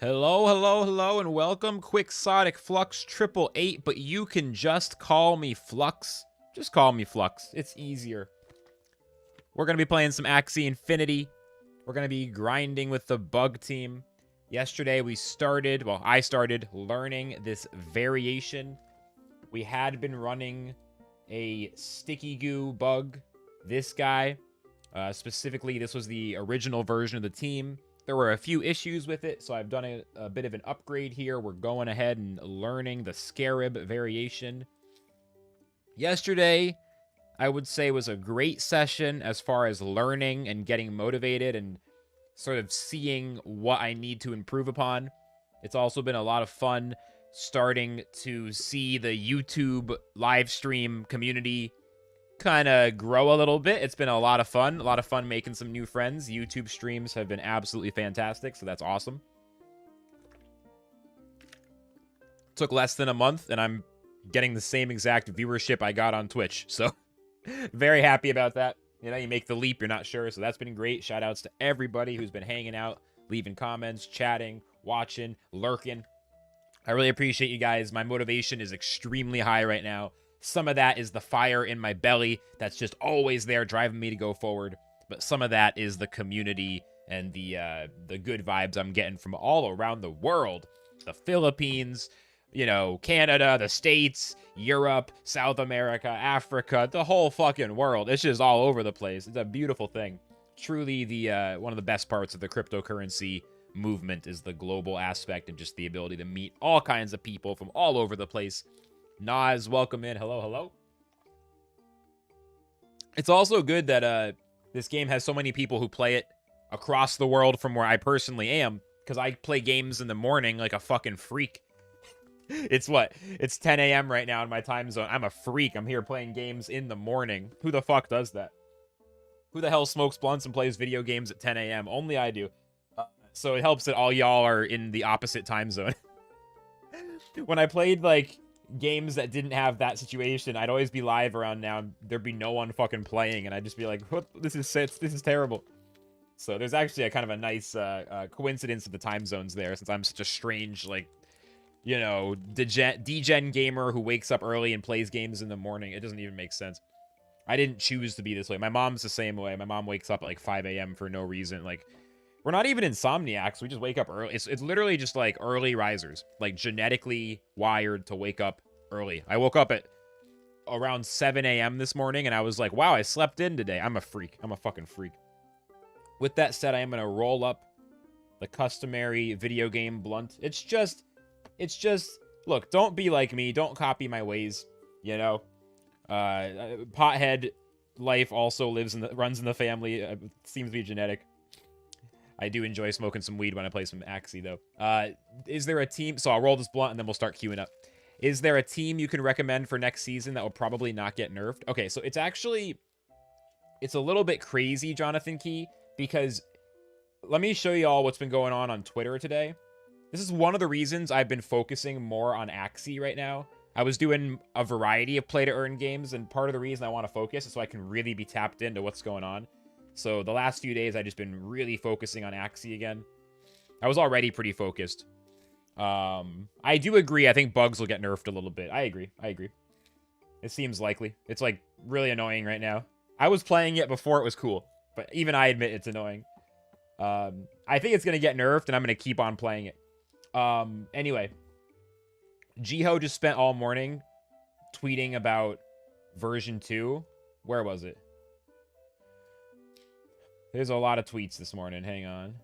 Hello, hello, hello, and welcome. Quixotic Flux 888, but you can just call me Flux. Just call me Flux. It's easier. We're going to be playing some Axie Infinity. We're going to be grinding with the bug team. Yesterday I started learning this variation. We had been running a sticky goo bug. This guy, specifically, this was the original version of the team. There were a few issues with it, so I've done a bit of an upgrade here. We're going ahead and learning the scarab variation. Yesterday, I would say, was a great session as far as learning and getting motivated and sort of seeing what I need to improve upon. It's also been a lot of fun starting to see the YouTube live stream community kind of grow a little bit. It's been a lot of fun making some new friends. YouTube streams have been absolutely fantastic, so that's awesome. Took less than a month, and I'm getting the same exact viewership I got on Twitch, so very happy about that. You know, you make the leap, you're not sure, so that's been great. Shout outs to everybody who's been hanging out, leaving comments, chatting, watching, lurking. I really appreciate you guys. My motivation is extremely high right now. Some of that is the fire in my belly that's just always there driving me to go forward. But some of that is the community and the good vibes I'm getting from all around the world. The Philippines, you know, Canada, the States, Europe, South America, Africa, the whole fucking world. It's just all over the place. It's a beautiful thing. Truly one of the best parts of the cryptocurrency movement is the global aspect and just the ability to meet all kinds of people from all over the place. Nas, welcome in. Hello, hello. It's also good that this game has so many people who play it across the world from where I personally am, because I play games in the morning like a fucking freak. It's 10 a.m. right now in my time zone. I'm a freak. I'm here playing games in the morning. Who the fuck does that? Who the hell smokes blunts and plays video games at 10 a.m.? Only I do. So it helps that all y'all are in the opposite time zone. When I played, like, games that didn't have that situation, I'd always be live around now, and there'd be no one fucking playing, and I'd just be like, what? This is terrible. So there's actually a kind of a nice coincidence of the time zones there, since I'm such a strange, like, you know, degen gamer who wakes up early and plays games in the morning. It doesn't even make sense. I didn't choose to be this way. My mom's the same way. My mom wakes up at like 5 a.m. for no reason. Like, we're not even insomniacs. We just wake up early. It's literally just like early risers, like genetically wired to wake up early. I woke up at around 7 a.m. this morning, and I was like, wow, I slept in today. I'm a freak. I'm a fucking freak. With that said, I am going to roll up the customary video game blunt. It's just, look, don't be like me. Don't copy my ways, you know? Pothead life also runs in the family. Seems to be genetic. I do enjoy smoking some weed when I play some Axie, though. Is there a team... So I'll roll this blunt, and then we'll start queuing up. Is there a team you can recommend for next season that will probably not get nerfed? Okay, so it's actually... It's a little bit crazy, Jonathan Key, because... Let me show you all what's been going on Twitter today. This is one of the reasons I've been focusing more on Axie right now. I was doing a variety of play-to-earn games, and part of the reason I want to focus is so I can really be tapped into what's going on. So the last few days, I've just been really focusing on Axie again. I was already pretty focused. I do agree. I think bugs will get nerfed a little bit. I agree. It seems likely. It's, like, really annoying right now. I was playing it before it was cool, but even I admit it's annoying. I think it's going to get nerfed, and I'm going to keep on playing it. Anyway. Jiho just spent all morning tweeting about version 2. Where was it? There's a lot of tweets this morning. Hang on.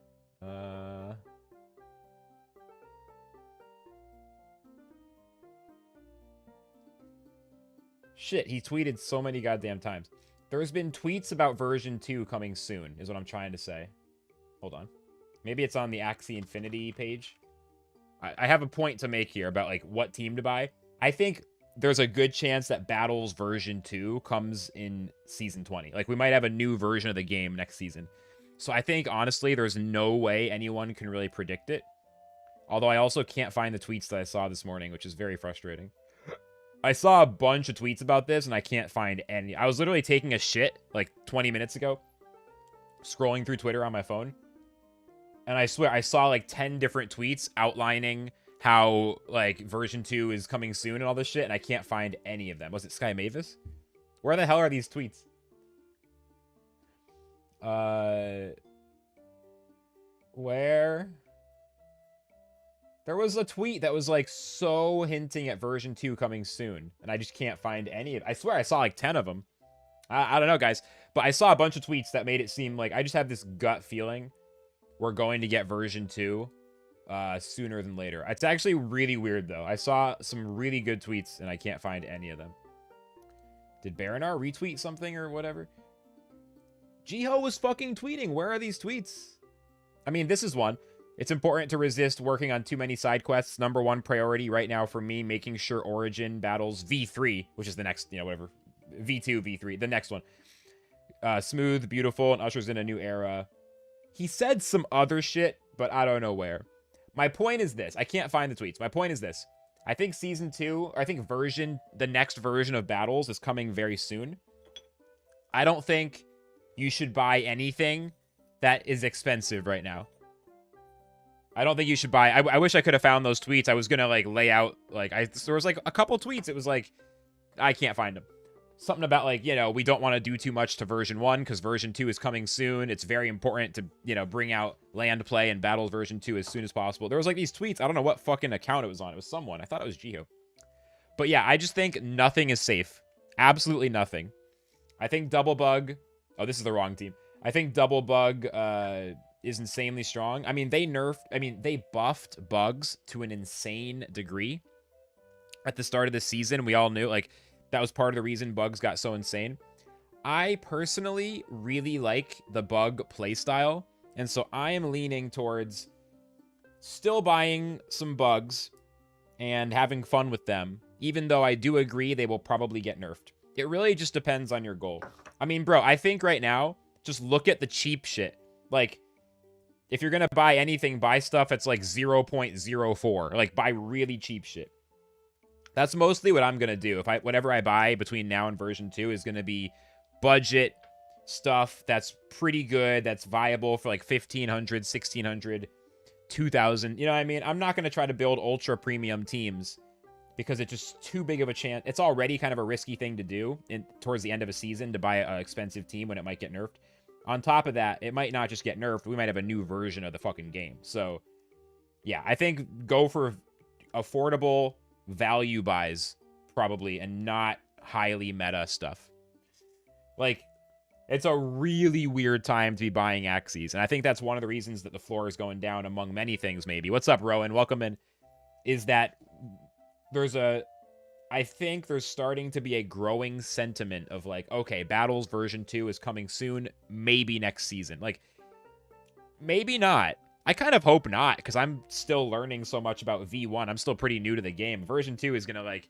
Shit, he tweeted so many goddamn times. There's been tweets about version 2 coming soon, is what I'm trying to say. Hold on. Maybe it's on the Axie Infinity page. I have a point to make here about, like, what team to buy. I think there's a good chance that Battles version 2 comes in Season 20. Like, we might have a new version of the game next season. So I think, honestly, there's no way anyone can really predict it. Although I also can't find the tweets that I saw this morning, which is very frustrating. I saw a bunch of tweets about this, and I can't find any. I was literally taking a shit, like, 20 minutes ago. Scrolling through Twitter on my phone. And I swear I saw like 10 different tweets outlining how like version 2 is coming soon and all this shit, and I can't find any of them. Was it Sky Mavis? Where the hell are these tweets? Where? There was a tweet that was like so hinting at version 2 coming soon, and I just can't find any of it. I swear I saw like 10 of them. I don't know, guys, but I saw a bunch of tweets that made it seem like I just have this gut feeling we're going to get version 2 sooner than later. It's actually really weird, though. I saw some really good tweets, and I can't find any of them. Did Baranar retweet something or whatever? Jiho was fucking tweeting. Where are these tweets? I mean, this is one. It's important to resist working on too many side quests. Number one priority right now for me, making sure Origin battles V3, which is the next, you know, whatever. V2, V3, the next one. Smooth, beautiful, and ushers in a new era. He said some other shit, but I don't know where. My point is this. I can't find the tweets. My point is this. I think Season 2, or I think the next version of Battles is coming very soon. I don't think you should buy anything that is expensive right now. I don't think you should buy... I wish I could have found those tweets. I was going to, like, lay out... Like, there was, like, a couple tweets. It was, like... I can't find them. Something about, like, you know, we don't want to do too much to version 1 because version 2 is coming soon. It's very important to, you know, bring out land play and battles version 2 as soon as possible. There was, like, these tweets. I don't know what fucking account it was on. It was someone. I thought it was Jiho. But, yeah, I just think nothing is safe. Absolutely nothing. I think Double Bug... Oh, this is the wrong team. I think Double Bug is insanely strong. I mean, they buffed bugs to an insane degree at the start of the season. We all knew, like, that was part of the reason bugs got so insane. I personally really like the bug playstyle, and so I am leaning towards still buying some bugs and having fun with them, even though I do agree they will probably get nerfed. It really just depends on your goal. I mean, bro, I think right now, just look at the cheap shit. Like, if you're gonna buy anything, buy stuff that's like 0.04. Like, buy really cheap shit. That's mostly what I'm gonna do. Whatever I buy between now and version 2 is gonna be budget stuff that's pretty good, that's viable for like 1,500, 1,600, 2,000. You know what I mean? I'm not gonna try to build ultra premium teams because it's just too big of a chance. It's already kind of a risky thing to do towards the end of a season to buy an expensive team when it might get nerfed. On top of that, it might not just get nerfed. We might have a new version of the fucking game. So, yeah, I think go for affordable value buys, probably, and not highly meta stuff. Like, it's a really weird time to be buying Axies, and I think that's one of the reasons that the floor is going down among many things, maybe. What's up, Rowan? Welcome in. Is that I think there's starting to be a growing sentiment of like, okay, Battles version 2 is coming soon, maybe next season. Like, maybe not. I kind of hope not, because I'm still learning so much about V1. I'm still pretty new to the game. Version 2 is going to, like,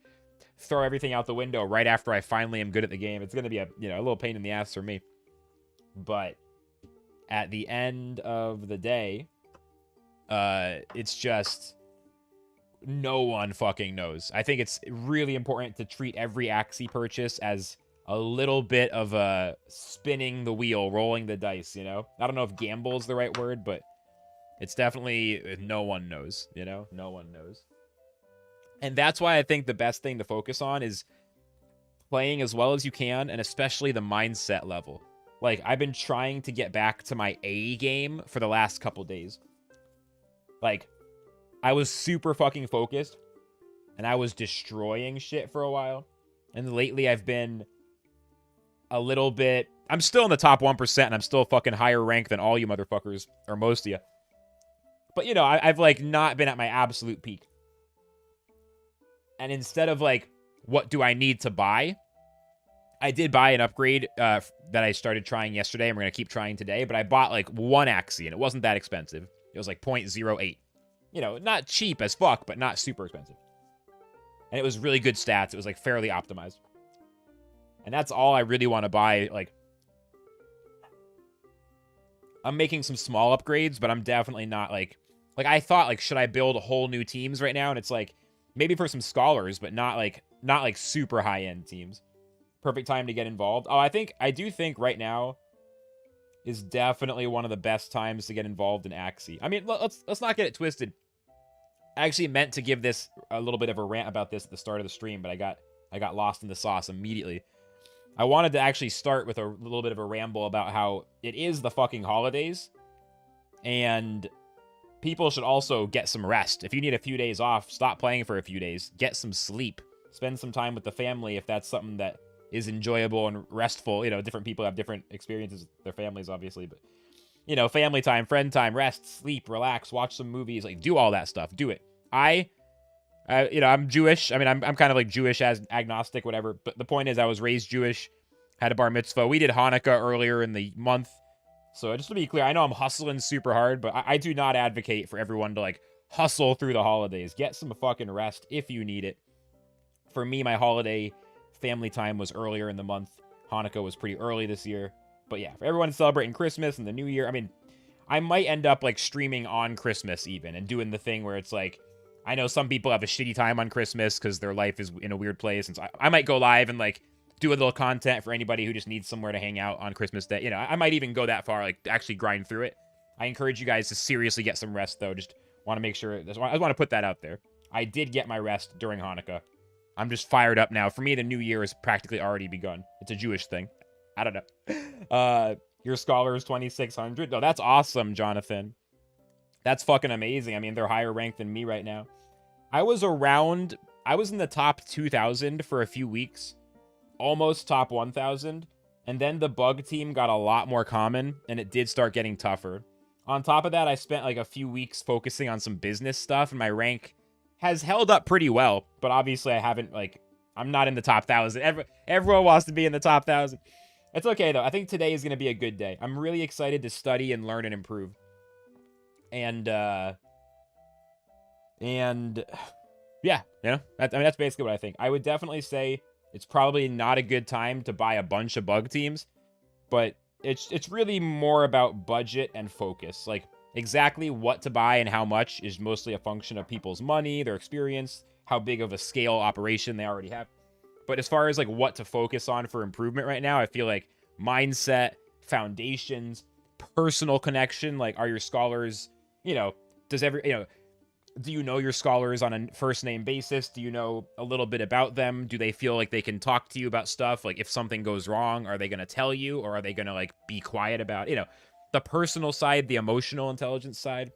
throw everything out the window right after I finally am good at the game. It's going to be a little pain in the ass for me. But at the end of the day, it's just... no one fucking knows. I think it's really important to treat every Axie purchase as a little bit of a spinning the wheel, rolling the dice, you know? I don't know if gamble is the right word, but it's definitely no one knows, you know? No one knows. And that's why I think the best thing to focus on is playing as well as you can, and especially the mindset level. Like, I've been trying to get back to my A game for the last couple days. Like, I was super fucking focused, and I was destroying shit for a while. And lately, I've been a little bit... I'm still in the top 1%, and I'm still fucking higher rank than all you motherfuckers, or most of you. But, you know, I've, like, not been at my absolute peak. And instead of, like, what do I need to buy? I did buy an upgrade that I started trying yesterday, and we're going to keep trying today. But I bought, like, one Axie, and it wasn't that expensive. It was, like, 0.08. You know, not cheap as fuck, but not super expensive. And it was really good stats. It was, like, fairly optimized. And that's all I really want to buy. Like, I'm making some small upgrades, but I'm definitely not, like... Like, I thought, like, should I build whole new teams right now? And it's, like, maybe for some scholars, but not super high-end teams. Perfect time to get involved. Oh, I do think right now is definitely one of the best times to get involved in Axie. I mean, let's not get it twisted. I actually meant to give this a little bit of a rant about this at the start of the stream, but I got lost in the sauce immediately. I wanted to actually start with a little bit of a ramble about how it is the fucking holidays, and people should also get some rest. If you need a few days off, stop playing for a few days. Get some sleep. Spend some time with the family if that's something that is enjoyable and restful. You know, different people have different experiences with their families, obviously, but, you know, family time, friend time, rest, sleep, relax, watch some movies, like, do all that stuff. Do it. You know, I'm Jewish. I mean, I'm kind of like Jewish as agnostic, whatever. But the point is, I was raised Jewish, had a bar mitzvah. We did Hanukkah earlier in the month. So just to be clear, I know I'm hustling super hard, but I do not advocate for everyone to, like, hustle through the holidays. Get some fucking rest if you need it. For me, my holiday family time was earlier in the month. Hanukkah was pretty early this year. But yeah, for everyone celebrating Christmas and the New Year, I mean, I might end up, like, streaming on Christmas even and doing the thing where it's like, I know some people have a shitty time on Christmas because their life is in a weird place. And so I might go live and, like, do a little content for anybody who just needs somewhere to hang out on Christmas Day. You know, I might even go that far, like, actually grind through it. I encourage you guys to seriously get some rest, though. Just want to make sure. I just want to put that out there. I did get my rest during Hanukkah. I'm just fired up now. For me, the new year has practically already begun. It's a Jewish thing. I don't know. Your scholar is 2,600. Oh, that's awesome, Jonathan. That's fucking amazing. I mean, they're higher ranked than me right now. I was in the top 2,000 for a few weeks. Almost top 1,000. And then the bug team got a lot more common, and it did start getting tougher. On top of that, I spent like a few weeks focusing on some business stuff, and my rank has held up pretty well. But obviously, I'm not in the top 1,000. Everyone wants to be in the top 1,000. It's okay, though. I think today is going to be a good day. I'm really excited to study and learn and improve. And yeah, you know, that's basically what I think. I would definitely say it's probably not a good time to buy a bunch of bug teams, but it's really more about budget and focus. Like, exactly what to buy and how much is mostly a function of people's money, their experience, how big of a scale operation they already have. But as far as, like, what to focus on for improvement right now, I feel like mindset, foundations, personal connection, like, are your scholars, you know, do you know your scholars on a first name basis? Do you know a little bit about them? Do they feel like they can talk to you about stuff? Like, if something goes wrong, are they going to tell you, or are they going to, like, be quiet about, you know, the personal side, the emotional intelligence side,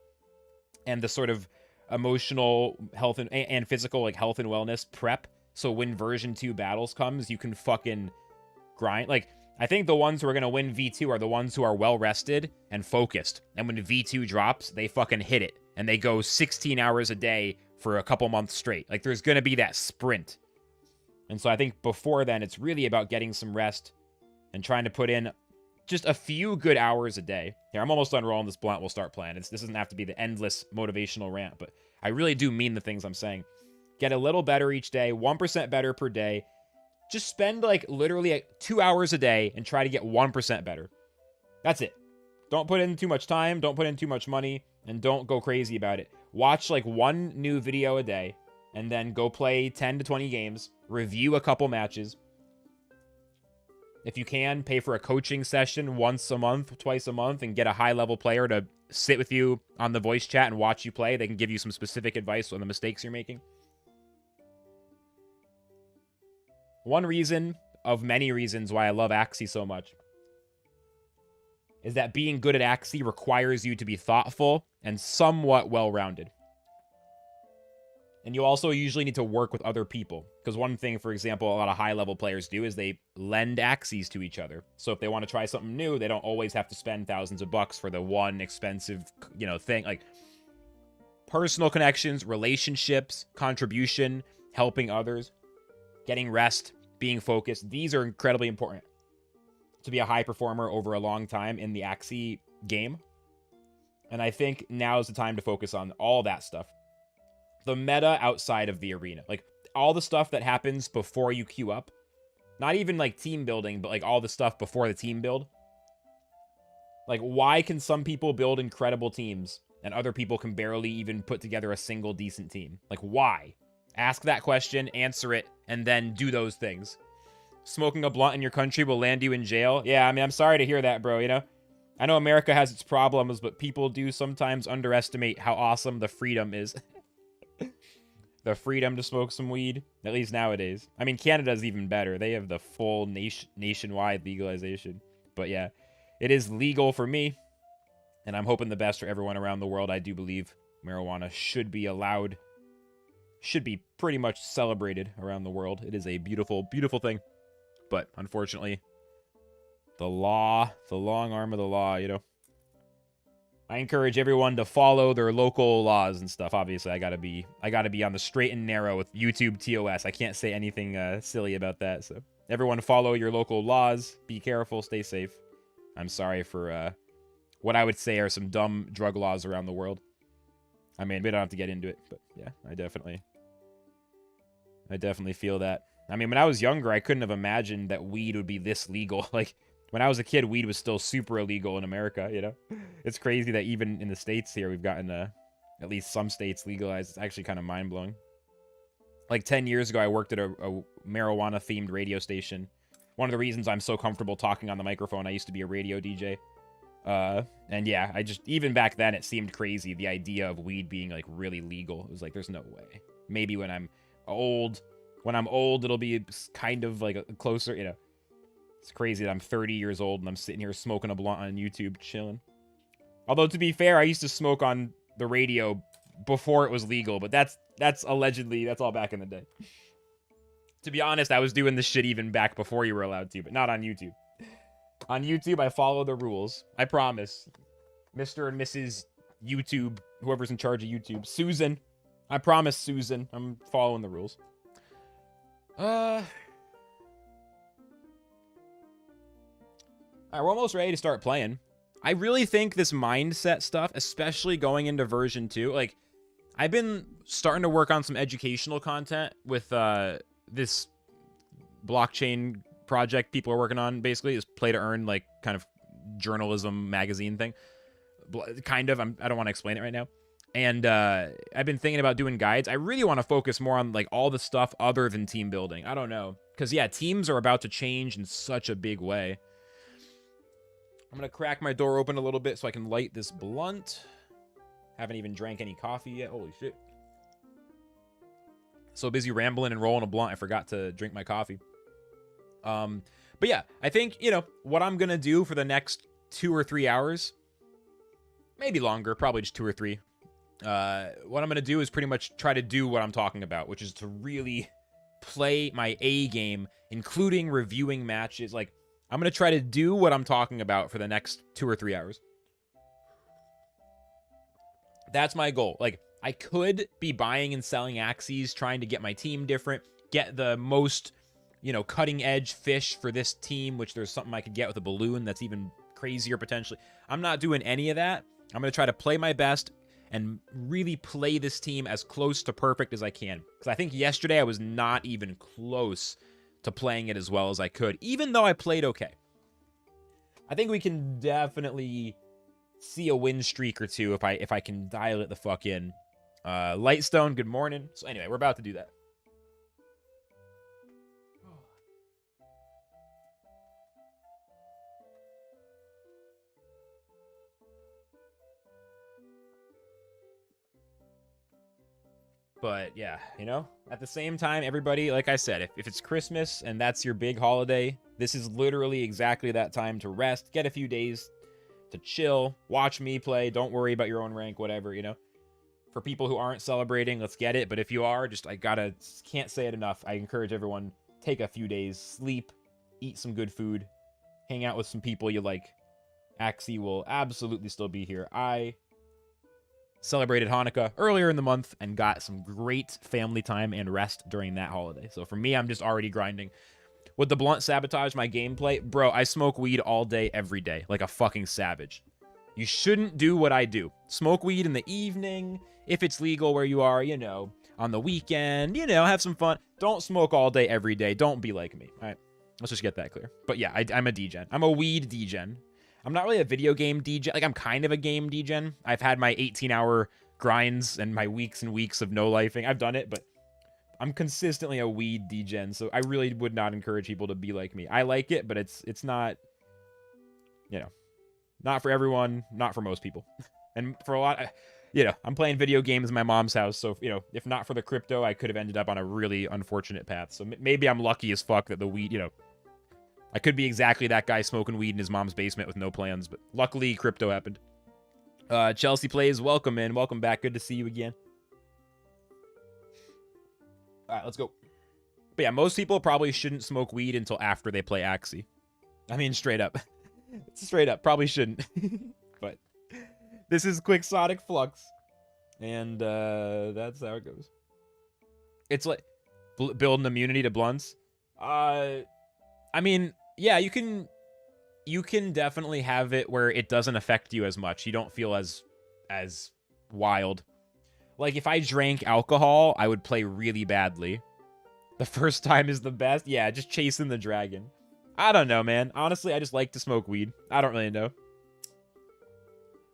and the sort of emotional health and physical, like, health and wellness prep. So when version 2 battles comes, you can fucking grind. Like, I think the ones who are going to win V2 are the ones who are well-rested and focused. And when V2 drops, they fucking hit it. And they go 16 hours a day for a couple months straight. Like, there's going to be that sprint. And so I think before then, it's really about getting some rest and trying to put in just a few good hours a day. Here, I'm almost done rolling this blunt. We'll start playing. This doesn't have to be the endless motivational rant, but I really do mean the things I'm saying. Get a little better each day, 1% better per day. Just spend, like, literally 2 hours a day and try to get 1% better. That's it. Don't put in too much time, don't put in too much money, and don't go crazy about it. Watch, like, one new video a day, and then go play 10 to 20 games, review a couple matches. If you can, pay for a coaching session once a month, twice a month, and get a high-level player to sit with you on the voice chat and watch you play. They can give you some specific advice on the mistakes you're making. One reason of many reasons why I love Axie so much is that being good at Axie requires you to be thoughtful and somewhat well-rounded. And you also usually need to work with other people. Because one thing, for example, a lot of high-level players do is they lend Axies to each other. So if they want to try something new, they don't always have to spend thousands of bucks for the one expensive, you know, thing. Like, personal connections, relationships, contribution, helping others, getting rest, being focused. These are incredibly important to be a high performer over a long time in the Axie game. And I think now is the time to focus on all that stuff. The meta outside of the arena. Like, all the stuff that happens before you queue up. Not even, like, team building, but, like, all the stuff before the team build. Like, why can some people build incredible teams and other people can barely even put together a single decent team? Like, why? Ask that question, answer it, and then do those things. Smoking a blunt in your country will land you in jail. Yeah, I mean, I'm sorry to hear that, bro, you know? I know America has its problems, but people do sometimes underestimate how awesome the freedom is. The freedom to smoke some weed, at least nowadays. I mean, Canada's even better. They have the full nationwide legalization. But yeah, it is legal for me, and I'm hoping the best for everyone around the world. I do believe marijuana should be allowed, should be pretty much celebrated around the world. It is a beautiful, beautiful thing. But unfortunately, the law, the long arm of the law, you know. I encourage everyone to follow their local laws and stuff. Obviously, I gotta be on the straight and narrow with YouTube TOS. I can't say anything silly about that. So everyone follow your local laws. Be careful. Stay safe. I'm sorry for what I would say are some dumb drug laws around the world. I mean, we don't have to get into it, but yeah, I definitely feel that. I mean, when I was younger, I couldn't have imagined that weed would be this legal. Like, when I was a kid, weed was still super illegal in America, you know? It's crazy that even in the States here, we've gotten, at least some states legalized. It's actually kind of mind-blowing. Like, 10 years ago, I worked at a marijuana-themed radio station. One of the reasons I'm so comfortable talking on the microphone, I used to be a radio DJ. And yeah, even back then, it seemed crazy, the idea of weed being, like, really legal. It was like, there's no way. Maybe when I'm old, it'll be kind of, like, closer, you know? It's crazy that I'm 30 years old and I'm sitting here smoking a blunt on YouTube, chilling. Although, to be fair, I used to smoke on the radio before it was legal, but that's allegedly, that's all back in the day. To be honest, I was doing this shit even back before you were allowed to, but not on YouTube. On YouTube, I follow the rules. I promise. Mr. and Mrs. YouTube, whoever's in charge of YouTube. Susan. I promise, Susan. I'm following the rules. Alright, we're almost ready to start playing. I really think this mindset stuff, especially going into version 2, like, I've been starting to work on some educational content with this blockchain project people are working on, basically, is play to earn, like, kind of journalism magazine thing. Kind of, I don't want to explain it right now. And I've been thinking about doing guides. I really want to focus more on, like, all the stuff other than team building. I don't know. Because, yeah, teams are about to change in such a big way. I'm going to crack my door open a little bit so I can light this blunt. Haven't even drank any coffee yet. Holy shit. So busy rambling and rolling a blunt, I forgot to drink my coffee. But yeah, I think, you know, what I'm going to do for the next 2 or 3 hours, maybe longer, probably just 2 or 3. What I'm going to do is pretty much try to do what I'm talking about, which is to really play my A game, including reviewing matches. Like, I'm going to try to do what I'm talking about for the next 2 or 3 hours. That's my goal. Like, I could be buying and selling Axies, trying to get my team different, get the most, you know, cutting edge fish for this team, which there's something I could get with a balloon that's even crazier potentially. I'm not doing any of that. I'm going to try to play my best and really play this team as close to perfect as I can. Because I think yesterday I was not even close to playing it as well as I could, even though I played okay. I think we can definitely see a win streak or two if I can dial it the fuck in. Lightstone, good morning. So anyway, we're about to do that. But yeah, you know, at the same time, everybody, like I said, if it's Christmas and that's your big holiday, this is literally exactly that time to rest, get a few days to chill, watch me play, don't worry about your own rank, whatever, you know. For people who aren't celebrating, let's get it. But if you are, just, can't say it enough. I encourage everyone, take a few days, sleep, eat some good food, hang out with some people you like. Axie will absolutely still be here. I celebrated Hanukkah earlier in the month and got some great family time and rest during that holiday. So for me, I'm just already grinding. Would the blunt sabotage my gameplay? Bro, I smoke weed all day, every day, like a fucking savage. You shouldn't do what I do. Smoke weed in the evening, if it's legal where you are, you know, on the weekend, you know, have some fun. Don't smoke all day, every day. Don't be like me, all right? Let's just get that clear. But yeah, I'm a degen. I'm a weed degen. I'm not really a video game degen. Like, I'm kind of a game degen. I've had my 18-hour grinds and my weeks and weeks of no-lifing. I've done it, but I'm consistently a weed degen, so I really would not encourage people to be like me. I like it, but it's not, you know, Not for everyone, not for most people. And for a lot, you know, I'm playing video games in my mom's house, so, you know, if not for the crypto, I could have ended up on a really unfortunate path. So maybe I'm lucky as fuck that the weed, you know, I could be exactly that guy smoking weed in his mom's basement with no plans, but luckily crypto happened. Chelsea Plays, welcome in. Welcome back. Good to see you again. All right, let's go. But yeah, most people probably shouldn't smoke weed until after they play Axie. I mean, straight up. Straight up. Probably shouldn't. But this is Quixotic Flux. And that's how it goes. It's like build an immunity to blunts. I mean, yeah, you can definitely have it where it doesn't affect you as much. You don't feel as wild. Like, if I drank alcohol, I would play really badly. The first time is the best. Yeah, just chasing the dragon. I don't know, man. Honestly, I just like to smoke weed. I don't really know.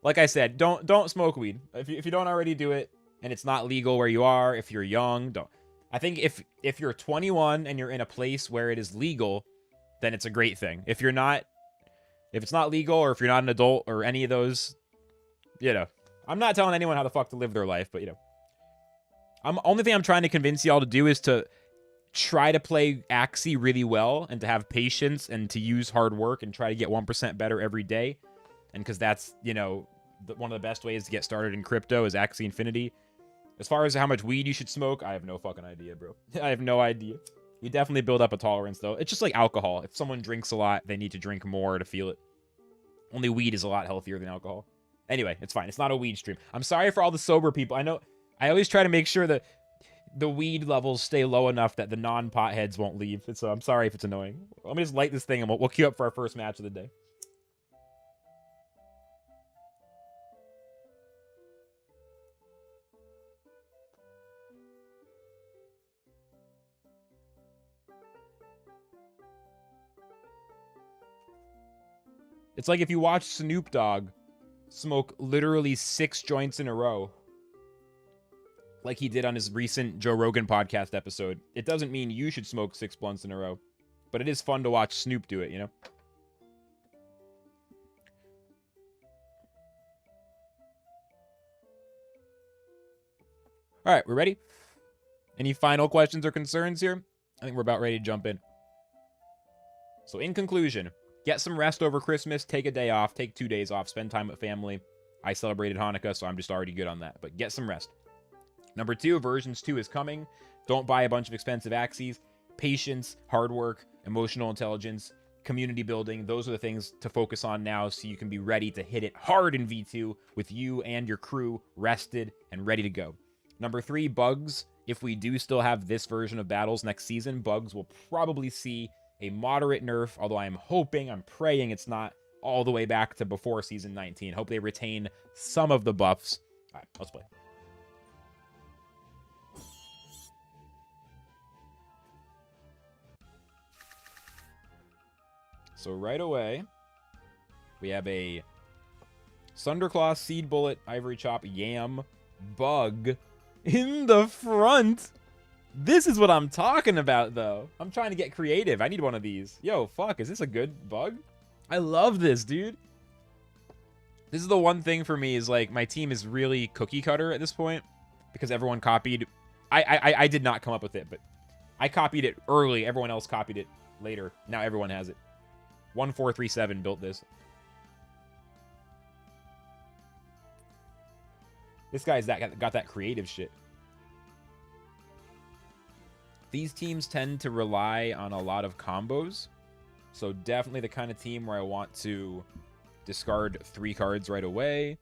Like I said, don't smoke weed. If you don't already do it, and it's not legal where you are, if you're young, don't. I think if you're 21 and you're in a place where it is legal, then it's a great thing. If you're not, if it's not legal, or if you're not an adult, or any of those, you know. I'm not telling anyone how the fuck to live their life, but, you know. Only thing I'm trying to convince y'all to do is to try to play Axie really well, and to have patience, and to use hard work, and try to get 1% better every day. And because that's, you know, one of the best ways to get started in crypto is Axie Infinity. As far as how much weed you should smoke, I have no fucking idea, bro. I have no idea. You definitely build up a tolerance, though. It's just like alcohol. If someone drinks a lot, they need to drink more to feel it. Only weed is a lot healthier than alcohol. Anyway, it's fine. It's not a weed stream. I'm sorry for all the sober people. I know I always try to make sure that the weed levels stay low enough that the non-potheads won't leave. So I'm sorry if it's annoying. Let me just light this thing, and we'll queue up for our first match of the day. It's like if you watch Snoop Dogg smoke literally 6 joints in a row, like he did on his recent Joe Rogan podcast episode. It doesn't mean you should smoke 6 blunts in a row, but it is fun to watch Snoop do it, you know? All right, we're ready? Any final questions or concerns here? I think we're about ready to jump in. So in conclusion, get some rest over Christmas, take a day off, take 2 days off, spend time with family. I celebrated Hanukkah, so I'm just already good on that, but get some rest. Number 2, versions 2 is coming. Don't buy a bunch of expensive Axies. Patience, hard work, emotional intelligence, community building. Those are the things to focus on now so you can be ready to hit it hard in V2 with you and your crew rested and ready to go. Number 3, bugs. If we do still have this version of battles next season, bugs will probably see a moderate nerf, although I'm praying it's not all the way back to before Season 19. Hope they retain some of the buffs. All right, let's play. So right away, we have a Thunderclaw, Seed Bullet, Ivory Chop, Yam, Bug in the front. This is what I'm talking about, though. I'm trying to get creative. I need one of these. Yo, fuck, is this a good bug? I love this, dude. This is the one thing for me is, like, my team is really cookie cutter at this point because everyone copied. I did not come up with it, but I copied it early. Everyone else copied it later. Now everyone has it. 1437 built this. This guy's got that creative shit. These teams tend to rely on a lot of combos. So definitely the kind of team where I want to discard 3 cards right away.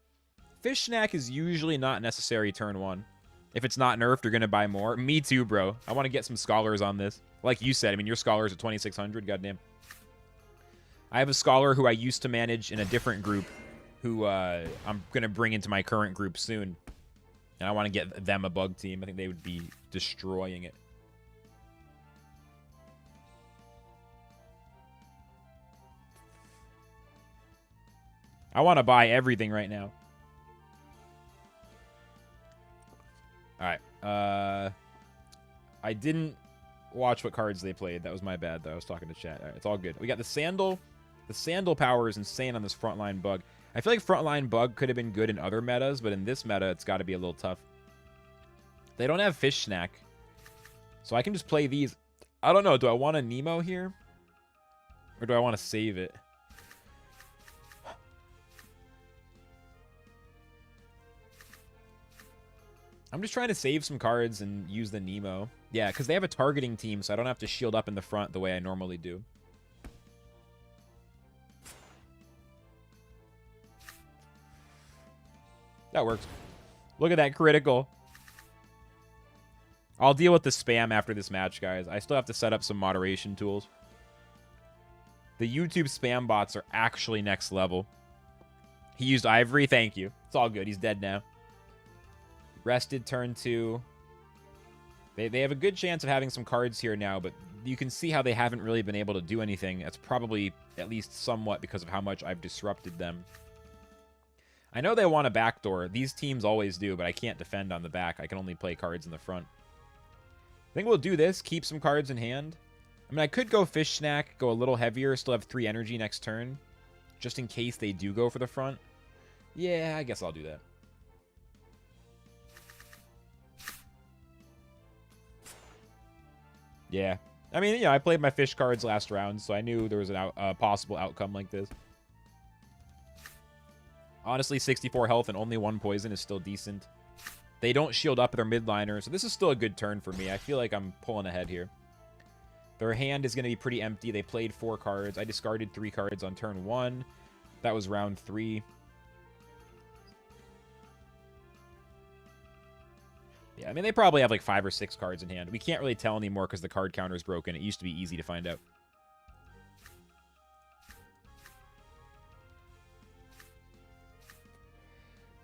Fish Snack is usually not necessary turn 1. If it's not nerfed, you're going to buy more. Me too, bro. I want to get some Scholars on this. Like you said, I mean, your Scholars at 2,600, goddamn. I have a Scholar who I used to manage in a different group who I'm going to bring into my current group soon. And I want to get them a bug team. I think they would be destroying it. I want to buy everything right now. All right. I didn't watch what cards they played. That was my bad, though. I was talking to chat. All right, it's all good. We got the Sandal. The Sandal power is insane on this frontline bug. I feel like Frontline Bug could have been good in other metas, but in this meta, it's got to be a little tough. They don't have Fish Snack, so I can just play these. I don't know. Do I want a Nemo here? Or do I want to save it? I'm just trying to save some cards and use the Nemo. Yeah, because they have a targeting team, so I don't have to shield up in the front the way I normally do. That works. Look at that critical. I'll deal with the spam after this match, guys. I still have to set up some moderation tools. The YouTube spam bots are actually next level. He used Ivory. Thank you. It's all good. He's dead now. Rested turn 2. They have a good chance of having some cards here now, but you can see how they haven't really been able to do anything. That's probably at least somewhat because of how much I've disrupted them. I know they want a backdoor. These teams always do, but I can't defend on the back. I can only play cards in the front. I think we'll do this. Keep some cards in hand. I mean, I could go Fish Snack, go a little heavier, still have 3 energy next turn, just in case they do go for the front. Yeah, I guess I'll do that. Yeah. I mean, you know, I played my fish cards last round, so I knew there was a possible outcome like this. Honestly, 64 health and only 1 poison is still decent. They don't shield up their midliner, so this is still a good turn for me. I feel like I'm pulling ahead here. Their hand is going to be pretty empty. They played 4 cards. I discarded 3 cards on turn 1. That was round 3. Yeah, I mean, they probably have like 5 or 6 cards in hand. We can't really tell anymore because the card counter is broken. It used to be easy to find out.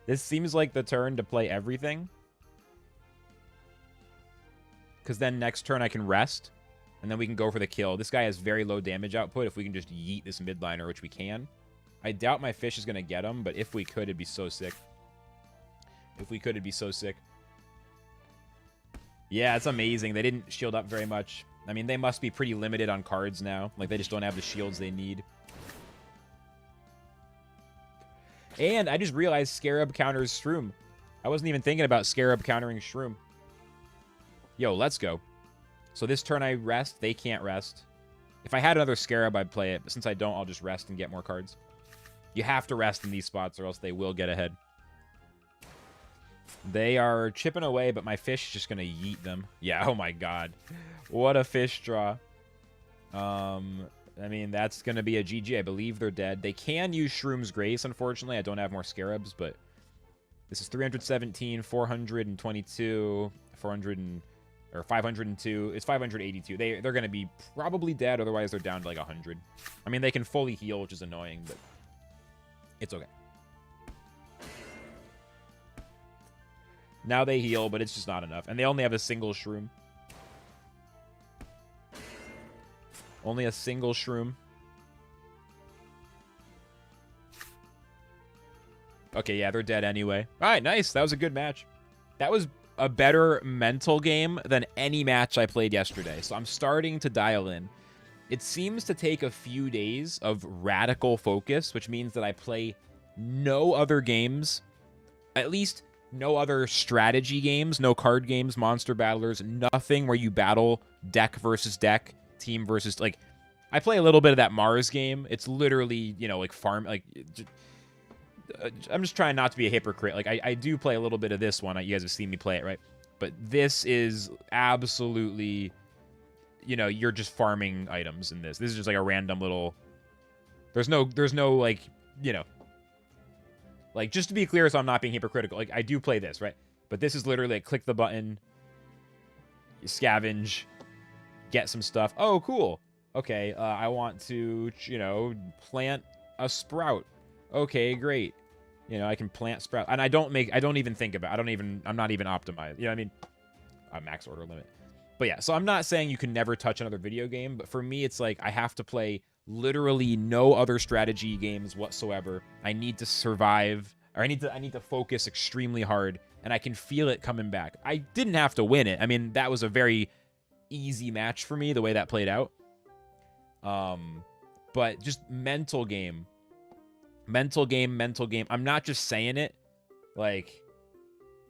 This seems like the turn to play everything. Because then next turn I can rest. And then we can go for the kill. This guy has very low damage output if we can just yeet this midliner, which we can. I doubt my fish is going to get him, but if we could, it'd be so sick. If we could, it'd be so sick. Yeah, it's amazing. They didn't shield up very much. I mean, they must be pretty limited on cards now. Like, they just don't have the shields they need. And I just realized Scarab counters Shroom. I wasn't even thinking about Scarab countering Shroom. Yo, let's go. So this turn I rest. They can't rest. If I had another Scarab, I'd play it. But since I don't, I'll just rest and get more cards. You have to rest in these spots or else they will get ahead. They are chipping away, but my fish is just going to yeet them. Yeah, oh my god. What a fish draw. I mean, that's going to be a GG. I believe they're dead. They can use Shroom's Grace, unfortunately. I don't have more Scarabs, but this is 317, 422, 502. It's 582. They're going to be probably dead, otherwise they're down to like 100. I mean, they can fully heal, which is annoying, but it's okay. Now they heal, but it's just not enough. And they only have a single Shroom. Only a single Shroom. Okay, yeah, they're dead anyway. All right, nice. That was a good match. That was a better mental game than any match I played yesterday. So I'm starting to dial in. It seems to take a few days of radical focus, which means that I play no other games, at least no other strategy games, no card games, monster battlers, nothing where you battle deck versus deck, team versus, like, I play a little bit of that Mars game. It's literally, you know, like farm, like, I'm just trying not to be a hypocrite. Like, I do play a little bit of this one. You guys have seen me play it, right? But this is absolutely, you know, you're just farming items in this. This is just like a random little, there's no, like, you know, like, just to be clear, so I'm not being hypocritical, like, I do play this, right? But this is literally like, click the button, you scavenge, get some stuff. Oh, cool. Okay, I want to, you know, plant a sprout. Okay, great. You know, I can plant sprout. And I don't even think about it. I'm not even optimized. You know what I mean? Max order limit. But yeah, so I'm not saying you can never touch another video game, but for me, it's like, I have to play literally no other strategy games whatsoever. I need to survive, or I need to focus extremely hard, and I can feel it coming back. I didn't have to win it. I mean, that was a very easy match for me, the way that played out. But just mental game Mental game, mental game. I'm not just saying it. Like,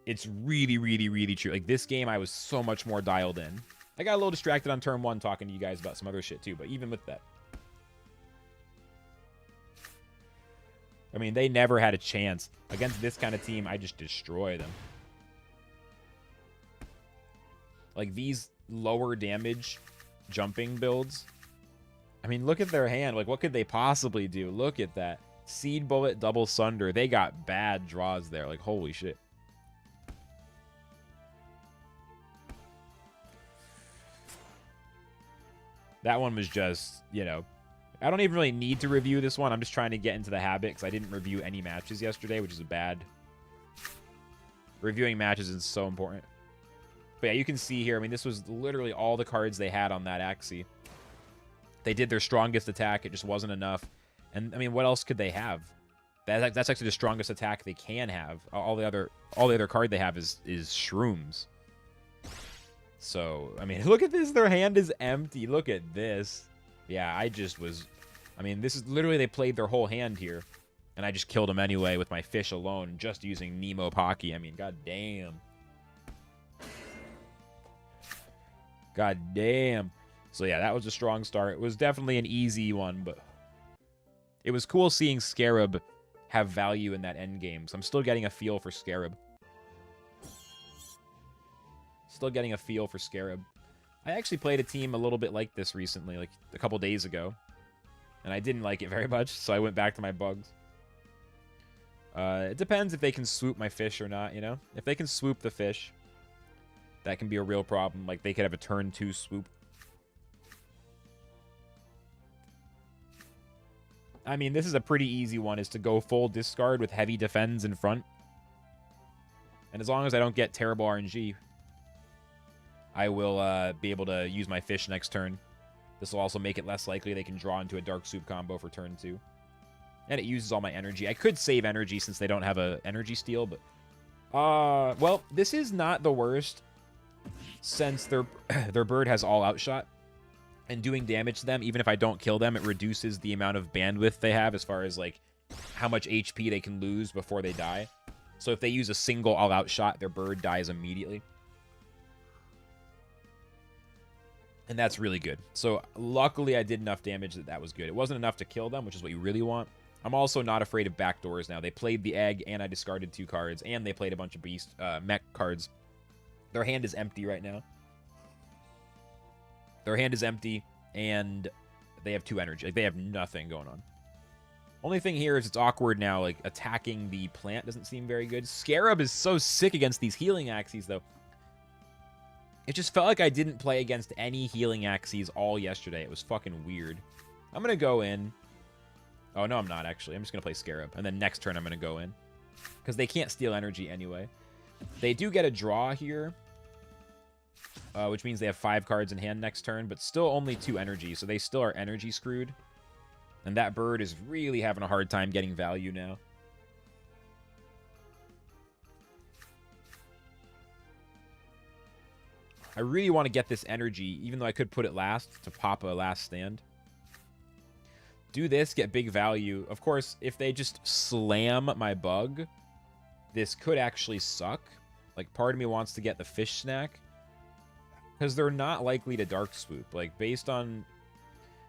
it's really, really, really true. Like, this game, I was so much more dialed in. I got a little distracted on turn 1 talking to you guys about some other shit, too. But even with that. I mean, they never had a chance. Against this kind of team, I just destroy them. Like, these lower damage jumping builds. I mean, look at their hand. Like, what could they possibly do? Look at that. Seed Bullet, Double Sunder. They got bad draws there. Like, holy shit. That one was just, you know... I don't even really need to review this one. I'm just trying to get into the habit because I didn't review any matches yesterday, which is bad. Reviewing matches is so important. But yeah, you can see here, I mean, this was literally all the cards they had on that Axie. They did their strongest attack. It just wasn't enough. And, I mean, what else could they have? That's actually the strongest attack they can have. All the other card they have is Shrooms. So, I mean, look at this. Their hand is empty. Look at this. Yeah, I just was... I mean, this is literally they played their whole hand here. And I just killed them anyway with my fish alone, just using Nemo Pocky. I mean, god damn. God damn. So yeah, that was a strong start. It was definitely an easy one, but... It was cool seeing Scarab have value in that end game. So I'm still getting a feel for Scarab. Still getting a feel for Scarab. I actually played a team a little bit like this recently, like a couple days ago. And I didn't like it very much, so I went back to my bugs. It depends if they can swoop my fish or not, you know? If they can swoop the fish, that can be a real problem. Like, they could have a turn 2 swoop. I mean, this is a pretty easy one, is to go full discard with heavy defense in front. And as long as I don't get terrible RNG... I will be able to use my fish next turn. This will also make it less likely they can draw into a Dark Soup combo for turn 2. And it uses all my energy. I could save energy since they don't have a energy steal, but... well, this is not the worst, since their bird has all outshot. And doing damage to them, even if I don't kill them, it reduces the amount of bandwidth they have as far as, like, how much HP they can lose before they die. So if they use a single all-out shot, their bird dies immediately. And that's really good. So luckily I did enough damage that was good. It wasn't enough to kill them, which is what you really want. I'm also not afraid of backdoors now. They played the egg, and I discarded 2 cards, and they played a bunch of beast mech cards. Their hand is empty right now. Their hand is empty, and they have 2 energy. Like, they have nothing going on. Only thing here is it's awkward now. Like, attacking the plant doesn't seem very good. Scarab is so sick against these healing Axies, though. It just felt like I didn't play against any healing Axies all yesterday. It was fucking weird. I'm going to go in. Oh, no, I'm not, actually. I'm just going to play Scarab. And then next turn, I'm going to go in. Because they can't steal energy anyway. They do get a draw here. Which means they have 5 cards in hand next turn. But still only 2 energy. So they still are energy screwed. And that bird is really having a hard time getting value now. I really want to get this energy, even though I could put it last to pop a last stand. Do this, get big value. Of course, if they just slam my bug, this could actually suck. Like, part of me wants to get the fish snack. Because they're not likely to Dark Swoop. Like, based on...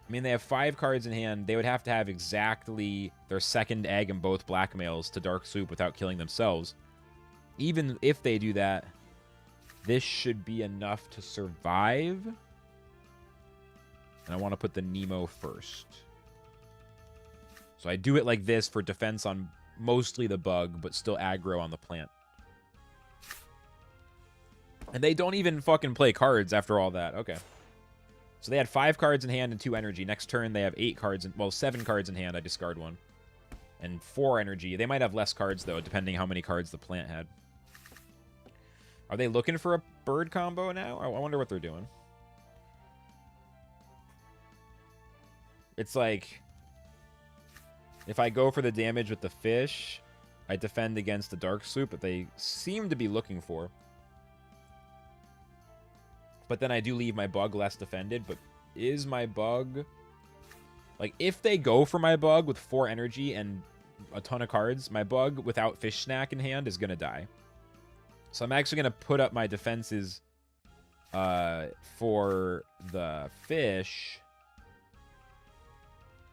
I mean, they have 5 cards in hand. They would have to have exactly their second egg in both blackmails to Dark Swoop without killing themselves. Even if they do that... This should be enough to survive. And I want to put the Nemo first. So I do it like this for defense on mostly the bug, but still aggro on the plant. And they don't even fucking play cards after all that. Okay. So they had 5 cards in hand and 2 energy. Next turn, they have 8 cards. Well, 7 cards in hand. I discard 1. And 4 energy. They might have less cards, though, depending how many cards the plant had. Are they looking for a bird combo now? I wonder what they're doing. It's like... If I go for the damage with the fish, I defend against the Dark Swoop that they seem to be looking for. But then I do leave my bug less defended. But is my bug... Like, if they go for my bug with 4 energy and a ton of cards, my bug without fish snack in hand is going to die. So I'm actually going to put up my defenses for the fish.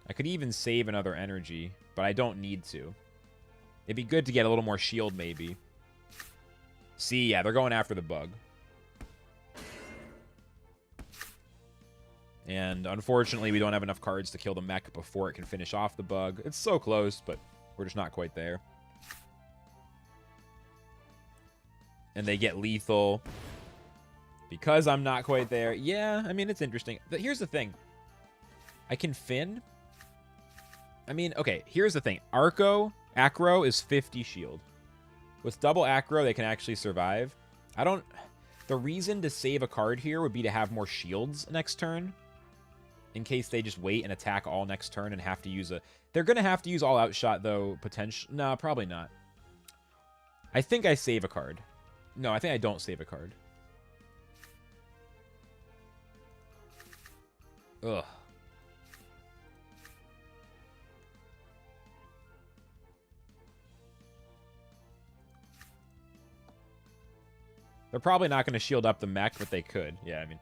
I could even save another energy, but I don't need to. It'd be good to get a little more shield, maybe. See, yeah, they're going after the bug. And unfortunately, we don't have enough cards to kill the mech before it can finish off the bug. It's so close, but we're just not quite there. And they get lethal because I'm not quite there. Yeah, I mean, it's interesting. But here's the thing. I can Fin. I mean, okay, here's the thing. Acro is 50 shield. With double Acro, they can actually survive. The reason to save a card here would be to have more shields next turn. In case they just wait and attack all next turn and have to use a... They're going to have to use all outshot, though, potentially. No, probably not. I think I save a card. No, I think I don't save a card. Ugh. They're probably not going to shield up the mech, but they could. Yeah, I mean...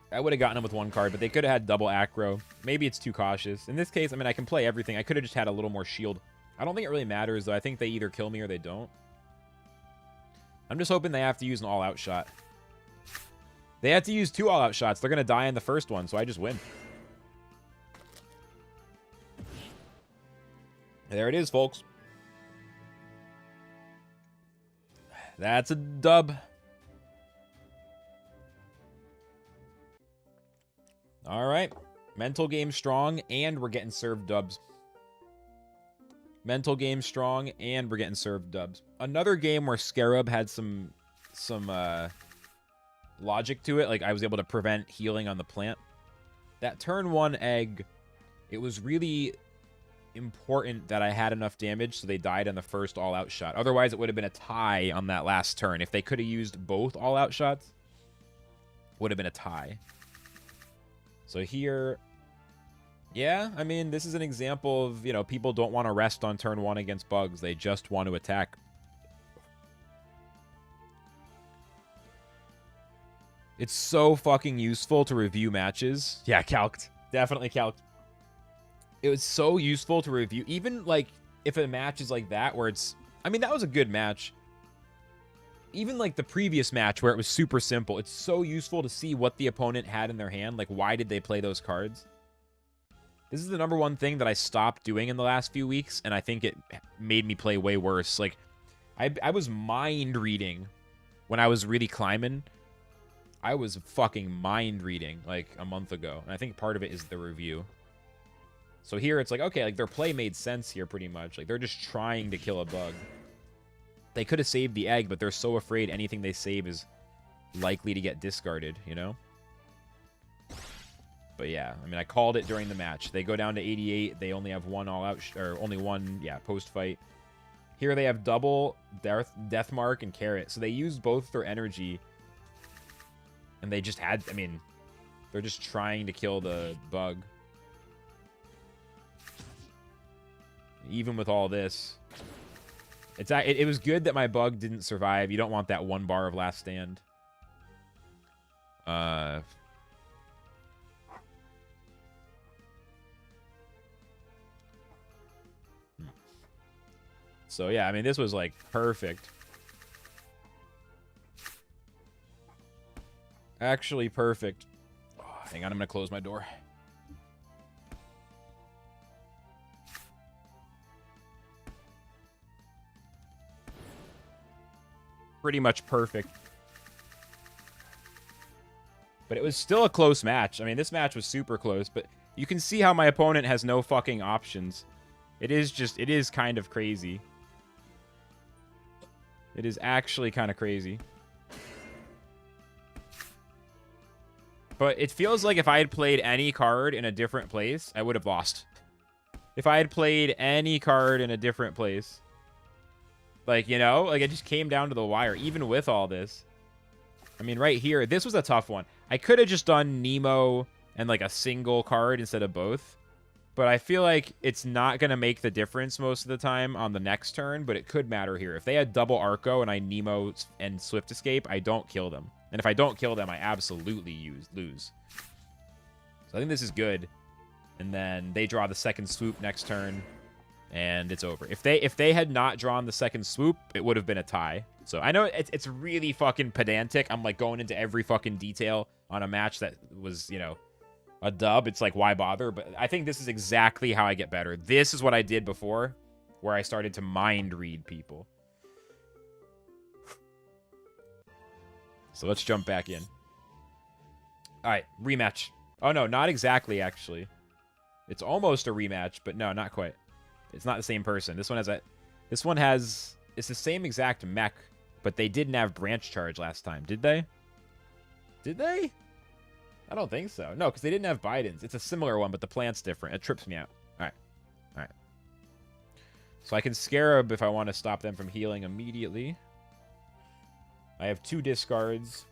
I would have gotten them with one card, but they could have had double Acro. Maybe it's too cautious. In this case, I mean, I can play everything. I could have just had a little more shield. I don't think it really matters, though. I think they either kill me or they don't. I'm just hoping they have to use an all-out shot. They have to use 2 all-out shots. They're going to die in the first one, so I just win. There it is, folks. That's a dub. All right. Mental game strong, and we're getting served dubs. Mental game strong, and we're getting served dubs. Another game where Scarab had some logic to it. Like, I was able to prevent healing on the plant. That turn 1 egg, it was really important that I had enough damage so they died on the first all-out shot. Otherwise, it would have been a tie on that last turn. If they could have used both all-out shots, would have been a tie. So here, yeah, I mean, this is an example of, you know, people don't want to rest on turn 1 against bugs. They just want to attack. It's so fucking useful to review matches. Yeah, calced. Definitely calced. It was so useful to review. Even, like, if a match is like that, where it's... I mean, that was a good match. Even, like, the previous match where it was super simple, it's so useful to see what the opponent had in their hand. Like, why did they play those cards? This is the #1 thing that I stopped doing in the last few weeks, and I think it made me play way worse. Like, I was mind reading when I was really climbing. I was fucking mind reading, like, a month ago. And I think part of it is the review. So here it's like, okay, like, their play made sense here pretty much. Like, they're just trying to kill a bug. They could have saved the egg, but they're so afraid anything they save is likely to get discarded, you know? But yeah, I mean, I called it during the match. They go down to 88. They only have one all-out, or only one, yeah, post-fight. Here they have double Death Mark and Carrot. So they used both their energy. And they just had, I mean, they're just trying to kill the bug. Even with all this. It was good that my bug didn't survive. You don't want that 1 bar of last stand. So yeah, I mean, this was like perfect. Actually perfect. Oh, hang on, I'm gonna close my door. Pretty much perfect. But it was still a close match. I mean, this match was super close, but you can see how my opponent has no fucking options. It is kind of crazy. It is actually kind of crazy. But it feels like if I had played any card in a different place, I would have lost. If I had played any card in a different place. Like, you know, like it just came down to the wire, even with all this. I mean, right here, this was a tough one. I could have just done Nemo and like a single card instead of both. But I feel like it's not going to make the difference most of the time on the next turn, but it could matter here. If they had double Arco and I Nemo and Swift Escape, I don't kill them. And if I don't kill them, I absolutely lose. So I think this is good. And then they draw the second swoop next turn, and it's over. If they had not drawn the second swoop, it would have been a tie. So I know it's really fucking pedantic. I'm like going into every fucking detail on a match that was, you know, a dub. It's like, why bother? But I think this is exactly how I get better. This is what I did before, where I started to mind read people. So let's jump back in. All right, rematch. Oh, no, not exactly, actually. It's almost a rematch, but no, not quite. It's not the same person. This one has it's the same exact mech, but they didn't have branch charge last time, did they? Did they? I don't think so. No, because they didn't have Bidens. It's a similar one, but the plant's different. It trips me out. All right. All right. So I can Scarab if I want to stop them from healing immediately. I have 2 discards.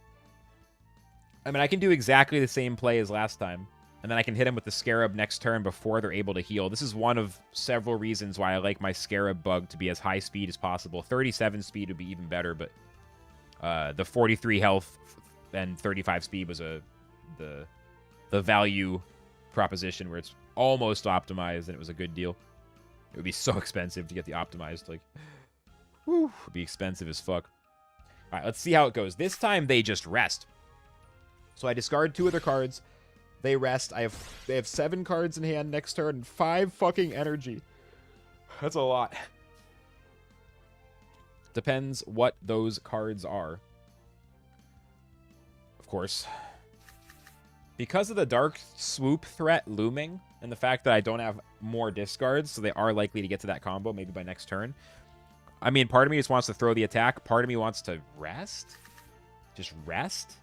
I mean, I can do exactly the same play as last time. And then I can hit them with the Scarab next turn before they're able to heal. This is one of several reasons why I like my Scarab bug to be as high speed as possible. 37 speed would be even better, but the 43 health and 35 speed was the value proposition where it's almost optimized, and it was a good deal. It would be so expensive to get the optimized. Like, whew, it would be expensive as fuck. All right, let's see how it goes. This time they just rest. So I discard 2 of their cards. They rest. They have 7 cards in hand next turn and 5 fucking energy. That's a lot. Depends what those cards are. Of course. Because of the Dark Swoop threat looming, and the fact that I don't have more discards, so they are likely to get to that combo maybe by next turn. I mean, part of me just wants to throw the attack. Part of me wants to rest. Just rest.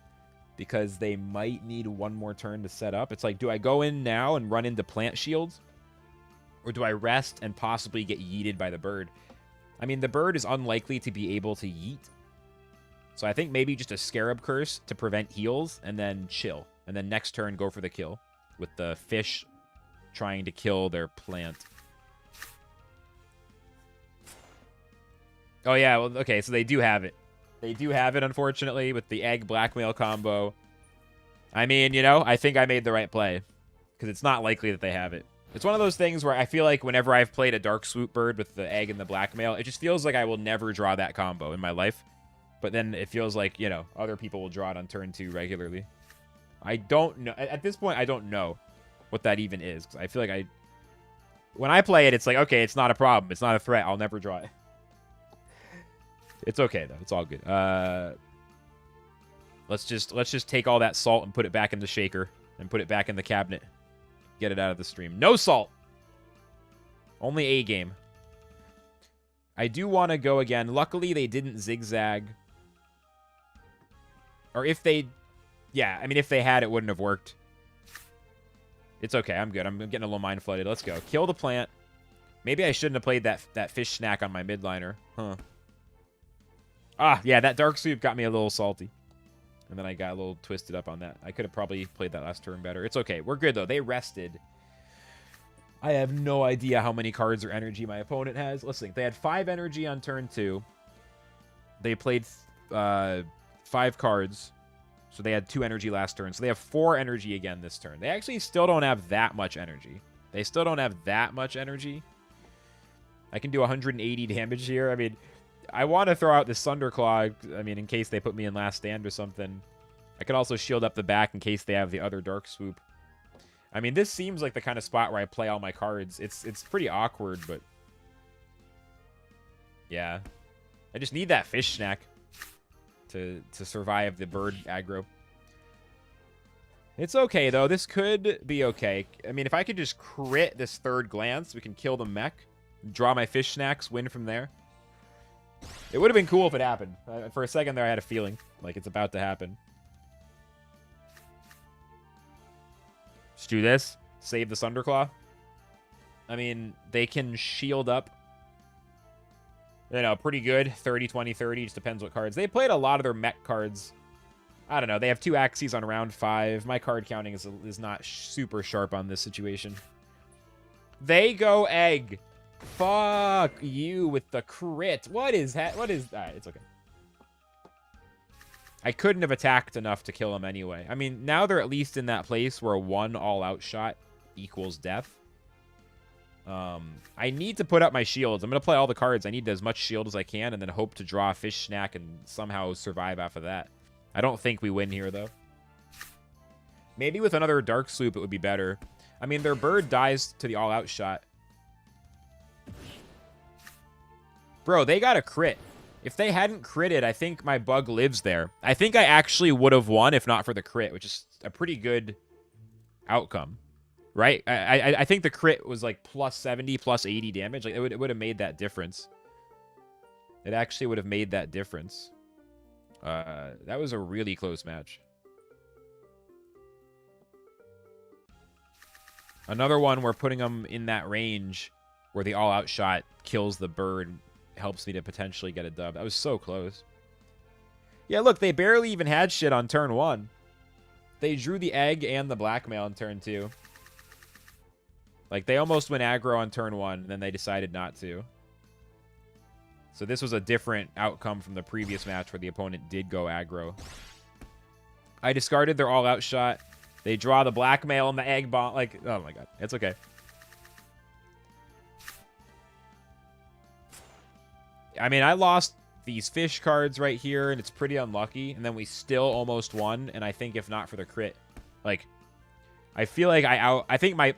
Because they might need 1 more turn to set up. It's like, do I go in now and run into plant shields? Or do I rest and possibly get yeeted by the bird? I mean, the bird is unlikely to be able to yeet. So I think maybe just a Scarab Curse to prevent heals and then chill. And then next turn, go for the kill. With the fish trying to kill their plant. Oh, yeah. Well, okay. So they do have it. They do have it, unfortunately, with the egg blackmail combo. I mean, you know, I think I made the right play. Because it's not likely that they have it. It's one of those things where I feel like whenever I've played a Dark Swoop bird with the egg and the blackmail, it just feels like I will never draw that combo in my life. But then it feels like, you know, other people will draw it on turn 2 regularly. I don't know. At this point, I don't know what that even is. Because I feel like when I play it, it's like, okay, it's not a problem. It's not a threat. I'll never draw it. It's okay, though. It's all good. Let's just take all that salt and put it back in the shaker. And put it back in the cabinet. Get it out of the stream. No salt! Only A game. I do want to go again. Luckily, they didn't zigzag. Or if they... Yeah, I mean, if they had, it wouldn't have worked. It's okay. I'm good. I'm getting a little mind flooded. Let's go. Kill the plant. Maybe I shouldn't have played that fish snack on my midliner. Huh. Ah, yeah, that Dark Swoop got me a little salty. And then I got a little twisted up on that. I could have probably played that last turn better. It's okay. We're good, though. They rested. I have no idea how many cards or energy my opponent has. Let's think. They had 5 energy on turn 2. They played 5 cards. So they had 2 energy last turn. So they have 4 energy again this turn. They actually still don't have that much energy. They still don't have that much energy. I can do 180 damage here. I mean... I want to throw out this Thunderclaw, I mean, in case they put me in last stand or something. I could also shield up the back in case they have the other Dark Swoop. I mean, this seems like the kind of spot where I play all my cards. It's pretty awkward, but... Yeah. I just need that fish snack to survive the bird aggro. It's okay, though. This could be okay. I mean, if I could just crit this third glance, we can kill the mech, draw my fish snacks, win from there. It would have been cool if it happened. For a second there, I had a feeling like it's about to happen. Just do this. Save the Thunderclaw. I mean, they can shield up. You know, pretty good. 30, 20, 30. Just depends what cards. They played a lot of their mech cards. I don't know. They have 2 Axies on round 5. My card counting is not super sharp on this situation. They go egg. Fuck you with the crit. What is that? What is that? It's okay. I couldn't have attacked enough to kill him anyway. I mean, now they're at least in that place where one all-out shot equals death. I need to put up my shields. I'm going to play all the cards. I need as much shield as I can and then hope to draw a fish snack and somehow survive off of that. I don't think we win here, though. Maybe with another Dark Sloop, it would be better. I mean, their bird dies to the all-out shot. Bro, they got a crit. If they hadn't critted, I think my bug lives there. I think I actually would have won if not for the crit, which is a pretty good outcome. Right? I think the crit was like plus 70, plus 80 damage. Like it would have made that difference. It actually would have made that difference. That was a really close match. Another one where putting them in that range where the all-out shot kills the bird helps me to potentially get a dub. That was so close. Yeah, look, they barely even had shit on turn 1. They drew the egg and the blackmail on turn 2. Like, they almost went aggro on turn 1, and then they decided not to. So this was a different outcome from the previous match where the opponent did go aggro. I discarded their all-out shot. They draw the blackmail and the egg bomb. Like, oh my god. It's okay. I mean, I lost these fish cards right here, and it's pretty unlucky. And then we still almost won, and I think if not for the crit. Like, I feel like I think my...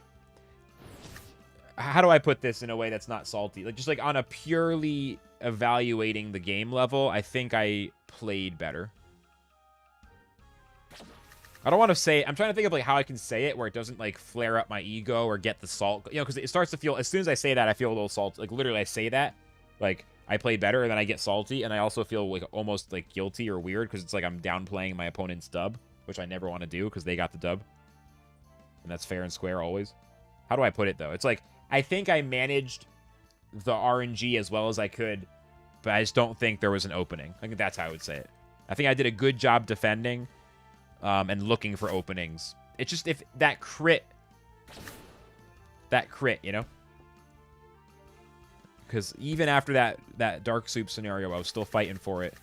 How do I put this in a way that's not salty? Like, just like on a purely evaluating the game level, I think I played better. I don't want to say... I'm trying to think of like how I can say it where it doesn't like flare up my ego or get the salt. You know, because it starts to feel... As soon as I say that, I feel a little salty. Like, literally, I say that. Like, I played better, and then I get salty, and I also feel like almost like guilty or weird because it's like I'm downplaying my opponent's dub, which I never want to do because they got the dub. And that's fair and square always. How do I put it, though? It's like... I think I managed the RNG as well as I could, but I just don't think there was an opening. I think that's how I would say it. I think I did a good job defending and looking for openings. It's just if that crit, you know? Because even after that Dark Soup scenario, I was still fighting for it.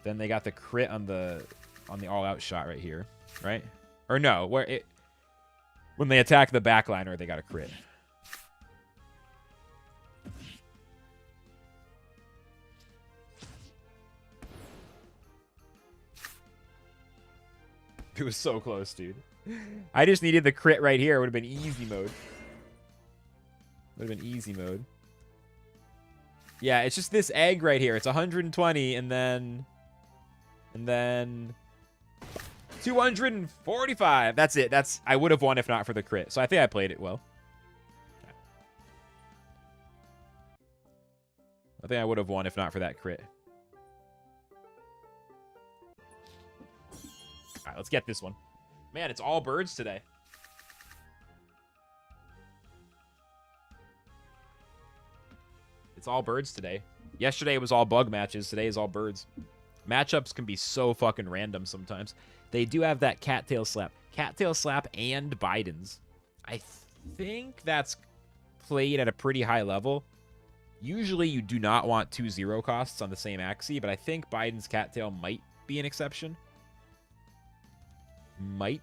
Then they got the crit on the all-out shot right here, right? Or no, when they attack the backliner, they got a crit. It was so close, dude. I just needed the crit right here. It would have been easy mode. Would have been easy mode. Yeah, it's just this egg right here. It's 120, and then 245. That's it. I would have won if not for the crit. So I think I played it well. I think I would have won if not for that crit. All right, let's get this one. Man, it's all birds today. It's all birds today. Yesterday it was all bug matches. Today is all birds. Matchups can be so fucking random sometimes. They do have that cattail slap. Cattail slap and Biden's. I think that's played at a pretty high level. Usually you do not want 2 0 costs on the same Axie, but I think Biden's cattail might be an exception. Might.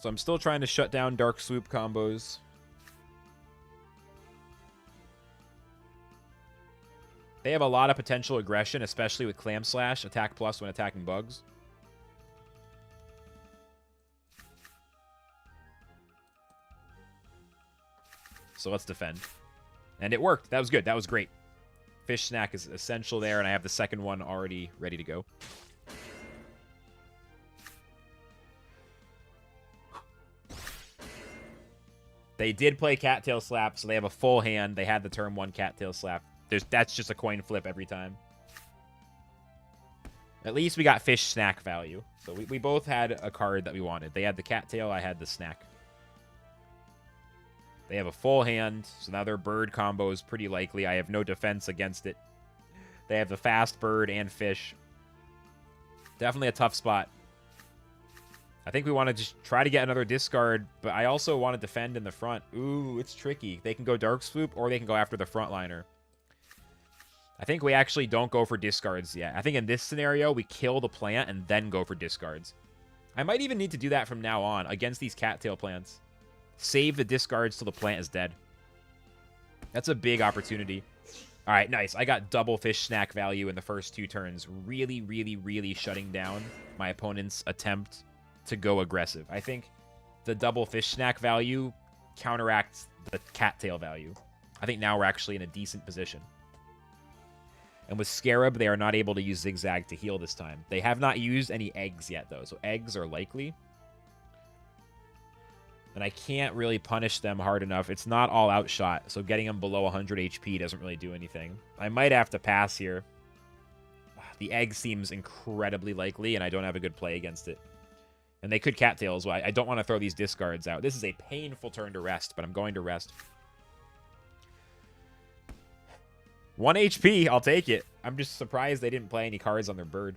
So I'm still trying to shut down Dark Swoop combos. They have a lot of potential aggression, especially with Clam Slash, attack plus when attacking bugs. So let's defend. And it worked. That was good. That was great. Fish snack is essential there, and I have the second one already ready to go. They did play Cattail Slap, so they have a full hand. They had the turn 1 Cattail Slap. That's just a coin flip every time. At least we got fish snack value. So we both had a card that we wanted. They had the Cattail, I had the snack. They have a full hand, so now their bird combo is pretty likely. I have no defense against it. They have the fast bird and fish. Definitely a tough spot. I think we want to just try to get another discard, but I also want to defend in the front. Ooh, it's tricky. They can go Dark Swoop, or they can go after the frontliner. I think we actually don't go for discards yet. I think in this scenario, we kill the plant and then go for discards. I might even need to do that from now on against these cattail plants. Save the discards till the plant is dead. That's a big opportunity. All right, nice. I got double fish snack value in the first 2 turns. Really, really, really shutting down my opponent's attempt to go aggressive. I think the double fish snack value counteracts the cattail value. I think now we're actually in a decent position. And with Scarab, they are not able to use Zigzag to heal this time. They have not used any eggs yet, though, so eggs are likely. And I can't really punish them hard enough. It's not all outshot, so getting them below 100 HP doesn't really do anything. I might have to pass here. The egg seems incredibly likely, and I don't have a good play against it. And they could cattail as well. I don't want to throw these discards out. This is a painful turn to rest, but I'm going to rest. 1 HP, I'll take it. I'm just surprised they didn't play any cards on their bird.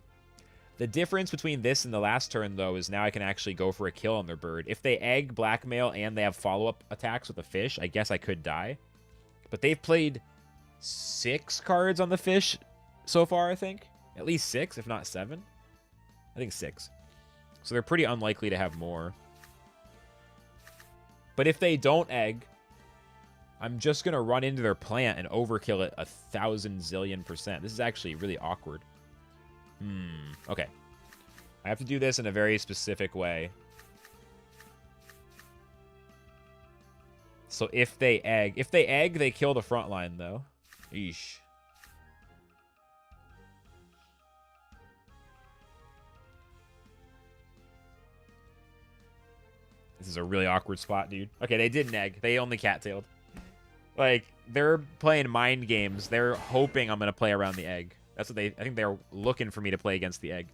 The difference between this and the last turn, though, is now I can actually go for a kill on their bird. If they egg, blackmail, and they have follow-up attacks with a fish, I guess I could die. But they've played 6 cards on the fish so far, I think. At least 6, if not 7. I think 6. So they're pretty unlikely to have more. But if they don't egg, I'm just going to run into their plant and overkill it 1,000 zillion%. This is actually really awkward. Okay. I have to do this in a very specific way. So if they egg, they kill the front line, though. Eesh. This is a really awkward spot, dude. Okay, they didn't egg. They only cattailed. Like, they're playing mind games. They're hoping I'm going to play around the egg. That's what I think they're looking for me to play against the egg.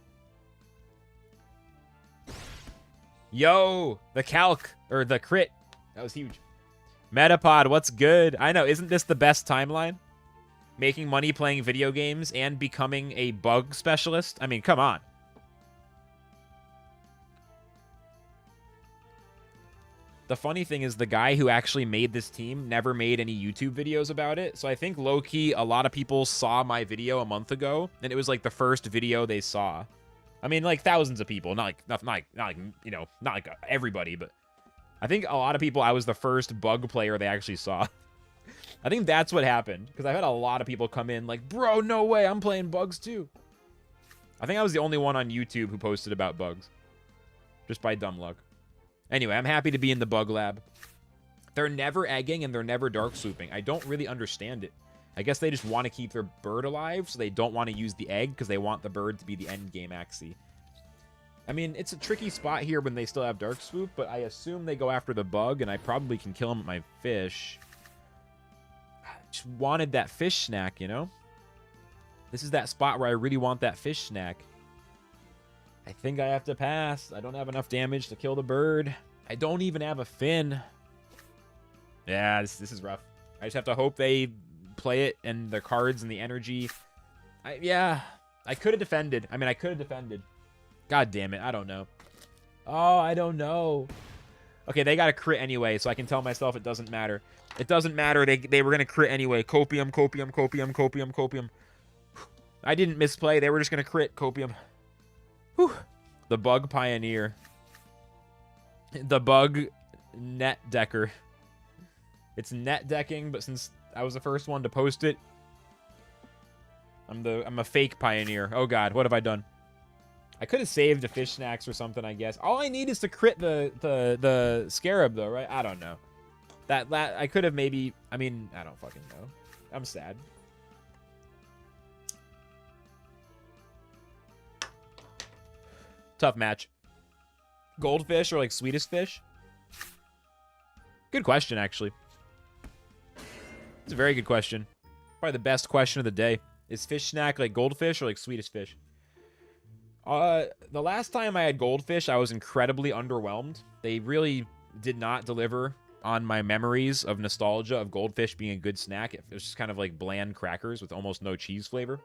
Yo, the calc, or the crit. That was huge. Metapod, what's good? I know, isn't this the best timeline? Making money playing video games and becoming a bug specialist? I mean, come on. The funny thing is the guy who actually made this team never made any YouTube videos about it. So I think low-key a lot of people saw my video a month ago, and it was like the first video they saw. I mean, like thousands of people, not like you know, not like everybody, but I think a lot of people, I was the first bug player they actually saw. I think that's what happened, because I've had a lot of people come in like, bro, no way, I'm playing bugs too. I think I was the only one on YouTube who posted about bugs, just by dumb luck. Anyway, I'm happy to be in the bug lab. They're never egging and they're never dark swooping. I don't really understand it. I guess they just want to keep their bird alive, so they don't want to use the egg because they want the bird to be the end game Axie. I mean, it's a tricky spot here when they still have dark swoop, but I assume they go after the bug, and I probably can kill them with my fish. I just wanted that fish snack, you know? This is that spot where I really want that fish snack. I think I have to pass. I don't have enough damage to kill the bird. I don't even have a fin. Yeah, this is rough. I just have to hope they play it and the cards and the energy. Yeah, I could have defended. I mean, I could have defended. God damn it. I don't know. Oh, I don't know. Okay, they got a crit anyway, so I can tell myself it doesn't matter. It doesn't matter. They were going to crit anyway. Copium, copium, copium, copium, copium. I didn't misplay. They were just going to crit copium. Whew. The bug pioneer. The bug net decker. It's net decking, but since I was the first one to post it, I'm a fake pioneer. Oh god, what have I done? I could have saved the fish snacks or something, I guess. All I need is to crit the scarab though, right? I don't know. That I could have maybe, I mean, I don't fucking know. I'm sad. Tough match. Goldfish or like sweetest fish? Good question, actually. It's a very good question. Probably the best question of the day. Is fish snack like goldfish or like sweetest fish? The last time I had goldfish, I was incredibly underwhelmed. They really did not deliver on my memories of nostalgia of goldfish being a good snack. It was just kind of like bland crackers with almost no cheese flavor.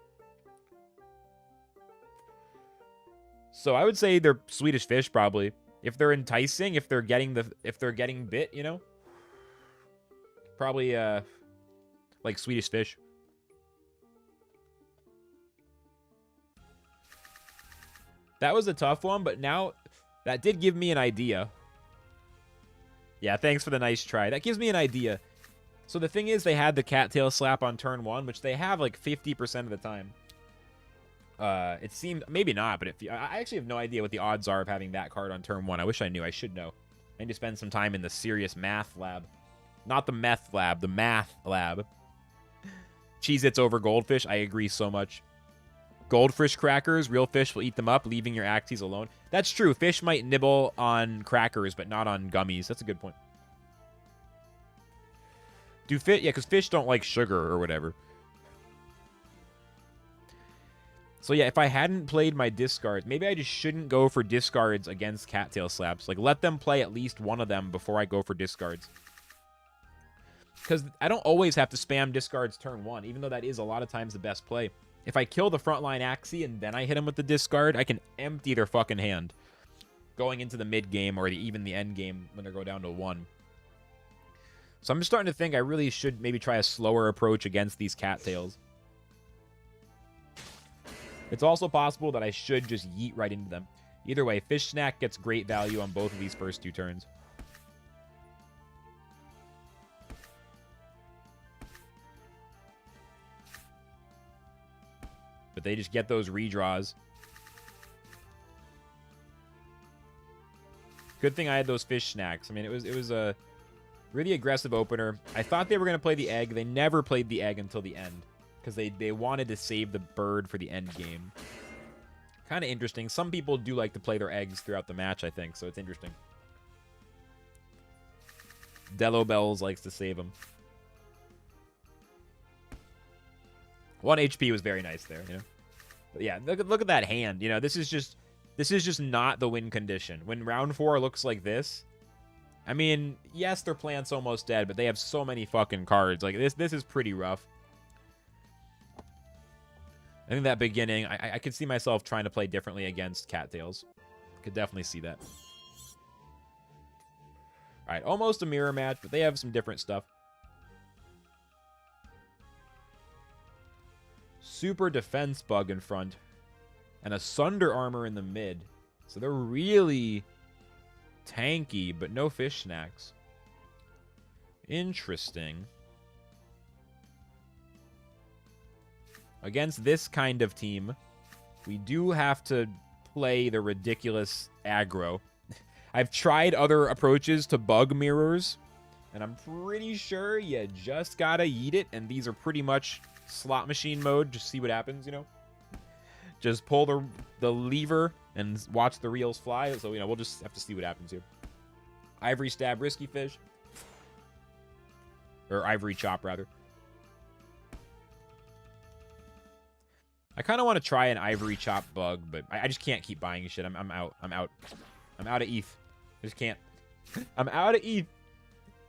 So I would say they're Swedish fish probably. If they're enticing, if they're getting bit, you know? Probably like Swedish fish. That was a tough one, but now that did give me an idea. Yeah, thanks for the nice try. That gives me an idea. So the thing is, they had the cattail slap on turn 1, which they have like 50% of the time. It seemed, maybe not, but I actually have no idea what the odds are of having that card on turn 1. I wish I knew. I should know. I need to spend some time in the serious math lab. Not the meth lab, the math lab. Cheez-Its over goldfish. I agree so much. Goldfish crackers, real fish will eat them up, leaving your Axies alone. That's true. Fish might nibble on crackers, but not on gummies. That's a good point. Do fish? Yeah, because fish don't like sugar or whatever. So yeah, if I hadn't played my discards, maybe I just shouldn't go for discards against cattail slaps. Like, let them play at least one of them before I go for discards. Because I don't always have to spam discards turn 1, even though that is a lot of times the best play. If I kill the frontline Axie and then I hit him with the discard, I can empty their fucking hand. Going into the mid game or even the end game when they go down to 1. So I'm just starting to think I really should maybe try a slower approach against these cattails. It's also possible that I should just yeet right into them. Either way, Fish Snack gets great value on both of these first 2 turns. But they just get those redraws. Good thing I had those Fish Snacks. I mean, it was a really aggressive opener. I thought they were going to play the egg. They never played the egg until the end. Because they wanted to save the bird for the end game. Kind of interesting. Some people do like to play their eggs throughout the match, I think. So it's interesting. Delo Bells likes to save them. 1 HP was very nice there, you know. But yeah, look at that hand. You know, this is just not the win condition. When round 4 looks like this, I mean, yes, their plant's almost dead, but they have so many fucking cards. Like this is pretty rough. I think that beginning, I could see myself trying to play differently against cattails. Could definitely see that. All right, almost a mirror match, but they have some different stuff. Super defense bug in front. And a Sunder armor in the mid. So they're really tanky, but no Fish Snacks. Interesting. Against this kind of team, we do have to play the ridiculous aggro. I've tried other approaches to bug mirrors, and I'm pretty sure you just gotta yeet it, and these are pretty much slot machine mode. Just see what happens, you know? Just pull the lever and watch the reels fly. So, you know, we'll just have to see what happens here. Ivory Stab, Risky Fish. Or Ivory Chop, rather. I kind of want to try an Ivory Chop bug, but I just can't keep buying shit. I'm out. I'm out of ETH. I just can't. I'm out of ETH.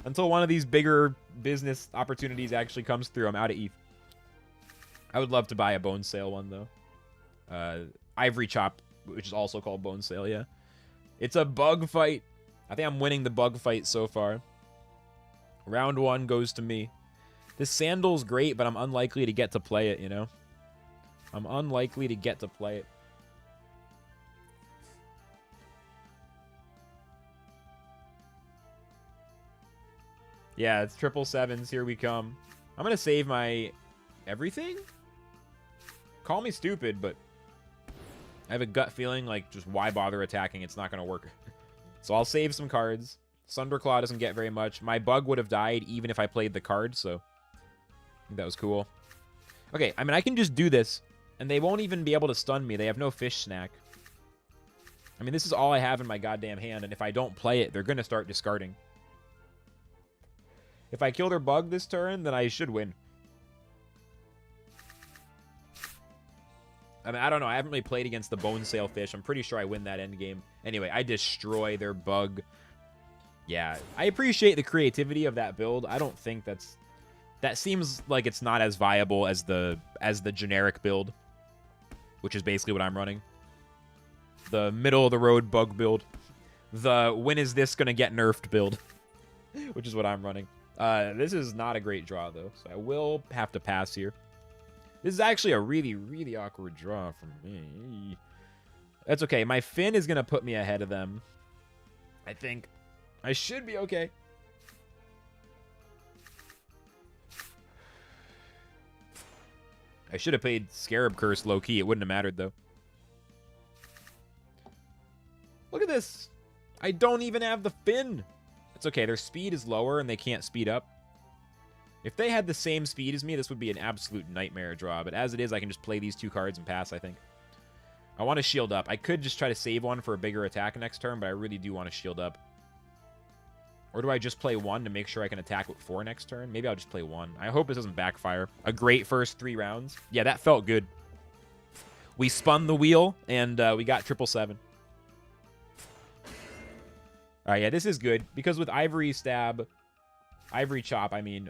Until one of these bigger business opportunities actually comes through, I'm out of ETH. I would love to buy a Bone Sale one, though. Ivory Chop, which is also called Bone Sale, yeah. It's a bug fight. I think I'm winning the bug fight so far. Round 1 goes to me. This Sandal's great, but I'm unlikely to get to play it, you know? I'm unlikely to get to play it. Yeah, it's 777s. Here we come. I'm going to save my everything? Call me stupid, but I have a gut feeling like just why bother attacking? It's not going to work. So I'll save some cards. Thunderclaw doesn't get very much. My bug would have died even if I played the card, so I think that was cool. Okay, I mean, I can just do this, and they won't even be able to stun me. They have no Fish Snack. I mean, this is all I have in my goddamn hand, and if I don't play it, they're going to start discarding. If I kill their bug this turn, then I should win. I mean, I don't know. I haven't really played against the Bone Sail Fish. I'm pretty sure I win that end game. Anyway, I destroy their bug. Yeah, I appreciate the creativity of that build. I don't think that seems like it's not as viable as the generic build, which is basically what I'm running. The middle of the road bug build. The when is this gonna get nerfed build. Which is what I'm running. This is not a great draw, though, so I will have to pass here. This is actually a really, really awkward draw for me. That's okay. My Finn is going to put me ahead of them. I think I should be okay. I should have played Scarab Curse low-key. It wouldn't have mattered, though. Look at this. I don't even have the Finn. It's okay. Their speed is lower, and they can't speed up. If they had the same speed as me, this would be an absolute nightmare draw. But as it is, I can just play these 2 cards and pass, I think. I want to shield up. I could just try to save one for a bigger attack next turn, but I really do want to shield up. Or do I just play 1 to make sure I can attack with 4 next turn? Maybe I'll just play 1. I hope this doesn't backfire. A great first 3 rounds. Yeah, that felt good. We spun the wheel, and we got 777. All right, yeah, this is good. Because with Ivory Stab, Ivory Chop, I mean,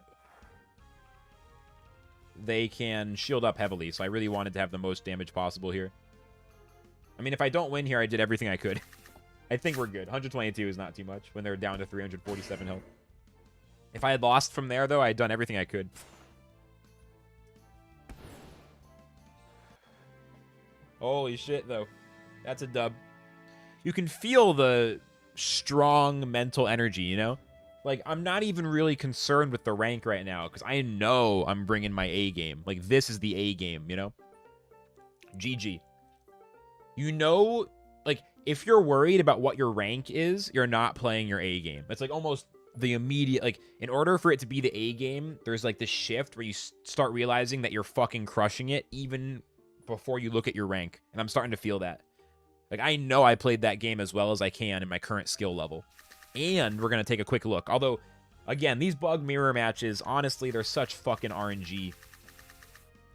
they can shield up heavily. So I really wanted to have the most damage possible here. I mean, if I don't win here, I did everything I could. I think we're good. 122 is not too much when they're down to 347 health. If I had lost from there, though, I had done everything I could. Holy shit, though. That's a dub. You can feel the strong mental energy, you know? Like, I'm not even really concerned with the rank right now because I know I'm bringing my A game. Like, this is the A game, you know? GG. You know, like, if you're worried about what your rank is, you're not playing your A game. It's like almost the immediate, like, in order for it to be the A game, there's like this shift where you start realizing that you're fucking crushing it even before you look at your rank. And I'm starting to feel that. Like, I know I played that game as well as I can in my current skill level. And we're going to take a quick look. Although, again, these bug mirror matches, honestly, they're such fucking RNG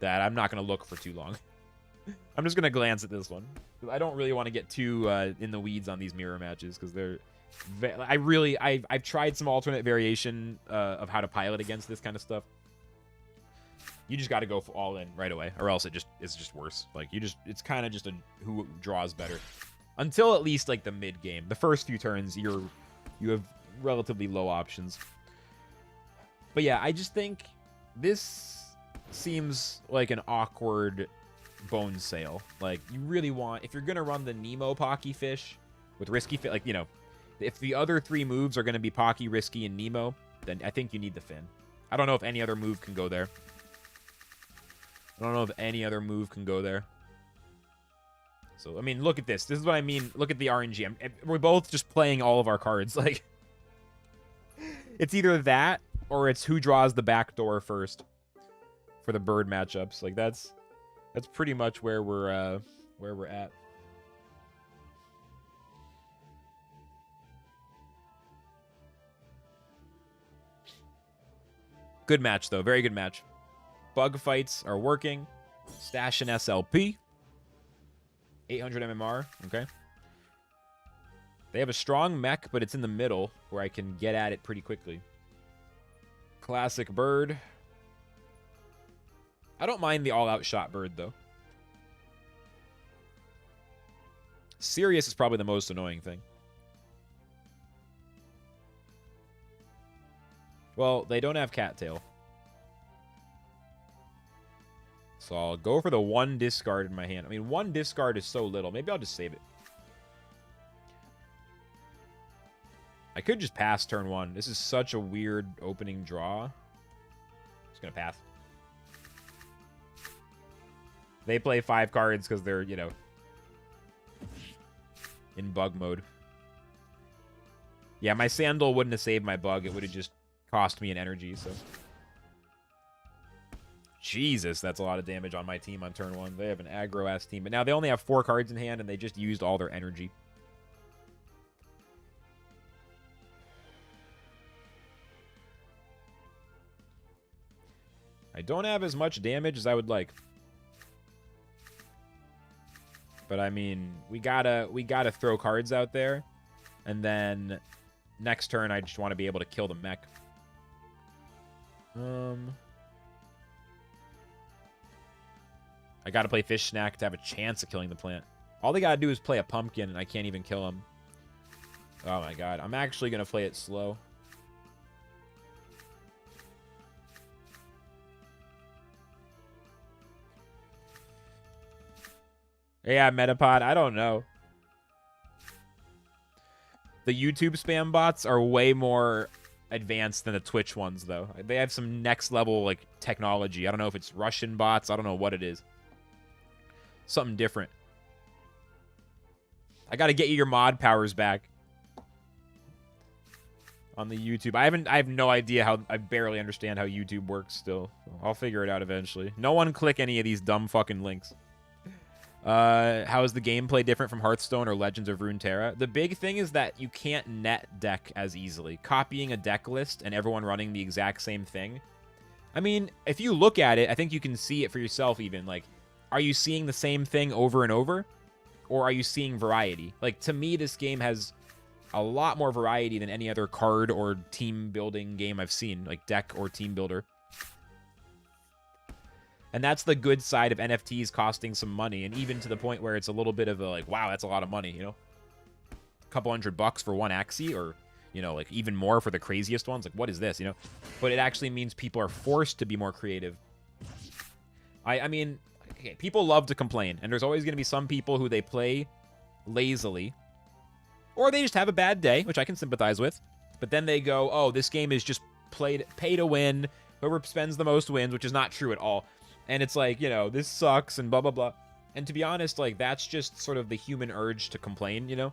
that I'm not going to look for too long. I'm just going to glance at this one. I don't really want to get too in the weeds on these mirror matches because they're... I've tried some alternate variation of how to pilot against this kind of stuff. You just got to go all in right away, or else it's just worse. Like, it's kind of just who draws better. Until at least, like, the mid-game. The first few turns, you have relatively low options. But yeah, I just think this seems like an awkward bone sale. Like, you really want... If you're going to run the Nemo Pocky Fish with Risky Fish, like, you know, if the other 3 moves are going to be Pocky, Risky, and Nemo, then I think you need the Fin. I don't know if any other move can go there. So, I mean, look at this. This is what I mean. Look at the RNG. We're both just playing all of our cards. Like, it's either that or it's who draws the back door first for the bird matchups. Like, that's pretty much where we're at. Good match, though. Very good match. Bug fights are working. Stash an SLP. 800 MMR. Okay. They have a strong mech, but it's in the middle where I can get at it pretty quickly. Classic bird. I don't mind the all-out shot bird, though. Sirius is probably the most annoying thing. Well, they don't have cattail. So I'll go for the 1 discard in my hand. I mean, 1 discard is so little. Maybe I'll just save it. I could just pass turn 1. This is such a weird opening draw. Just going to pass. They play 5 cards because they're, you know, in bug mode. Yeah, my Sandal wouldn't have saved my bug. It would have just cost me an energy, so... Jesus, that's a lot of damage on my team on turn 1. They have an aggro-ass team. But now they only have 4 cards in hand, and they just used all their energy. I don't have as much damage as I would like. But, I mean, we gotta throw cards out there. And then next turn, I just want to be able to kill the mech. I gotta play Fish Snack to have a chance of killing the plant. All they gotta do is play a pumpkin, and I can't even kill him. Oh my god. I'm actually gonna play it slow. Yeah, Metapod. I don't know. The YouTube spam bots are way more advanced than the Twitch ones, though. They have some next level, like, technology. I don't know if it's Russian bots. I don't know what it is. Something different. I gotta get you your mod powers back. On the YouTube. I have no idea how... I barely understand how YouTube works still. I'll figure it out eventually. No one click any of these dumb fucking links. How is the gameplay different from Hearthstone or Legends of Runeterra? The big thing is that you can't net deck as easily. Copying a deck list and everyone running the exact same thing. I mean, if you look at it, I think you can see it for yourself even. Like, are you seeing the same thing over and over? Or are you seeing variety? Like, to me, this game has a lot more variety than any other card or team building game I've seen. Like, deck or team builder. And that's the good side of NFTs costing some money. And even to the point where it's a little bit of a, like, wow, that's a lot of money, you know? A couple $100 for one Axie, or, you know, like, even more for the craziest ones. Like, what is this, you know? But it actually means people are forced to be more creative. I mean, okay, people love to complain. And there's always going to be some people who they play lazily. Or they just have a bad day, which I can sympathize with. But then they go, oh, this game is just pay to win. Whoever spends the most wins, which is not true at all. And it's like, you know, this sucks and blah, blah, blah. And to be honest, like, that's just sort of the human urge to complain, you know?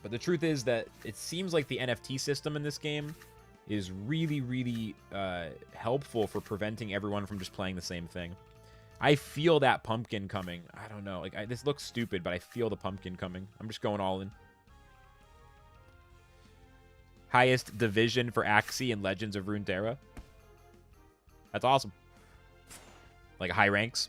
But the truth is that it seems like the NFT system in this game is really, really helpful for preventing everyone from just playing the same thing. I feel that pumpkin coming. I don't know. Like, this looks stupid, but I feel the pumpkin coming. I'm just going all in. Highest division for Axie in Legends of Runeterra. That's awesome. Like, high ranks.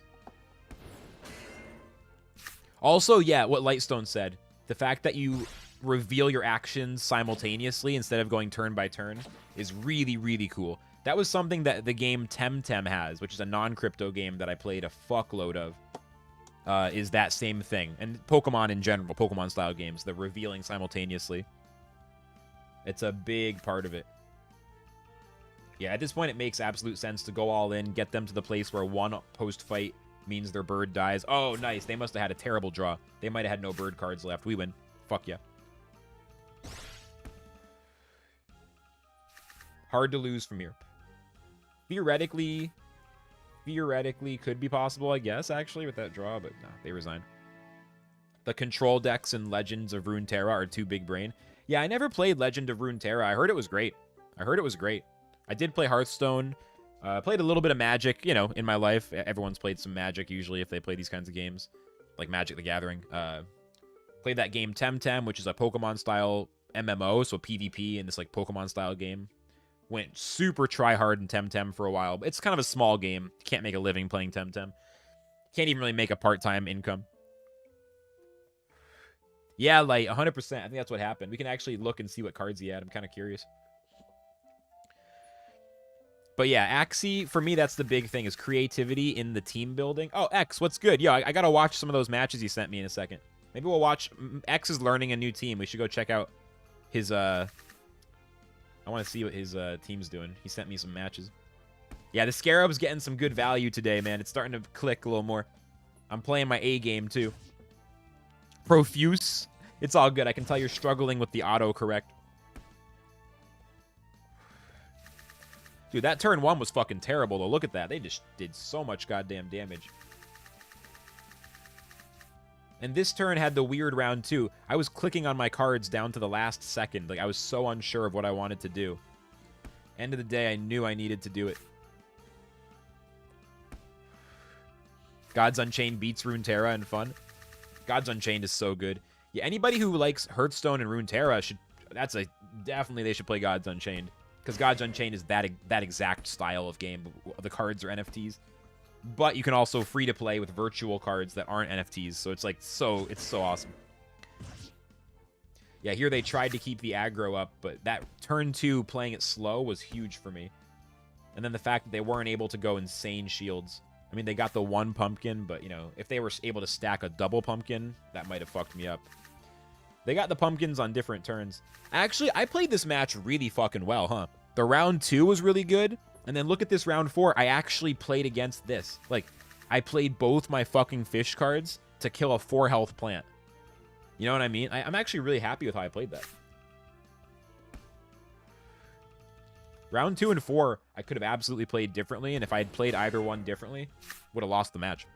Also, yeah, what Lightstone said. The fact that you reveal your actions simultaneously instead of going turn by turn is really, really cool. That was something that the game Temtem has, which is a non-crypto game that I played a fuckload of. Is that same thing. And Pokemon in general, Pokemon-style games, the revealing simultaneously. It's a big part of it. Yeah, at this point, it makes absolute sense to go all in, get them to the place where one post-fight means their bird dies. Oh, nice. They must have had a terrible draw. They might have had no bird cards left. We win. Fuck yeah. Hard to lose from here. Theoretically could be possible, I guess, actually, with that draw, but no, they resign. The control decks in Legends of Runeterra are too big brain. Yeah, I never played Legend of Runeterra. I heard it was great. I did play Hearthstone. Played a little bit of Magic, you know, in my life. Everyone's played some Magic, usually, if they play these kinds of games. Like Magic the Gathering. Played that game Temtem, which is a Pokemon-style MMO, so PvP in this, like, Pokemon-style game. Went super try-hard in Temtem for a while. It's kind of a small game. Can't make a living playing Temtem. Can't even really make a part-time income. Yeah, like, 100%. I think that's what happened. We can actually look and see what cards he had. I'm kind of curious. But yeah, Axie, for me, that's the big thing, is creativity in the team building. Oh, X, what's good? Yo, I gotta watch some of those matches you sent me in a second. Maybe we'll watch... X is learning a new team. We should go check out his, I want to see what his team's doing. He sent me some matches. Yeah, the Scarab's getting some good value today, man. It's starting to click a little more. I'm playing my A game, too. Profuse. It's all good. I can tell you're struggling with the autocorrect. Dude, that turn 1 was fucking terrible, though. Look at that. They just did so much goddamn damage. And this turn had the weird round, too. I was clicking on my cards down to the last second. Like, I was so unsure of what I wanted to do. End of the day, I knew I needed to do it. Gods Unchained beats Runeterra in fun. Gods Unchained is so good. Yeah, anybody who likes Hearthstone and Runeterra should... Definitely they should play Gods Unchained. Because Gods Unchained is that exact style of game. The cards are NFTs. But you can also free to play with virtual cards that aren't NFTs. So it's like it's so awesome. Yeah, here they tried to keep the aggro up, but that turn 2 playing it slow was huge for me. And then the fact that they weren't able to go insane shields. I mean, they got the one pumpkin, but, you know, if they were able to stack a double pumpkin, that might have fucked me up. They got the pumpkins on different turns. Actually, I played this match really fucking well, huh? The round 2 was really good, and then look at this round 4. I actually played against this. Like, I played both my fucking fish cards to kill a 4 health plant. You know what I mean? I'm actually really happy with how I played that. Round 2 and 4, I could have absolutely played differently, and if I had played either one differently, would have lost the match.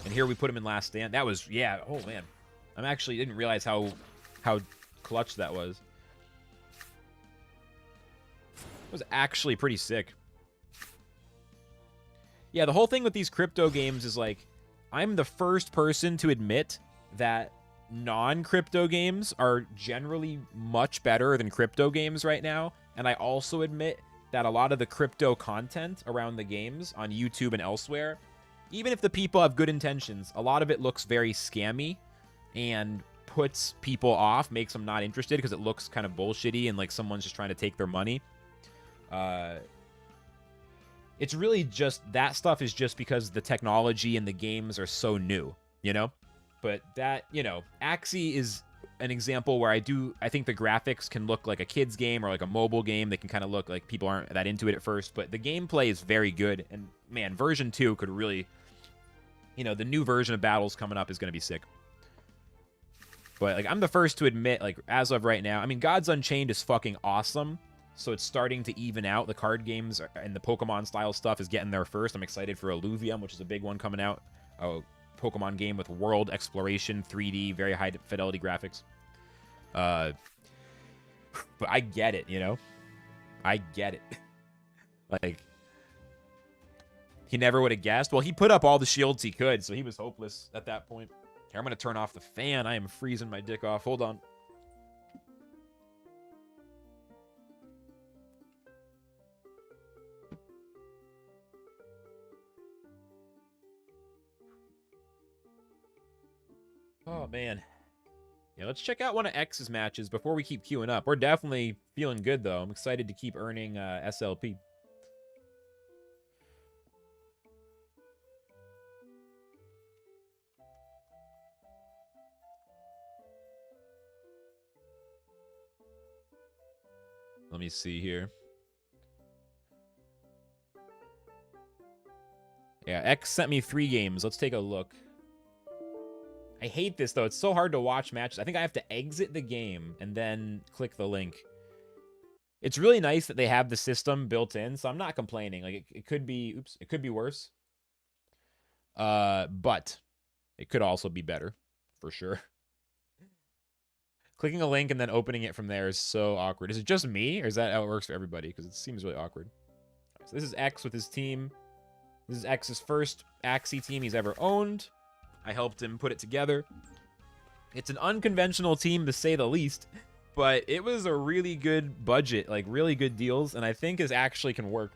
And here we put him in last stand. That was, yeah, oh man. I actually didn't realize how clutch that was. It was actually pretty sick. Yeah, the whole thing with these crypto games is like, I'm the first person to admit that non-crypto games are generally much better than crypto games right now. And I also admit that a lot of the crypto content around the games on YouTube and elsewhere, even if the people have good intentions, a lot of it looks very scammy and puts people off, makes them not interested because it looks kind of bullshitty and like someone's just trying to take their money. It's really just, that stuff is just because the technology and the games are so new, you know? But that, you know, Axie is an example where I think the graphics can look like a kid's game or like a mobile game. They can kind of look like people aren't that into it at first, but the gameplay is very good. And man, version 2 could really, you know, the new version of battles coming up is going to be sick. But like, I'm the first to admit, like, as of right now, I mean, Gods Unchained is fucking awesome. So it's starting to even out. The card games and the Pokemon style stuff is getting there first. I'm excited for Illuvium, which is a big one coming out. A Pokemon game with world exploration, 3D, very high fidelity graphics. But I get it, you know? I get it. Like, he never would have guessed. Well, he put up all the shields he could, so he was hopeless at that point. Here, I'm going to turn off the fan. I am freezing my dick off. Hold on. Oh, man. Yeah, let's check out one of X's matches before we keep queuing up. We're definitely feeling good, though. I'm excited to keep earning SLP. Let me see here. Yeah, X sent me 3 games. Let's take a look. I hate this, though. It's so hard to watch matches. I think I have to exit the game and then click the link. It's really nice that they have the system built in, so I'm not complaining. Like, it could be... Oops. It could be worse. But it could also be better, for sure. Clicking a link and then opening it from there is so awkward. Is it just me, or is that how it works for everybody? Because it seems really awkward. So this is X with his team. This is X's first Axie team he's ever owned. I helped him put it together. It's an unconventional team, to say the least, but it was a really good budget, like really good deals, and I think it actually can work.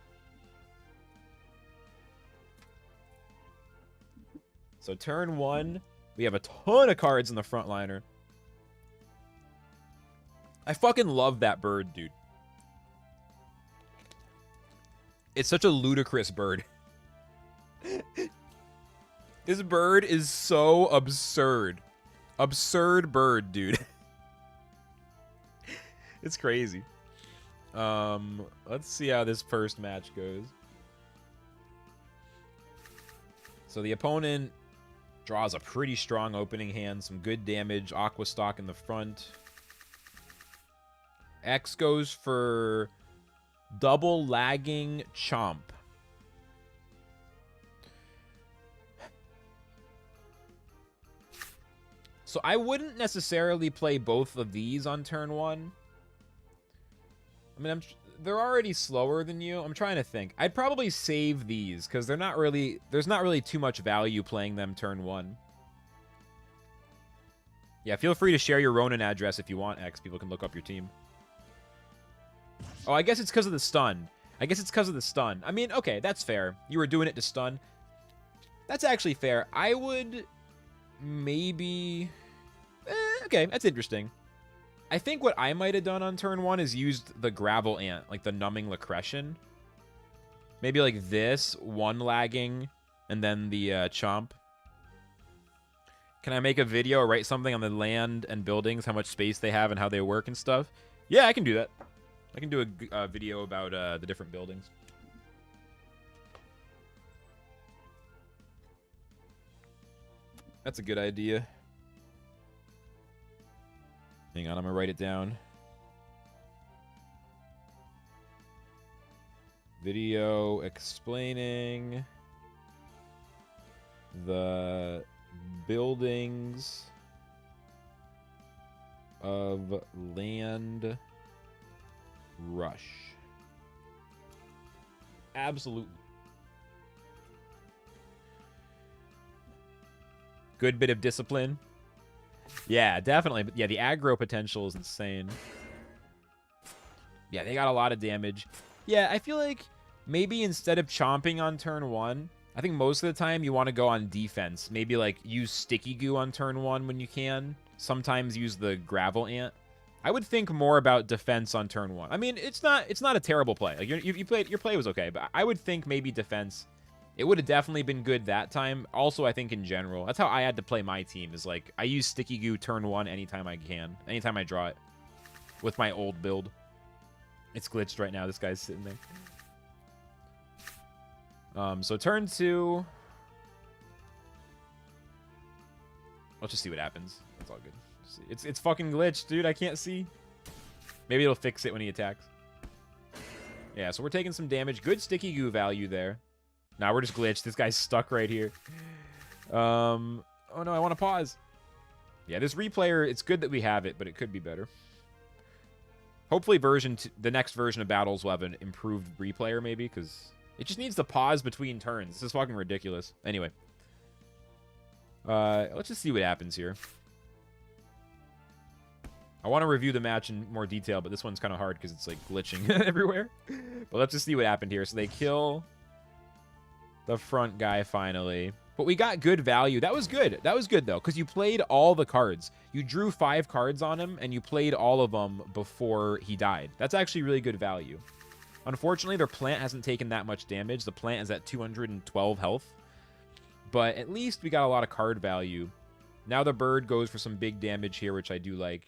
So turn 1, we have a ton of cards in the front liner. I fucking love that bird, dude. It's such a ludicrous bird. This bird is so absurd. Absurd bird, dude. It's crazy. Let's see how this first match goes. So the opponent draws a pretty strong opening hand, some good damage, Aqua Stock in the front. X goes for double lagging Chomp. So I wouldn't necessarily play both of these on turn 1. I mean, they're already slower than you. I'm trying to think. I'd probably save these because there's not really too much value playing them turn 1. Yeah, feel free to share your Ronin address if you want, X. People can look up your team. Oh, I guess it's because of the stun. I mean, okay, that's fair. You were doing it to stun. That's actually fair. I would maybe... okay, that's interesting. I think what I might have done on turn 1 is used the Gravel Ant, like the Numbing Lacression. Maybe like this, one lagging, and then the chomp. Can I make a video or write something on the land and buildings, how much space they have and how they work and stuff? Yeah, I can do that. I can do a video about the different buildings. That's a good idea. Hang on, I'm gonna write it down. Video explaining the buildings of Land Rush. Absolutely. Good bit of discipline. Yeah, definitely. But yeah, the aggro potential is insane. Yeah, they got a lot of damage. Yeah, I feel like maybe instead of chomping on turn 1, I think most of the time you want to go on defense. Maybe like use sticky goo on turn 1 when you can. Sometimes use the gravel ant. I would think more about defense on turn 1. I mean, it's not a terrible play. Like your play was okay, but I would think maybe defense. It would have definitely been good that time. Also, I think in general, that's how I had to play my team. Is like I use sticky goo turn 1 anytime I can, anytime I draw it with my old build. It's glitched right now. This guy's sitting there. So turn 2. Let's just see what happens. That's all good. It's fucking glitched, dude. I can't see. Maybe it'll fix it when he attacks. Yeah, so we're taking some damage. Good sticky goo value there. Now we're just glitched. This guy's stuck right here. Oh no, I want to pause. Yeah, this replayer, it's good that we have it, but it could be better. Hopefully the next version of Battles will have an improved replayer maybe, because it just needs to pause between turns. This is fucking ridiculous. Anyway. Let's just see what happens here. I want to review the match in more detail, but this one's kind of hard because it's like glitching everywhere. But let's just see what happened here. So they kill the front guy finally. But we got good value. That was good. That was good, though, because you played all the cards. You drew 5 cards on him, and you played all of them before he died. That's actually really good value. Unfortunately, their plant hasn't taken that much damage. The plant is at 212 health. But at least we got a lot of card value. Now the bird goes for some big damage here, which I do like.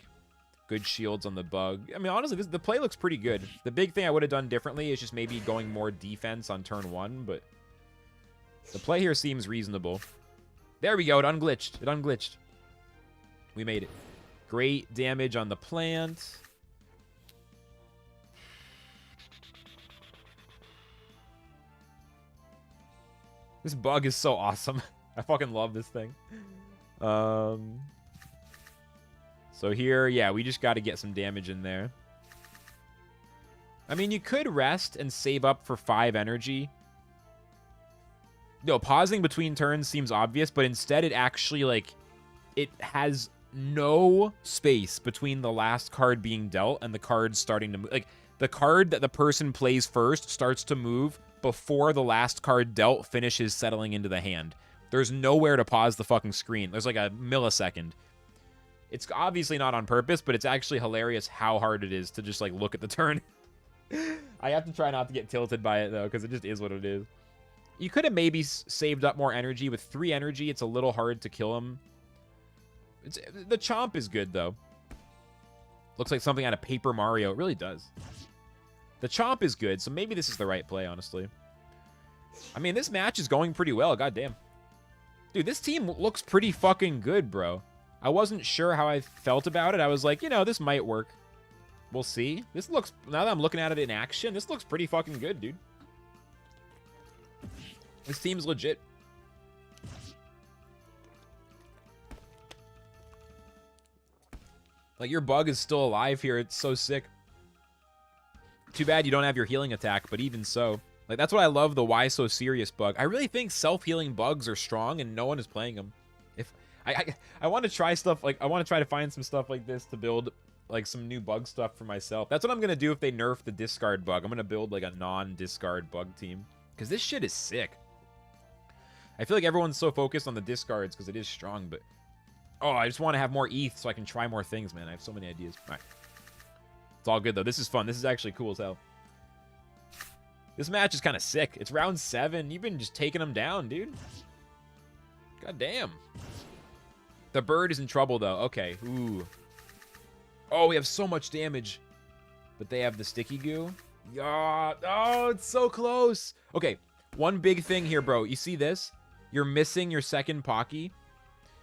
Good shields on the bug. I mean, honestly, the play looks pretty good. The big thing I would have done differently is just maybe going more defense on turn 1, but the play here seems reasonable. There we go. It unglitched. It unglitched. We made it. Great damage on the plant. This bug is so awesome. I fucking love this thing. So here, yeah, we just got to get some damage in there. I mean, you could rest and save up for 5 energy. No, pausing between turns seems obvious, but instead it actually, like, it has no space between the last card being dealt and the card starting to move. Like, the card that the person plays first starts to move before the last card dealt finishes settling into the hand. There's nowhere to pause the fucking screen. There's like a millisecond. It's obviously not on purpose, but it's actually hilarious how hard it is to just, like, look at the turn. I have to try not to get tilted by it, though, because it just is what it is. You could have maybe saved up more energy. With 3 energy, it's a little hard to kill him. The chomp is good, though. Looks like something out of Paper Mario. It really does. The chomp is good, so maybe this is the right play, honestly. I mean, this match is going pretty well. Goddamn. Dude, this team looks pretty fucking good, bro. I wasn't sure how I felt about it. I was like, you know, this might work. We'll see. This looks, now that I'm looking at it in action, this looks pretty fucking good, dude. This team's legit. Like, your bug is still alive here. It's so sick. Too bad you don't have your healing attack, but even so. Like, that's what I love, the why so serious bug. I really think self-healing bugs are strong, and no one is playing them. If I want to try stuff, like, I want to try to find some stuff like this to build, like, some new bug stuff for myself. That's what I'm going to do if they nerf the discard bug. I'm going to build, like, a non-discard bug team. Because this shit is sick. I feel like everyone's so focused on the discards because it is strong, but... Oh, I just want to have more ETH so I can try more things, man. I have so many ideas. All right. It's all good, though. This is fun. This is actually cool as hell. This match is kind of sick. It's round 7. You've been just taking them down, dude. God damn. The bird is in trouble, though. Okay. Ooh. Oh, we have so much damage. But they have the sticky goo. Yeah. Oh, it's so close. Okay. One big thing here, bro. You see this? You're missing your second Pocky.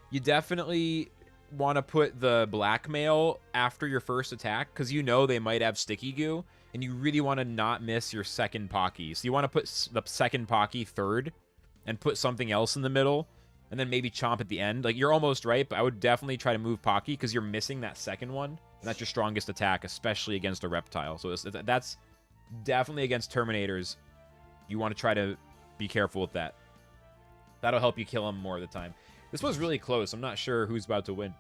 You definitely want to put the blackmail after your first attack because you know they might have sticky goo. And you really want to not miss your second Pocky. So you want to put the second Pocky third and put something else in the middle. And then maybe chomp at the end. Like, you're almost right, but I would definitely try to move Pocky because you're missing that second one. And that's your strongest attack, especially against a reptile. So that's definitely against Terminators. You want to try to be careful with that. That'll help you kill them more of the time. This was really close. I'm not sure who's about to win.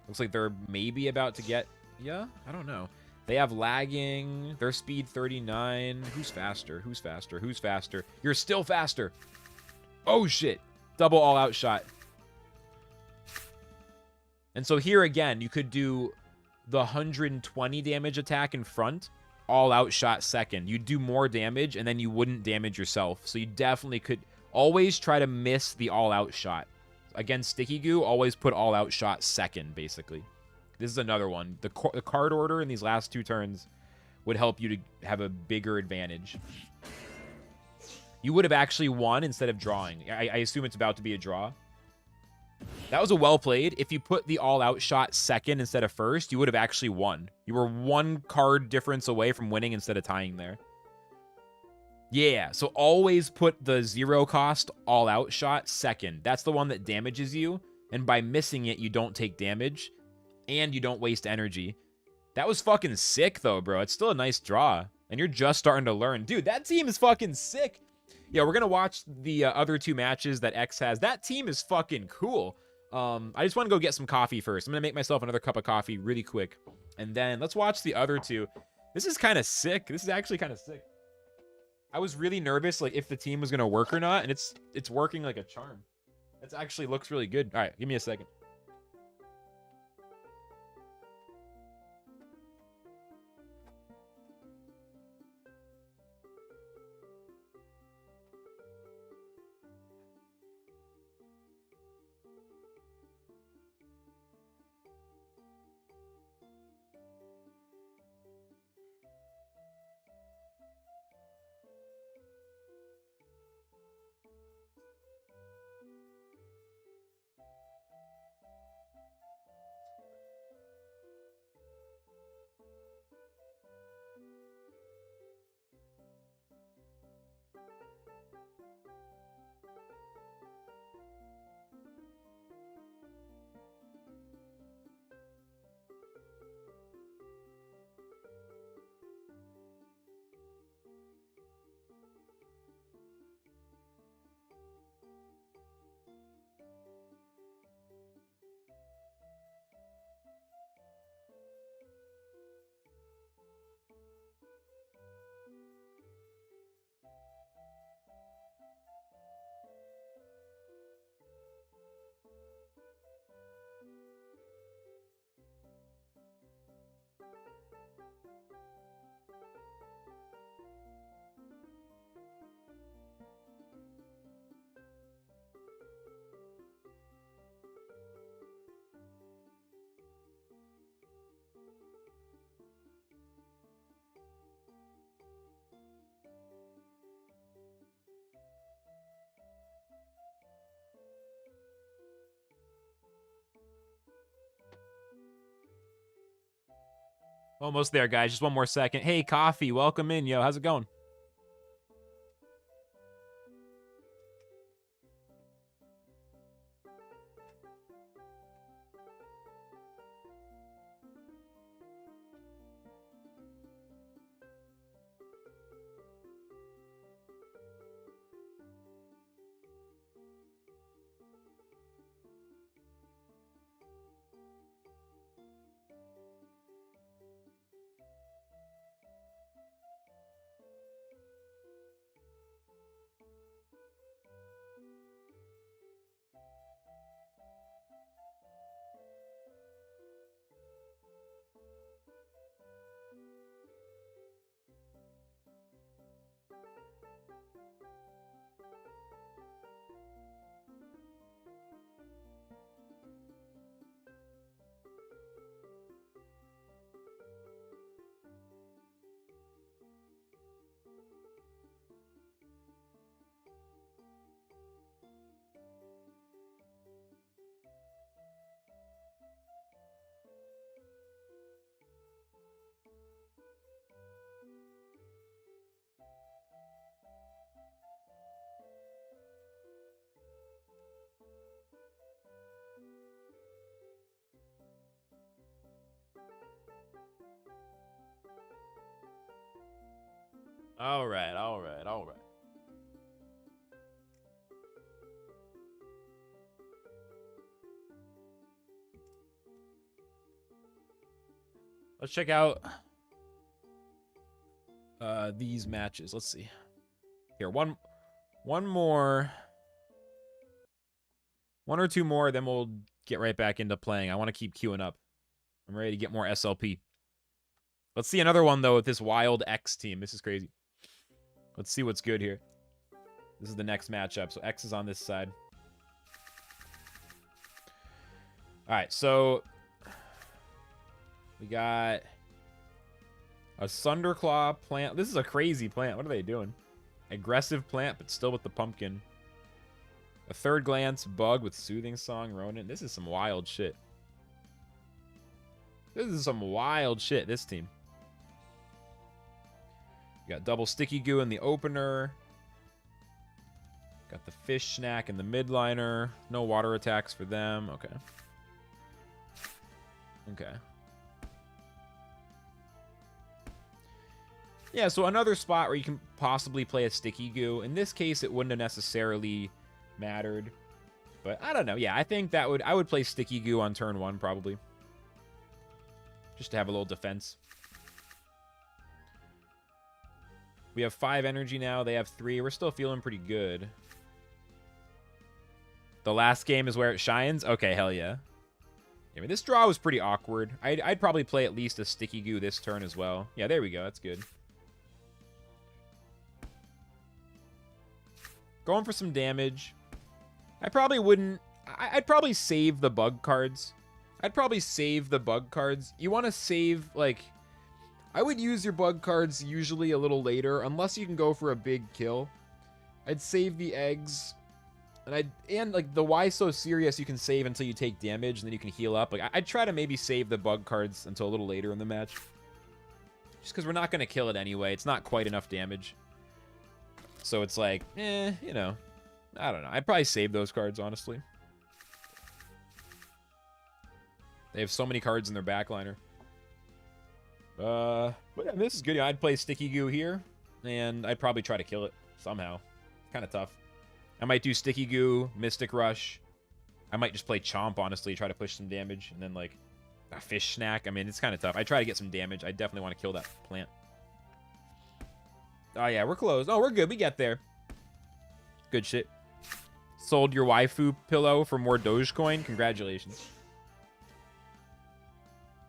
Looks like they're maybe about to get... Yeah? I don't know. They have lagging. Their speed 39. Who's faster? Who's faster? Who's faster? You're still faster. Oh, shit. Double all-out shot. And so here again, you could do the 120 damage attack in front, all-out shot second. You'd do more damage, and then you wouldn't damage yourself. So you definitely could always try to miss the all-out shot. Against Sticky Goo, always put all-out shot second, basically. This is another one. The card order in these last 2 turns would help you to have a bigger advantage. You would have actually won instead of drawing. I assume it's about to be a draw. That was a well played. If you put the all-out shot second instead of first, you would have actually won. You were 1 card difference away from winning instead of tying there. Yeah, so always put the 0 cost all-out shot second. That's the one that damages you, and by missing it, you don't take damage, and you don't waste energy. That was fucking sick, though, bro. It's still a nice draw, and you're just starting to learn. Dude, that team is fucking sick. Yeah, we're going to watch the other 2 matches that X has. That team is fucking cool. I just want to go get some coffee first. I'm going to make myself another cup of coffee really quick, and then let's watch the other 2. This is kind of sick. This is actually kind of sick. I was really nervous, like, if the team was going to work or not, and it's working like a charm. It actually looks really good. All right, give me a second. Almost there, guys. Just one more second. Hey, Coffee, welcome in, yo. How's it going? All right, all right, all right. Let's check out these matches. Let's see. Here, one more. One or two more, then we'll get right back into playing. I want to keep queuing up. I'm ready to get more SLP. Let's see another one, though, with this wild X team. This is crazy. Let's see what's good here. This is the next matchup. So X is on this side. All right, so we got a Thunderclaw plant. This is a crazy plant. What are they doing? Aggressive plant, but still with the pumpkin. A Third Glance bug with Soothing Song, Ronin. This is some wild shit. This is some wild shit, this team. You got double Sticky Goo in the opener. Got the Fish Snack in the midliner. No water attacks for them. Okay. Okay. Yeah, so another spot where you can possibly play a Sticky Goo. In this case, it wouldn't have necessarily mattered. But I don't know. Yeah, I think I would play Sticky Goo on turn 1, probably. Just to have a little defense. We have 5 energy now. They have 3. We're still feeling pretty good. The last game is where it shines? Okay, hell yeah. I mean, this draw was pretty awkward. I'd probably play at least a Sticky Goo this turn as well. Yeah, there we go. That's good. Going for some damage. I probably wouldn't... I'd probably save the bug cards. You want to save, like... I would use your bug cards usually a little later, unless you can go for a big kill. I'd save the eggs. And like, the why so serious you can save until you take damage, and then you can heal up. Like, I'd try to maybe save the bug cards until a little later in the match. Just because we're not going to kill it anyway. It's not quite enough damage. So it's like, you know. I don't know. I'd probably save those cards, honestly. They have so many cards in their backliner. But yeah, this is good. I'd play Sticky Goo here, and I'd probably try to kill it somehow. Kind of tough. I might do Sticky Goo, Mystic Rush. I might just play Chomp, honestly, try to push some damage, and then, like, a Fish Snack. I mean, it's kind of tough. I try to get some damage. I definitely want to kill that plant. Oh, yeah, we're close. Oh, we're good. We get there. Good shit. Sold your waifu pillow for more Dogecoin. Congratulations.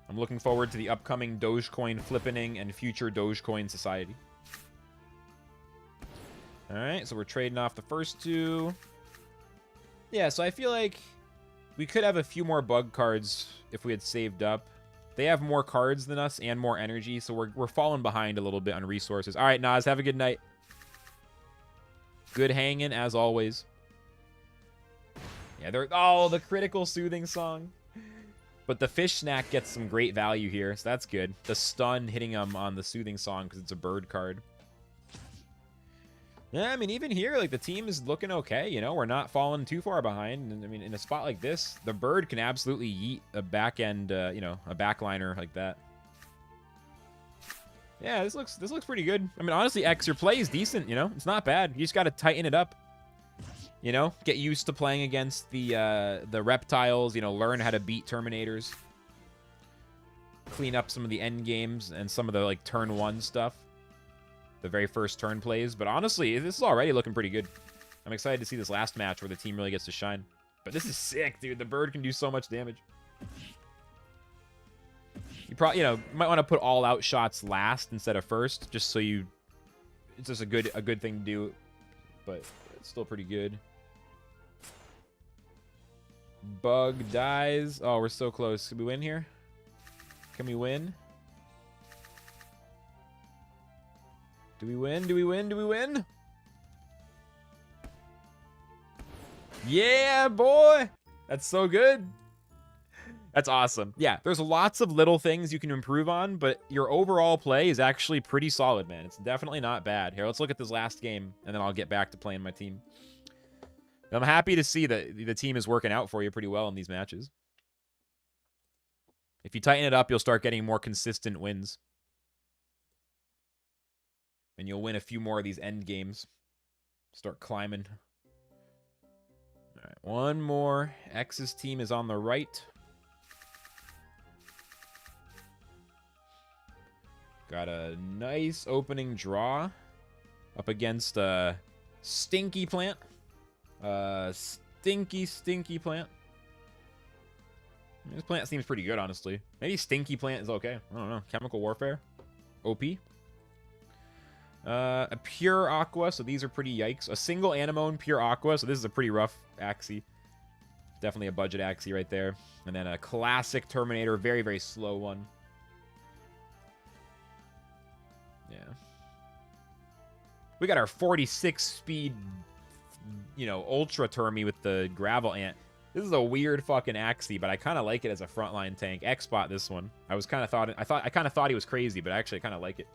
I'm looking forward to the upcoming Dogecoin flippening and future Dogecoin society. All right, so we're trading off the first 2. Yeah, so I feel like we could have a few more bug cards if we had saved up. They have more cards than us and more energy, so we're falling behind a little bit on resources. All right, Nas, have a good night. Good hanging, as always. Yeah, the critical Soothing Song. But the Fish Snack gets some great value here, so that's good. The stun hitting him on the Soothing Song because it's a bird card. Yeah, I mean, even here, like, the team is looking okay, you know? We're not falling too far behind. And, I mean, in a spot like this, the bird can absolutely yeet a back end, you know, a backliner like that. Yeah, this looks pretty good. I mean, honestly, X, your play is decent, you know? It's not bad. You just got to tighten it up. You know, get used to playing against the reptiles, you know, learn how to beat Terminators. Clean up some of the end games and some of the, like, turn 1 stuff. The very first turn plays. But honestly, this is already looking pretty good. I'm excited to see this last match where the team really gets to shine. But this is sick, dude. The bird can do so much damage. You probably, you know, might want to put all-out shots last instead of first, just so you... It's just a good thing to do. But it's still pretty good. Bug dies. Oh, we're so close. Can we win here? Can we win? Do we win? Do we win? Do we win? Yeah, boy! That's so good. That's awesome. Yeah, there's lots of little things you can improve on, but your overall play is actually pretty solid, man. It's definitely not bad. Here, let's look at this last game, and then I'll get back to playing my team. I'm happy to see that the team is working out for you pretty well in these matches. If you tighten it up, you'll start getting more consistent wins. and you'll win a few more of these end games. Start climbing. All right, one more. X's team is on the right. Got a nice opening draw up against a stinky plant. Stinky plant. This plant seems pretty good, honestly. Maybe stinky plant is okay. I don't know. Chemical warfare. OP. A pure aqua, so these are pretty yikes. A single anemone pure aqua, so this is a pretty rough Axie. Definitely a budget Axie right there. And then a classic Terminator, very, very slow one. Yeah. We got our 46 speed, you know, ultra Termi with the gravel ant. This is a weird fucking Axie, but I kind of like it as a frontline tank. X-Bot this one. I kind of thought he was crazy, but actually I kind of like it.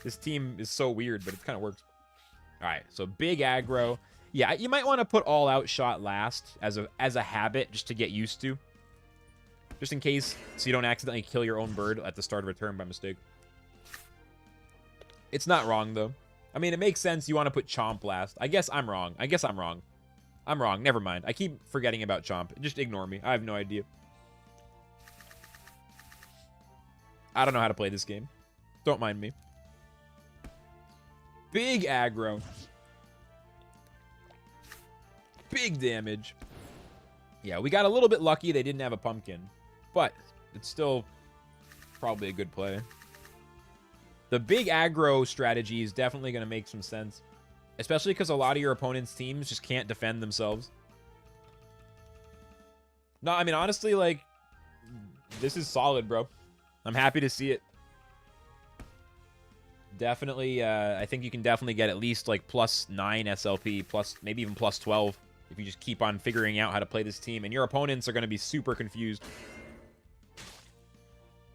This team is so weird, but it kind of works. All right, so big aggro. Yeah, you might want to put all out shot last as a habit just to get used to. Just in case, so you don't accidentally kill your own bird at the start of a turn by mistake. It's not wrong, though. I mean, it makes sense you want to put Chomp last. I guess I'm wrong. I'm wrong. Never mind. I keep forgetting about Chomp. Just ignore me. I have no idea. I don't know how to play this game. Don't mind me. Big aggro. Big damage. Yeah, we got a little bit lucky they didn't have a pumpkin. But it's still probably a good play. The big aggro strategy is definitely going to make some sense. Especially because a lot of your opponent's teams just can't defend themselves. No, I mean, honestly, like, this is solid, bro. I'm happy to see it. Definitely, I think you can definitely get at least, like, +9 SLP, plus maybe even +12, if you just keep on figuring out how to play this team. And your opponents are going to be super confused.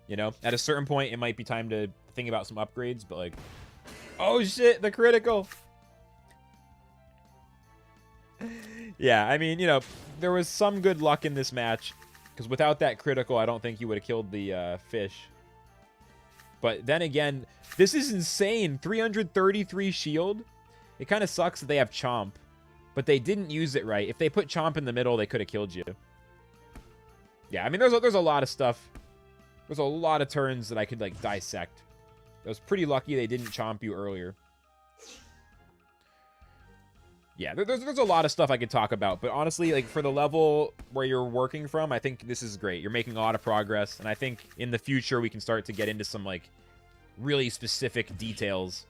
You know, at a certain point, it might be time to think about some upgrades, but, like, oh, shit, the critical. Yeah, I mean, you know, there was some good luck in this match. Because without that critical, I don't think you would have killed the fish. But then again, this is insane. 333 shield. It kind of sucks that they have Chomp. But they didn't use it right. If they put Chomp in the middle, they could have killed you. Yeah, I mean, there's a lot of stuff. There's a lot of turns that I could, like, dissect. I was pretty lucky they didn't Chomp you earlier. Yeah, there's a lot of stuff I could talk about, but honestly, like, for the level where you're working from, I think this is great. You're making a lot of progress, and I think in the future we can start to get into some, like, really specific details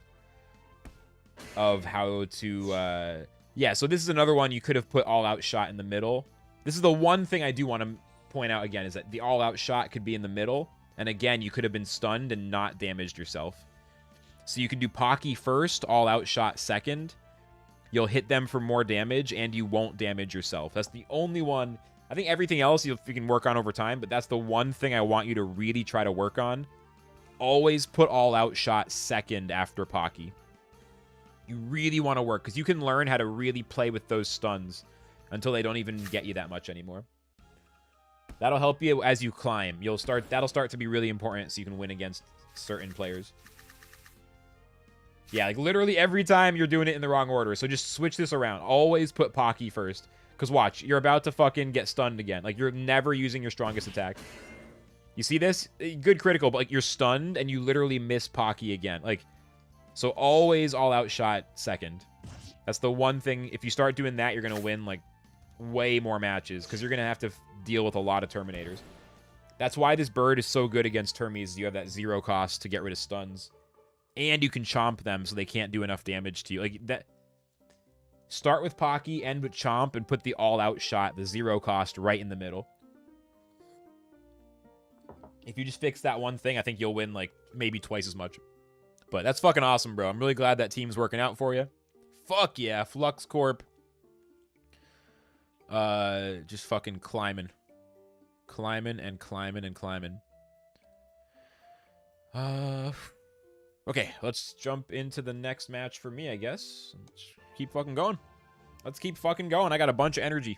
of how to, yeah, so this is another one you could have put all-out shot in the middle. This is the one thing I do want to point out again, is that the all-out shot could be in the middle, and again, you could have been stunned and not damaged yourself. So you can do Pocky first, all-out shot second. You'll hit them for more damage, and you won't damage yourself. That's the only one. I think everything else you can work on over time, but that's the one thing I want you to really try to work on. Always put all-out shot second after Pocky. You really want to work, because you can learn how to really play with those stuns until they don't even get you that much anymore. That'll help you as you climb. That'll start to be really important so you can win against certain players. Yeah, like literally every time you're doing it in the wrong order. So just switch this around. Always put Pocky first. Because watch, you're about to fucking get stunned again. Like, you're never using your strongest attack. You see this? Good critical, but like you're stunned and you literally miss Pocky again. Like, so always all-out shot second. That's the one thing. If you start doing that, you're going to win like way more matches. Because you're going to have to deal with a lot of Terminators. That's why this bird is so good against Termies. You have that 0 cost to get rid of stuns. And you can Chomp them so they can't do enough damage to you. Like that. Start with Pocky, end with Chomp, and put the all-out shot, the 0 cost, right in the middle. If you just fix that one thing, I think you'll win like maybe twice as much. But that's fucking awesome, bro. I'm really glad that team's working out for you. Fuck yeah, Flux Corp. Just fucking climbing. Climbing and climbing and climbing. Okay, let's jump into the next match for me, I guess. Let's keep fucking going. Let's keep fucking going. I got a bunch of energy.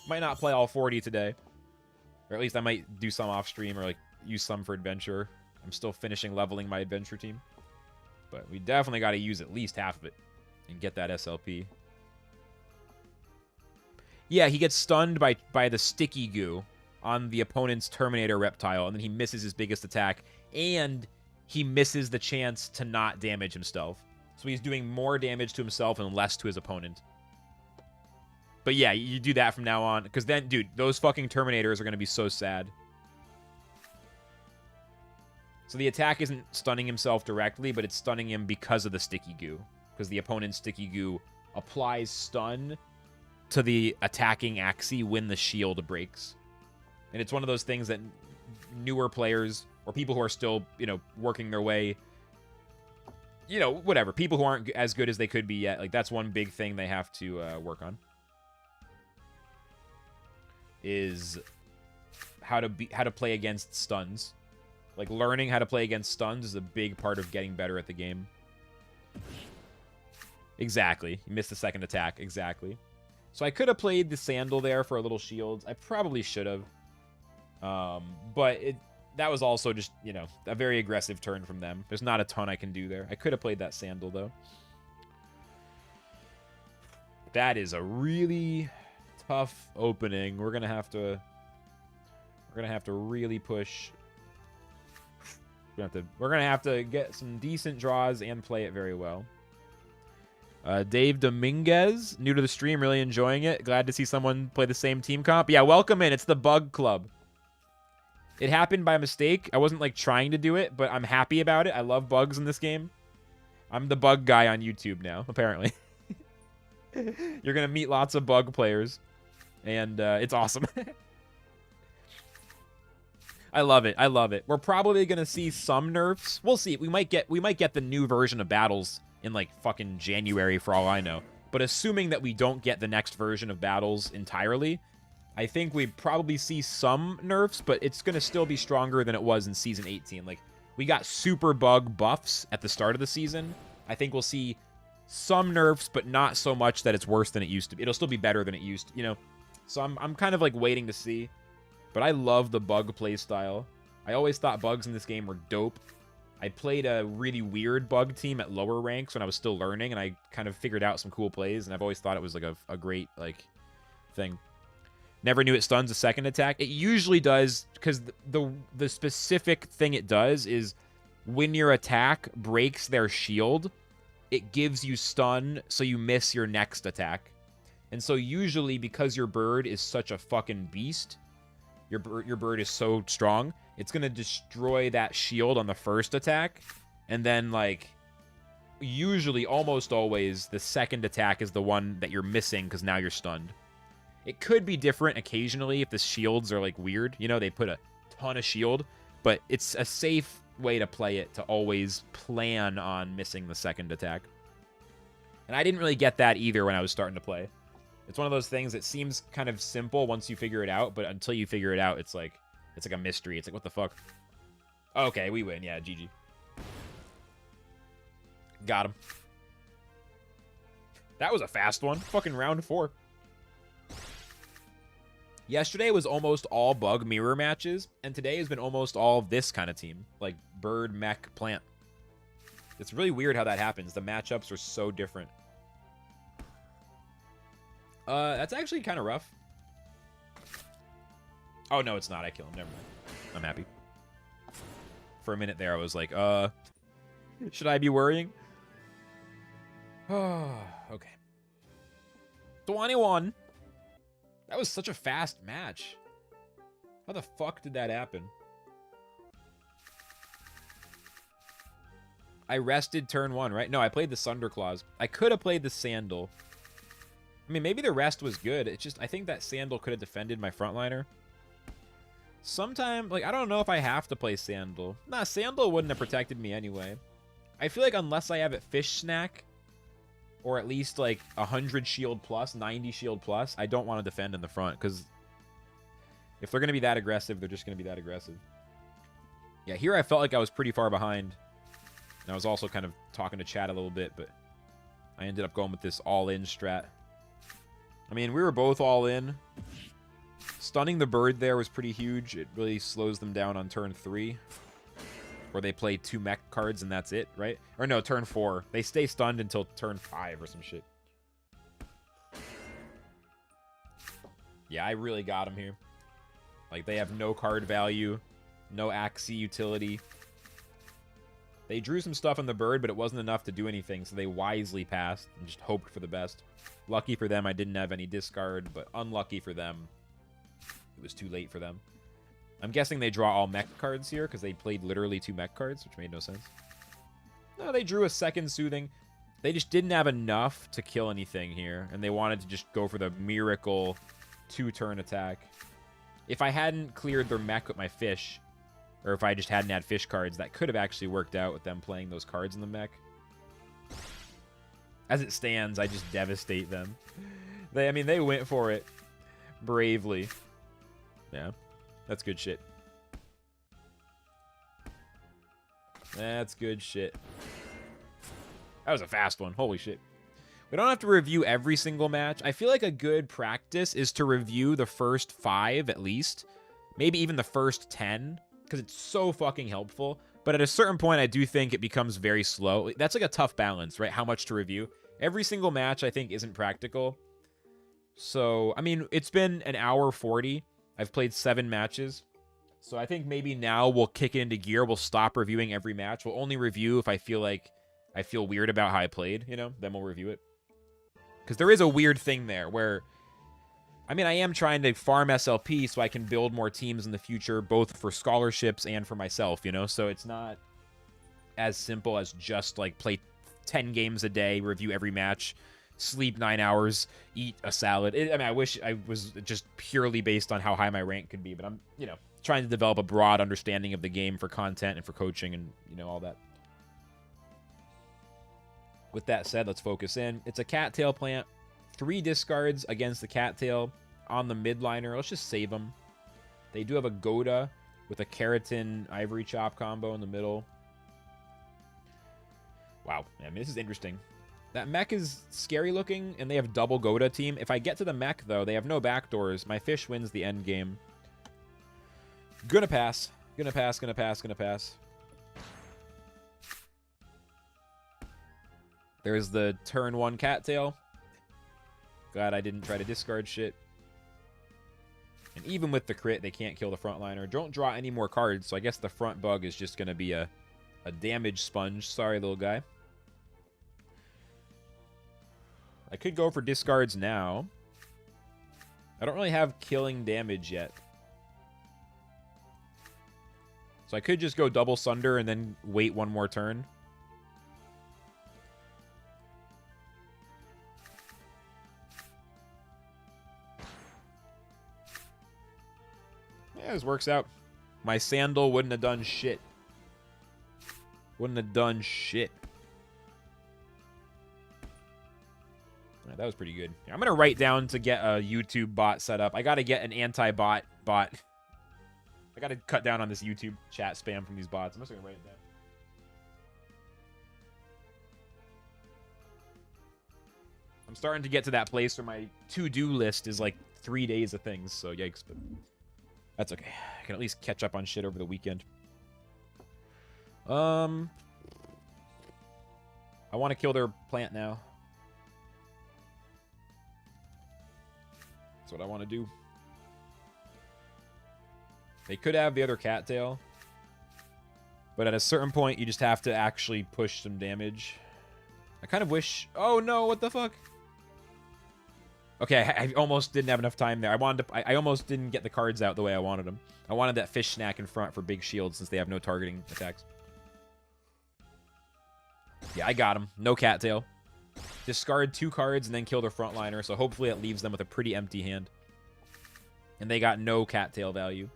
Might not play all 40 today. Or at least I might do some off stream or like use some for adventure. I'm still finishing leveling my adventure team. But we definitely got to use at least half of it and get that SLP. Yeah, he gets stunned by the sticky goo on the opponent's Terminator reptile, and then he misses his biggest attack, and he misses the chance to not damage himself. So he's doing more damage to himself and less to his opponent. But yeah, you do that from now on, because then, dude, those fucking Terminators are going to be so sad. So the attack isn't stunning himself directly, but it's stunning him because of the sticky goo. Because the opponent's sticky goo applies stun to the attacking Axie when the shield breaks. And it's one of those things that newer players, or people who are still, you know, working their way, you know, whatever, people who aren't as good as they could be yet, like, that's one big thing they have to work on. Is how to play against stuns. Like, learning how to play against stuns is a big part of getting better at the game. Exactly. You missed the second attack. Exactly. So I could have played the Sandal there for a little shields. I probably should have. But that was also just, you know, a very aggressive turn from them. There's not a ton I can do there. I could have played that Sandal, though. That is a really tough opening. We're gonna have to really push. We're gonna have to get some decent draws and play it very well. Dave Dominguez, new to the stream, really enjoying it. Glad to see someone play the same team comp. Yeah, welcome in. It's the Bug Club. It happened by mistake. I wasn't, like, trying to do it, but I'm happy about it. I love bugs in this game. I'm the bug guy on YouTube now, apparently. You're going to meet lots of bug players, and it's awesome. I love it. I love it. We're probably going to see some nerfs. We'll see. We might get the new version of Battles in, like, fucking January for all I know. But assuming that we don't get the next version of Battles entirely, I think we probably see some nerfs, but it's going to still be stronger than it was in Season 18. Like, we got super bug buffs at the start of the season. I think we'll see some nerfs, but not so much that it's worse than it used to be. It'll still be better than it used to, you know? So I'm kind of, like, waiting to see. But I love the bug playstyle. I always thought bugs in this game were dope. I played a really weird bug team at lower ranks when I was still learning, and I kind of figured out some cool plays, and I've always thought it was, like, a great, like, thing. Never knew it stuns a second attack. It usually does, because the specific thing it does is when your attack breaks their shield, it gives you stun, so you miss your next attack. And so usually, because your bird is such a fucking beast, your bird is so strong, it's going to destroy that shield on the first attack. And then, like, usually, almost always, the second attack is the one that you're missing because now you're stunned. It could be different occasionally if the shields are, like, weird. You know, they put a ton of shield. But it's a safe way to play it to always plan on missing the second attack. And I didn't really get that either when I was starting to play. It's one of those things that seems kind of simple once you figure it out, but until you figure it out, it's like a mystery. It's like, what the fuck? Okay, we win. Yeah, GG. Got him. That was a fast one. Fucking round 4. Yesterday was almost all bug mirror matches, and today has been almost all this kind of team. Like bird, mech, plant. It's really weird how that happens. The matchups are so different. That's actually kind of rough. Oh, no, it's not. I kill him. Never mind. I'm happy. For a minute there, I was like, should I be worrying? Oh, okay. 21. That was such a fast match. How the fuck did that happen? I rested turn 1, right? No, I played the Thunderclaws. I could have played the Sandal. I mean, maybe the rest was good. It's just, I think that Sandal could have defended my frontliner. Sometime, like, I don't know if I have to play Sandal. Nah, Sandal wouldn't have protected me anyway. I feel like unless I have it Fish Snack, or at least, like, 100 shield plus, 90 shield plus, I don't want to defend in the front, because if they're going to be that aggressive, they're just going to be that aggressive. Yeah, here I felt like I was pretty far behind. And I was also kind of talking to chat a little bit, but I ended up going with this all-in strat. I mean, we were both all in. Stunning the bird there was pretty huge. It really slows them down on turn 3. Or they play 2 mech cards and that's it, right? Or no, turn 4. They stay stunned until turn 5 or some shit. Yeah, I really got them here. Like, they have no card value, no Axie utility. They drew some stuff on the bird, but it wasn't enough to do anything, so they wisely passed and just hoped for the best. Lucky for them, I didn't have any discard, but unlucky for them, it was too late for them. I'm guessing they draw all mech cards here, because they played literally 2 mech cards, which made no sense. No, they drew a second Soothing. They just didn't have enough to kill anything here, and they wanted to just go for the miracle 2-turn attack. If I hadn't cleared their mech with my fish, or if I just hadn't had fish cards, that could have actually worked out with them playing those cards in the mech. As it stands, I just devastate them. I mean, they went for it bravely. Yeah, that's good shit. That's good shit. That was a fast one. Holy shit. We don't have to review every single match. I feel like a good practice is to review the first 5 at least. Maybe even the first 10. Because it's so fucking helpful. But at a certain point, I do think it becomes very slow. That's like a tough balance, right? How much to review. Every single match, I think, isn't practical. So, I mean, it's been an hour 40. I've played 7 matches. So I think maybe now we'll kick it into gear. We'll stop reviewing every match. We'll only review if I feel like I feel weird about how I played, you know? Then we'll review it. Because there is a weird thing there where... I mean, I am trying to farm SLP so I can build more teams in the future, both for scholarships and for myself, you know? So it's not as simple as just, like, play 10 games a day, review every match, sleep 9 hours, eat a salad. I mean, I wish I was just purely based on how high my rank could be, but I'm, you know, trying to develop a broad understanding of the game for content and for coaching and, you know, all that. With that said, let's focus in. It's a cattail plant. 3 discards against the cattail on the midliner. Let's just save them. They do have a Goda with a Keratin Ivory Chop combo in the middle. Wow. I mean, this is interesting. That mech is scary looking, and they have double Goda team. If I get to the mech, though, they have no backdoors. My fish wins the end game. Gonna pass. Gonna pass, gonna pass, gonna pass. There's the turn 1 cattail. Glad I didn't try to discard shit. And even with the crit, they can't kill the frontliner. Don't draw any more cards, so I guess the front bug is just going to be a damage sponge. Sorry, little guy. I could go for discards now. I don't really have killing damage yet. So I could just go double Sunder and then wait 1 more turn. Yeah, this works out. My sandal wouldn't have done shit. Wouldn't have done shit. Right, that was pretty good. I'm going to write down to get a YouTube bot set up. I got to get an anti-bot bot. I got to cut down on this YouTube chat spam from these bots. I'm just going to write it down. I'm starting to get to that place where my to-do list is like 3 days of things, so yikes, but... That's okay. I can at least catch up on shit over the weekend. I want to kill their plant now. That's what I want to do. They could have the other cattail. But at a certain point, you just have to actually push some damage. I kind of wish... Oh, no, what the fuck? Okay, I almost didn't have enough time there. I almost didn't get the cards out the way I wanted them. I wanted that fish snack in front for big shields since they have no targeting attacks. Yeah, I got him. No cattail. Discard 2 cards and then kill their frontliner, so hopefully it leaves them with a pretty empty hand. And they got no cattail value.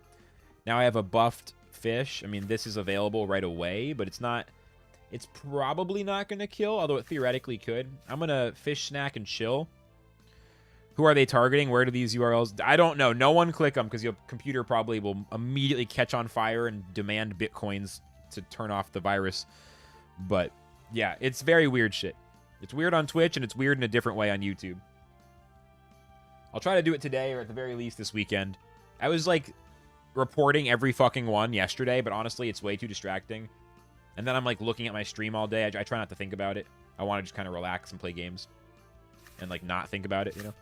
Now I have a buffed fish. I mean, this is available right away, but it's not... It's probably not going to kill, although it theoretically could. I'm going to fish snack and chill. Who are they targeting? Where do these URLs... I don't know. No one click them because your computer probably will immediately catch on fire and demand bitcoins to turn off the virus. But, yeah, it's very weird shit. It's weird on Twitch, and it's weird in a different way on YouTube. I'll try to do it today, or at the very least this weekend. I was, like, reporting every fucking one yesterday, but honestly, it's way too distracting. And then I'm like looking at my stream all day. I try not to think about it. I want to just kind of relax and play games. And like not think about it, you know?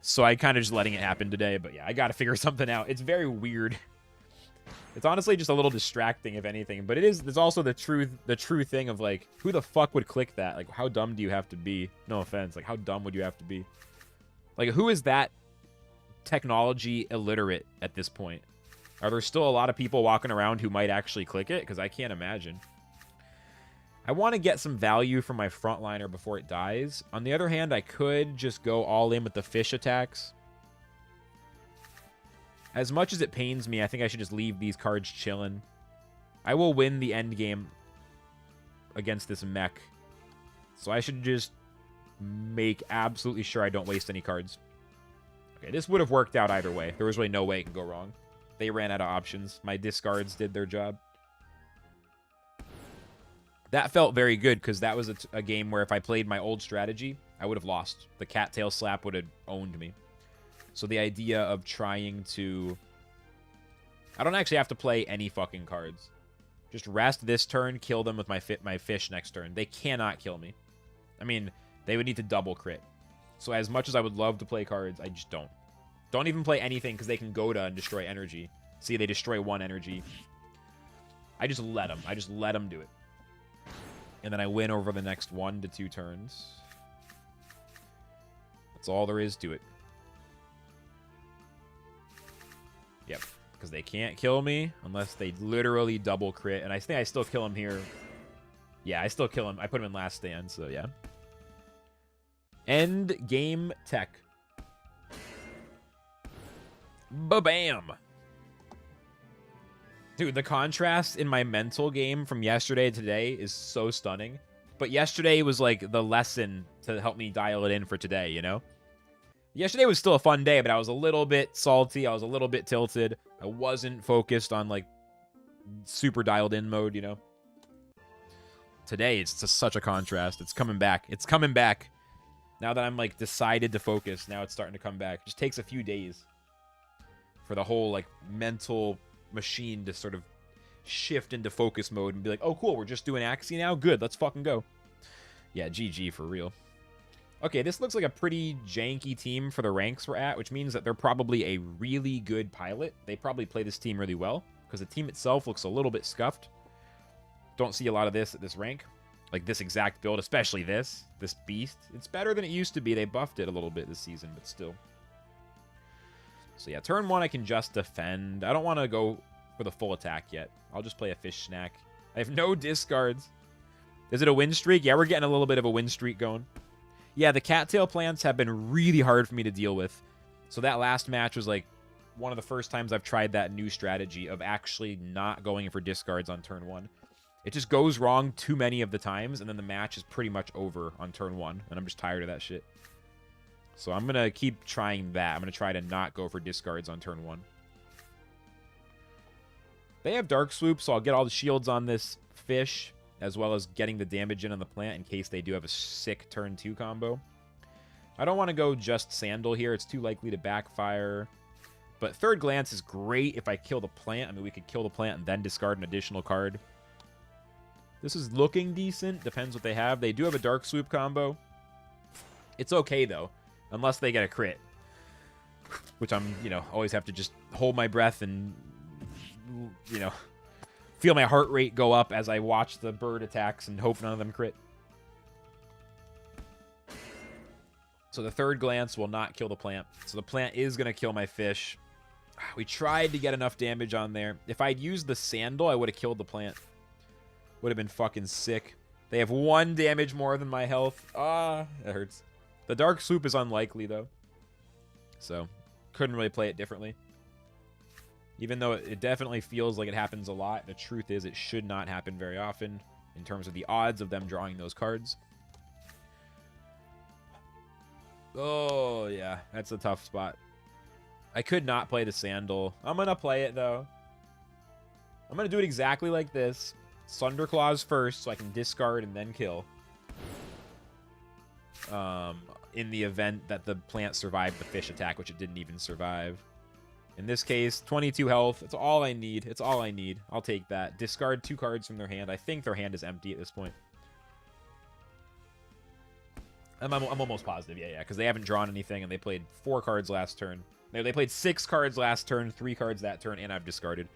So I kind of just letting it happen today. But yeah, I got to figure something out. It's very weird. It's honestly just a little distracting, if anything. But there's also the true thing of like, who the fuck would click that? Like, how dumb do you have to be? No offense. Like, how dumb would you have to be? Like, who is that technology illiterate at this point? Are there still a lot of people walking around who might actually click it? Because I can't imagine. I want to get some value from my frontliner before it dies. On the other hand, I could just go all in with the fish attacks. As much as it pains me, I think I should just leave these cards chilling. I will win the end game against this mech. So I should just make absolutely sure I don't waste any cards. Okay, this would have worked out either way. There was really no way it can go wrong. They ran out of options. My discards did their job. That felt very good because that was a game where if I played my old strategy, I would have lost. The cattail slap would have owned me. So the idea of trying to... I don't actually have to play any fucking cards. Just rest this turn, kill them with my fish next turn. They cannot kill me. I mean, they would need to double crit. So as much as I would love to play cards, I just don't. Don't even play anything because they can go to and destroy energy. See, they destroy one energy. I just let them. I just let them do it. And then I win over the next 1 to 2 turns. That's all there is to it. Yep, because they can't kill me unless they literally double crit. And I think I still kill him here. Yeah, I still kill him. I put him in last stand, so yeah. End game tech. Ba-bam! Dude, the contrast in my mental game from yesterday to today is so stunning. But yesterday was like the lesson to help me dial it in for today, you know? Yesterday was still a fun day, but I was a little bit salty. I was a little bit tilted. I wasn't focused on, like, super dialed in mode, you know? Today, it's just such a contrast. It's coming back. It's coming back. Now that I'm, like, decided to focus, now it's starting to come back. It just takes a few days for the whole, like, mental machine to sort of shift into focus mode and be like, oh, cool, we're just doing Axie now? Good, let's fucking go. Yeah, GG for real. Okay, this looks like a pretty janky team for the ranks we're at, which means that they're probably a really good pilot. They probably play this team really well, because the team itself looks a little bit scuffed. Don't see a lot of this at this rank. Like this exact build, especially this beast. It's better than it used to be. They buffed it a little bit this season, but still. So yeah, turn 1 I can just defend. I don't want to go for the full attack yet. I'll just play a fish snack. I have no discards. Is it a win streak? Yeah, we're getting a little bit of a win streak going. Yeah, the cattail plants have been really hard for me to deal with. So that last match was like one of the first times I've tried that new strategy of actually not going for discards on turn 1. It just goes wrong too many of the times, and then the match is pretty much over on turn 1, and I'm just tired of that shit. So I'm going to keep trying that. I'm going to try to not go for discards on turn 1. They have Dark Swoop, so I'll get all the shields on this fish, as well as getting the damage in on the plant in case they do have a sick turn 2 combo. I don't want to go just Sandal here. It's too likely to backfire. But Third Glance is great if I kill the plant. I mean, we could kill the plant and then discard an additional card. This is looking decent. Depends what they have. They do have a Dark Swoop combo. It's okay, though, unless they get a crit. Which I'm, always have to just hold my breath and, feel my heart rate go up as I watch the bird attacks and hope none of them crit. So the Third Glance will not kill the plant. So the plant is going to kill my fish. We tried to get enough damage on there. If I'd used the Sandal, I would have killed the plant. Would have been fucking sick. They have 1 damage more than my health. Ah, that hurts. The Dark Swoop is unlikely, though. So, couldn't really play it differently. Even though it definitely feels like it happens a lot, the truth is it should not happen very often in terms of the odds of them drawing those cards. Oh, yeah. That's a tough spot. I could not play the Sandal. I'm going to play it, though. I'm going to do it exactly like this. Thunderclaws first, so I can discard and then kill. In the event that the plant survived the fish attack, which it didn't even survive. In this case, 22 health. It's all I need. It's all I need. I'll take that. Discard 2 cards from their hand. I think their hand is empty at this point. I'm almost positive. Yeah, because they haven't drawn anything, and they played 4 cards last turn. They played 6 cards last turn, 3 cards that turn, and I've discarded.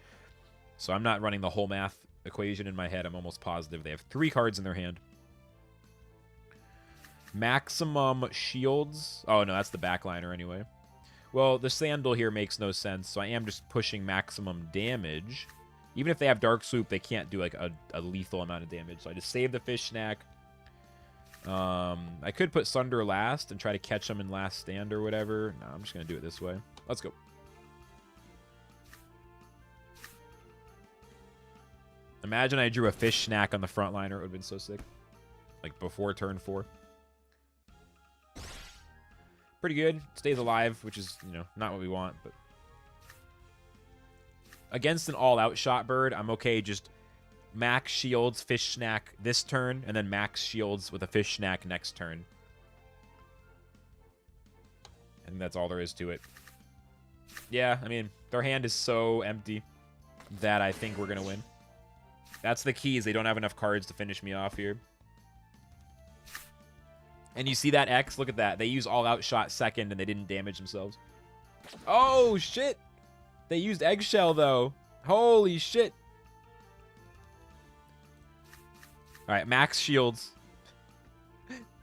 So I'm not running the whole math equation in my head. I'm almost positive they have 3 cards in their hand. Maximum shields. Oh, no, that's the backliner anyway. Well, the sandal here makes no sense, so I am just pushing maximum damage. Even if they have Dark Swoop, they can't do like a lethal amount of damage. So I just save the fish snack. I could put Sunder last and try to catch them in last stand or whatever. No, I'm just going to do it this way. Let's go. Imagine I drew a fish snack on the front liner. It would have been so sick. Like before turn 4. Pretty good. Stays alive, which is, you know, not what we want, but against an all-out shot bird, I'm okay just max shields, fish snack this turn, and then max shields with a fish snack next turn. And that's all there is to it. Yeah, I mean, their hand is so empty that I think we're going to win. That's the key, is they don't have enough cards to finish me off here. And you see that X? Look at that. They use all-out shot second, and they didn't damage themselves. Oh, shit. They used eggshell, though. Holy shit. All right, max shields.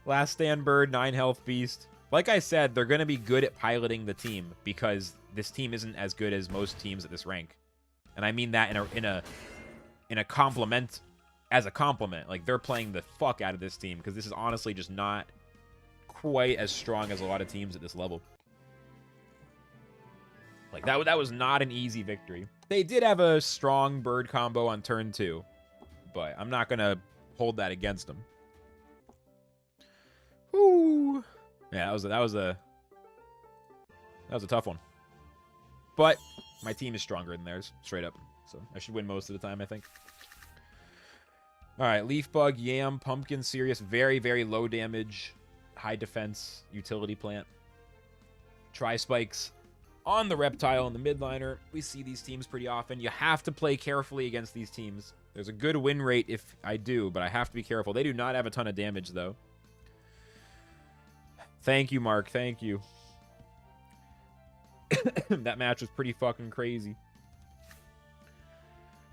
Last stand bird, 9 health beast. Like I said, they're going to be good at piloting the team because this team isn't as good as most teams at this rank. And I mean that in a compliment, as a compliment. Like, they're playing the fuck out of this team because this is honestly just not quite as strong as a lot of teams at this level. Like, that was not an easy victory. They did have a strong bird combo on turn 2, but I'm not going to hold that against them. Woo! Yeah, that was a tough one. But my team is stronger than theirs, straight up. So I should win most of the time, I think. All right, leaf bug, yam, pumpkin, serious, very, very low damage, high defense, utility plant. Tri-spikes on the reptile and the midliner. We see these teams pretty often. You have to play carefully against these teams. There's a good win rate if I do, but I have to be careful. They do not have a ton of damage, though. Thank you, Mark. Thank you. That match was pretty fucking crazy.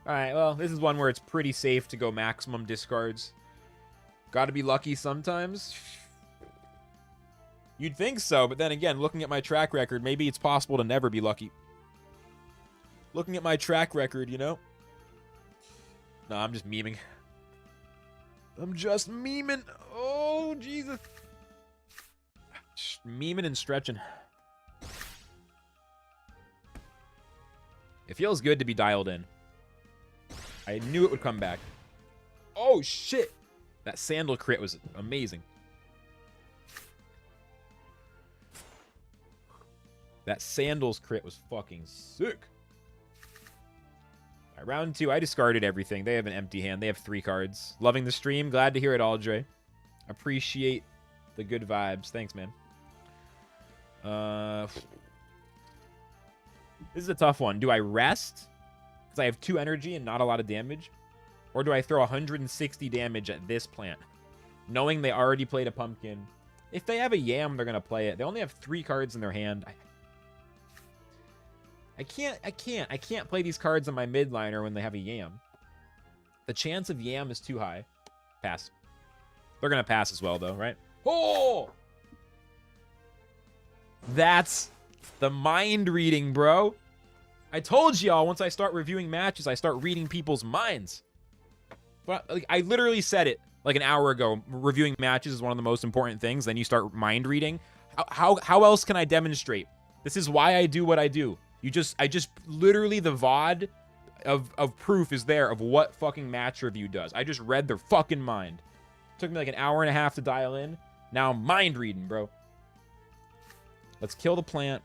All right, well, this is one where it's pretty safe to go maximum discards. Got to be lucky sometimes. You'd think so, but then again, looking at my track record, maybe it's possible to never be lucky. Looking at my track record, you know? No, I'm just memeing. I'm just memeing. Oh, Jesus. Just memeing and stretching. It feels good to be dialed in. I knew it would come back. Oh, shit. That sandal crit was amazing. That sandals crit was fucking sick. All right, round 2, I discarded everything. They have an empty hand. They have 3 cards. Loving the stream. Glad to hear it, Aldre. Appreciate the good vibes. Thanks, man. This is a tough one. Do I rest? Because I have 2 energy and not a lot of damage. Or do I throw 160 damage at this plant? Knowing they already played a pumpkin. If they have a yam, they're going to play it. They only have 3 cards in their hand. I can't play these cards on my midliner when they have a yam. The chance of yam is too high. Pass. They're going to pass as well, though, right? Oh! That's the mind reading, bro. I told y'all once I start reviewing matches, I start reading people's minds. But like, I literally said it like an hour ago. Reviewing matches is one of the most important things. Then you start mind reading. How else can I demonstrate? This is why I do what I do. I just literally the VOD of proof is there of what fucking match review does. I just read their fucking mind. Took me like an hour and a half to dial in. Now I'm mind reading, bro. Let's kill the plant.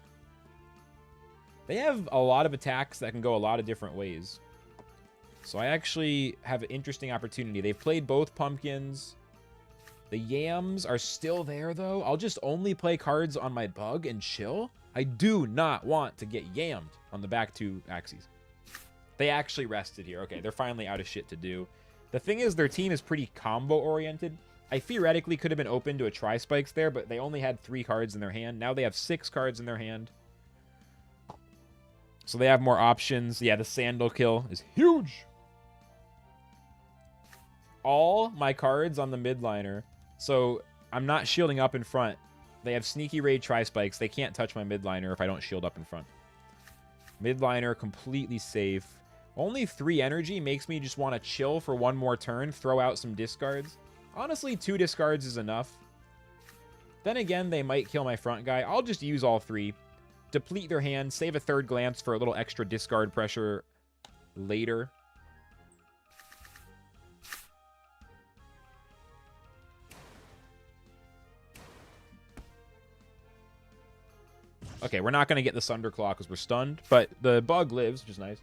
They have a lot of attacks that can go a lot of different ways. So I actually have an interesting opportunity. They've played both pumpkins. The yams are still there, though. I'll just only play cards on my bug and chill. I do not want to get yammed on the back two Axies. They actually rested here. Okay, they're finally out of shit to do. The thing is, their team is pretty combo-oriented. I theoretically could have been open to a Tri-Spikes there, but they only had 3 cards in their hand. Now they have 6 cards in their hand. So they have more options. Yeah, the Sandal kill is huge. All my cards on the midliner. So I'm not shielding up in front. They have Sneaky Raid Tri-Spikes. They can't touch my midliner if I don't shield up in front. Midliner completely safe. Only 3 energy makes me just want to chill for one more turn, throw out some discards. Honestly, 2 discards is enough. Then again, they might kill my front guy. I'll just use all 3. Deplete their hand, save a third glance for a little extra discard pressure later. Okay, we're not going to get the Thunderclaw because we're stunned, but the bug lives, which is nice.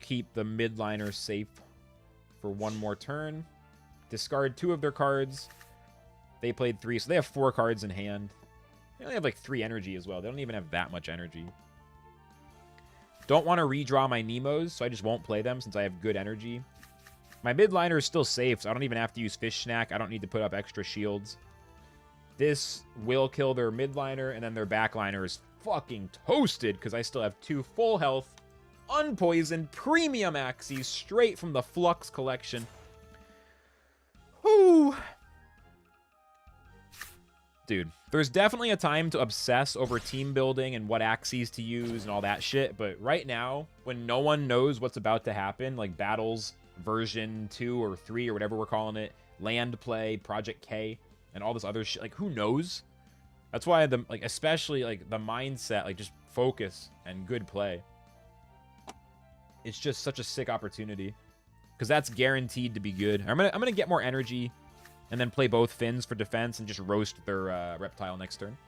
Keep the midliner safe for one more turn. Discard 2 of their cards. They played 3, so they have 4 cards in hand. They only have like 3 energy as well. They don't even have that much energy. Don't want to redraw my Nemos, so I just won't play them since I have good energy. My midliner is still safe, so I don't even have to use Fish Snack. I don't need to put up extra shields. This will kill their midliner, and then their backliner is fucking toasted because I still have 2 full health, unpoisoned, premium Axies straight from the Flux collection. Whew. Dude, there's definitely a time to obsess over team building and what Axies to use and all that shit, but right now, when no one knows what's about to happen, like Battles version 2 or 3 or whatever we're calling it, Land Play, Project K, and all this other shit, like, who knows? That's why, especially, like, the mindset, like, just focus and good play. It's just such a sick opportunity. Because that's guaranteed to be good. I'm gonna get more energy and then play both Fins for defense and just roast their Reptile next turn.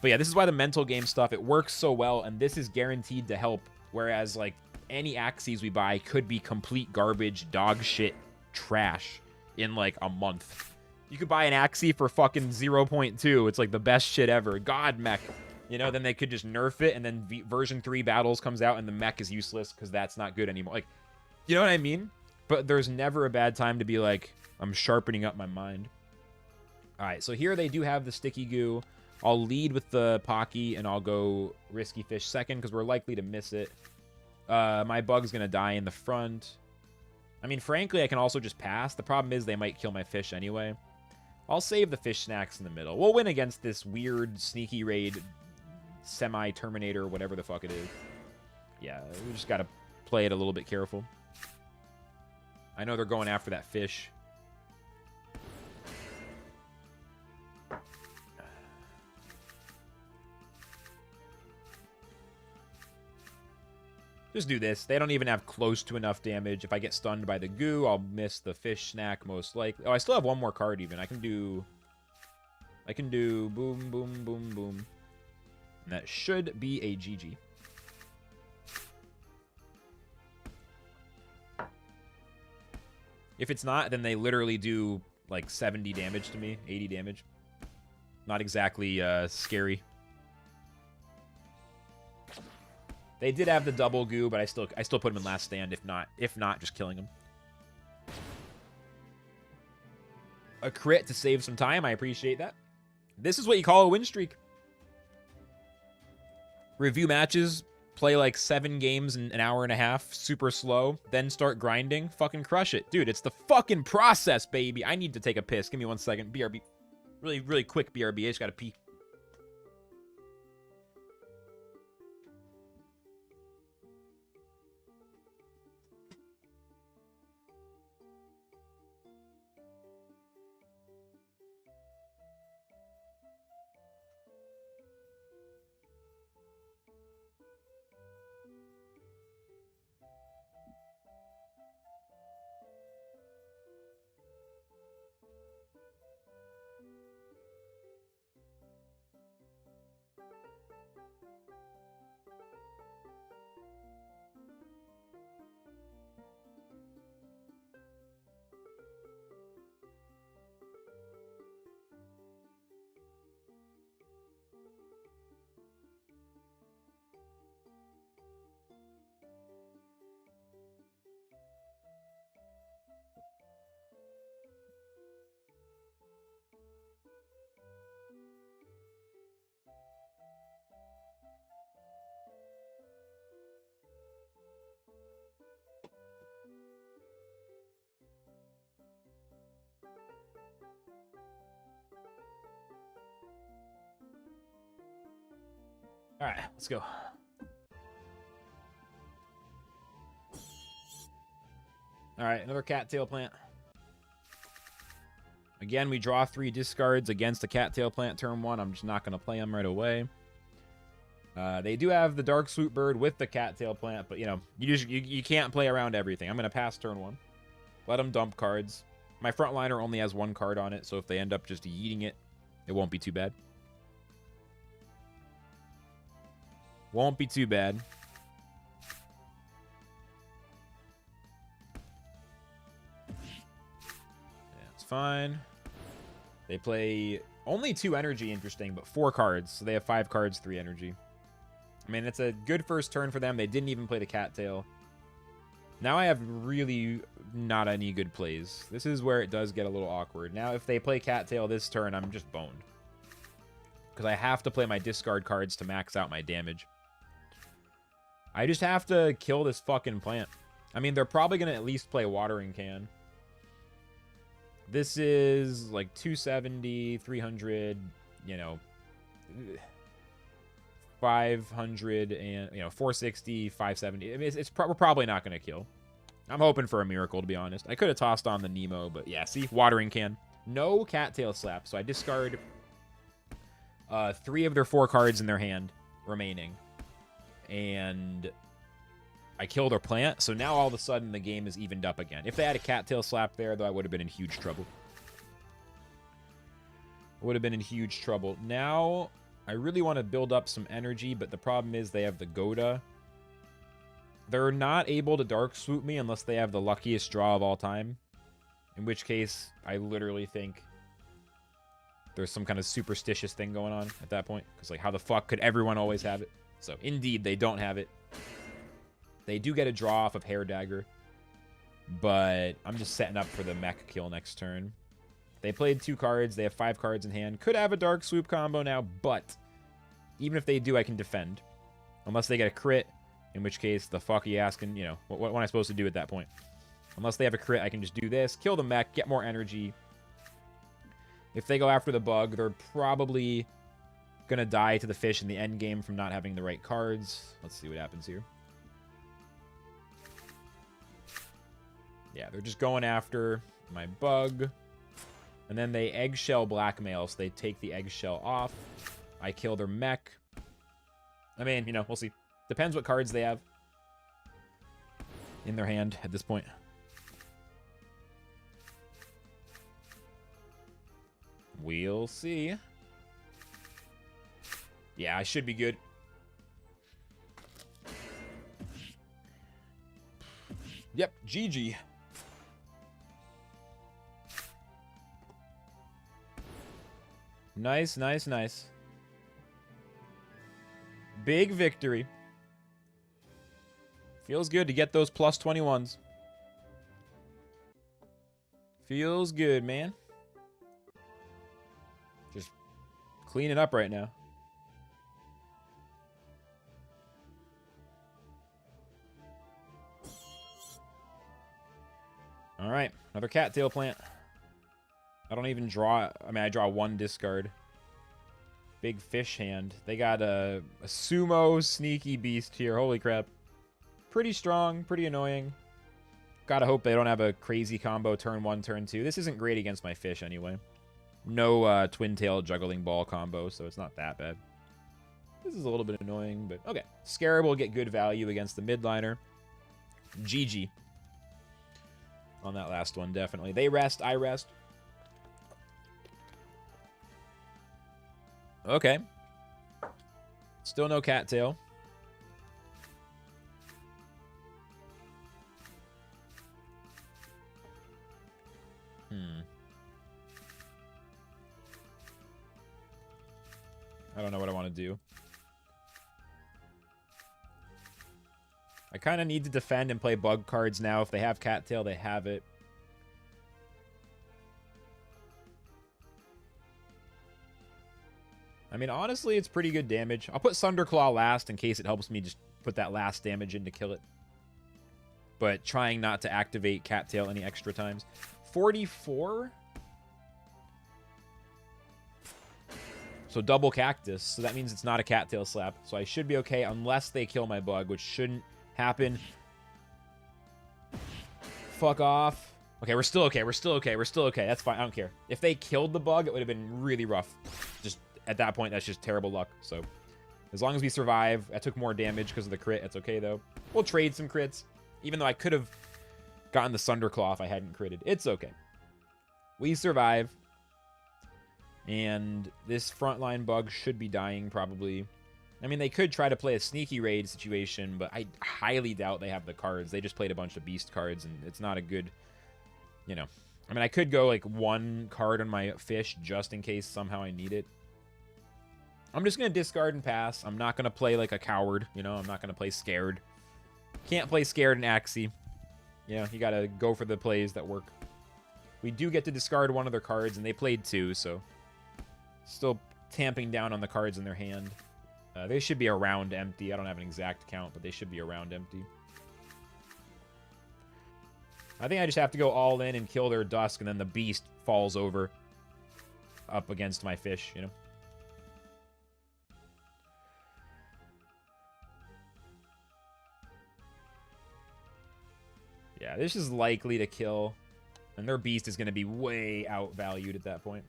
But yeah, this is why the mental game stuff, it works so well, and this is guaranteed to help. Whereas, like, any Axies we buy could be complete garbage, dog shit, trash in, like, a month. You could buy an Axie for fucking 0.2. It's, like, the best shit ever. God mech. You know, then they could just nerf it, and then version 3 Battles comes out, and the mech is useless because that's not good anymore. Like, you know what I mean? But there's never a bad time to be like, I'm sharpening up my mind. All right, so here they do have the Sticky Goo. I'll lead with the Pocky, and I'll go Risky Fish second because we're likely to miss it. My Bug's going to die in the front. I mean, frankly, I can also just pass. The problem is they might kill my fish anyway. I'll save the Fish Snacks in the middle. We'll win against this weird Sneaky Raid semi-Terminator, whatever the fuck it is. Yeah, we just got to play it a little bit careful. I know they're going after that fish. Just do this. They don't even have close to enough damage. If I get stunned by the goo, I'll miss the Fish Snack most likely. Oh, I still have one more card even. I can do boom, boom, boom, boom. And that should be a GG. If it's not, then they literally do like 70 damage to me, 80 damage. Not exactly scary. They did have the double goo, but I still put him in last stand. If not, just killing him. A crit to save some time. I appreciate that. This is what you call a win streak. Review matches. Play like 7 games in an hour and a half, super slow, then start grinding, fucking crush it. Dude, it's the fucking process, baby. I need to take a piss. Give me 1 second. BRB. Really, really quick BRB. I just gotta pee. All right, let's go. All right, another cattail plant. Again, we draw 3 discards against a cattail plant turn 1. I'm just not going to play them right away. They do have the Dark Swoop Bird with the cattail plant, but, you know, you can't play around everything. I'm going to pass turn 1. Let them dump cards. My frontliner only has 1 card on it, so if they end up just yeeting it, it won't be too bad. Won't be too bad. Yeah, it's fine. They play only 2 energy, interesting, but 4 cards. So they have 5 cards, 3 energy. I mean, it's a good first turn for them. They didn't even play the cattail. Now I have really not any good plays. This is where it does get a little awkward. Now, if they play cattail this turn, I'm just boned. Because I have to play my discard cards to max out my damage. I just have to kill this fucking plant. I mean, they're probably going to at least play Watering Can. This is like 270, 300, you know, 500, and, you know, 460, 570. I mean, we're probably not going to kill. I'm hoping for a miracle, to be honest. I could have tossed on the Nemo, but yeah, see? Watering Can. No cattail slap, so I discard 3 of their 4 cards in their hand remaining. And I kill their plant, so now all of a sudden the game is evened up again. If they had a cattail slap there, though, I would have been in huge trouble. Would have been in huge trouble. Now, I really want to build up some energy, but the problem is they have the Goda. They're not able to Dark Swoop me unless they have the luckiest draw of all time. In which case, I literally think there's some kind of superstitious thing going on at that point. Because, like, how the fuck could everyone always have it? So, indeed, they don't have it. They do get a draw off of Hair Dagger. But I'm just setting up for the mech kill next turn. They played 2 cards. They have 5 cards in hand. Could have a Dark Swoop combo now, but even if they do, I can defend. Unless they get a crit, in which case, the fuck are you asking? You know, what am I supposed to do at that point? Unless they have a crit, I can just do this, kill the mech, get more energy. If they go after the bug, they're probably going to die to the fish in the end game from not having the right cards. Let's see what happens here. Yeah, they're just going after my bug. And then they eggshell blackmail, so they take the eggshell off. I kill their mech. I mean, you know, we'll see. Depends what cards they have in their hand at this point. We'll see. Yeah, I should be good. Yep, GG. Nice, nice, nice. Big victory. Feels good to get those plus 21s. Feels good, man. Just cleaning up right now. All right, another cattail plant. I don't even draw. I mean, I draw 1 discard. Big fish hand. They got a sumo sneaky beast here. Holy crap. Pretty strong, pretty annoying. Gotta hope they don't have a crazy combo turn 1, turn 2. This isn't great against my fish anyway. No twin tail juggling ball combo, so it's not that bad. This is a little bit annoying, but okay. Scarab will get good value against the midliner. GG. On that last one, definitely. They rest, I rest. Okay. Still no cattail. I don't know what I want to do. I kind of need to defend and play bug cards now. If they have cattail, they have it. I mean, honestly, it's pretty good damage. I'll put Thunderclaw last in case it helps me just put that last damage in to kill it. But trying not to activate cattail any extra times. 44? So So double cactus. So that means it's not a cattail slap. So I should be okay unless they kill my bug, which shouldn't happen. Fuck off. Okay, we're still okay. We're still okay. We're still okay. That's fine. I don't care. If they killed the bug, it would have been really rough. Just at that point, that's just terrible luck. So as long as we survive, I took more damage because of the crit. It's okay, though. We'll trade some crits. Even though I could have gotten the Thunderclaw if I hadn't critted. It's okay. We survive. And this frontline bug should be dying, probably. I mean, they could try to play a sneaky raid situation, but I highly doubt they have the cards. They just played a bunch of beast cards, and it's not a good, you know. I mean, I could go, like, one card on my fish just in case somehow I need it. I'm just going to discard and pass. I'm not going to play like a coward, you know. I'm not going to play scared. Can't play scared in Axie. Yeah, you got to go for the plays that work. We do get to discard one of their cards, and they played two, so still tamping down on the cards in their hand. They should be around empty. I don't have an exact count, but they should be around empty. I think I just have to go all in and kill their Dusk, and then the Beast falls over up against my fish, you know? Yeah, this is likely to kill. And their Beast is going to be way outvalued at that point.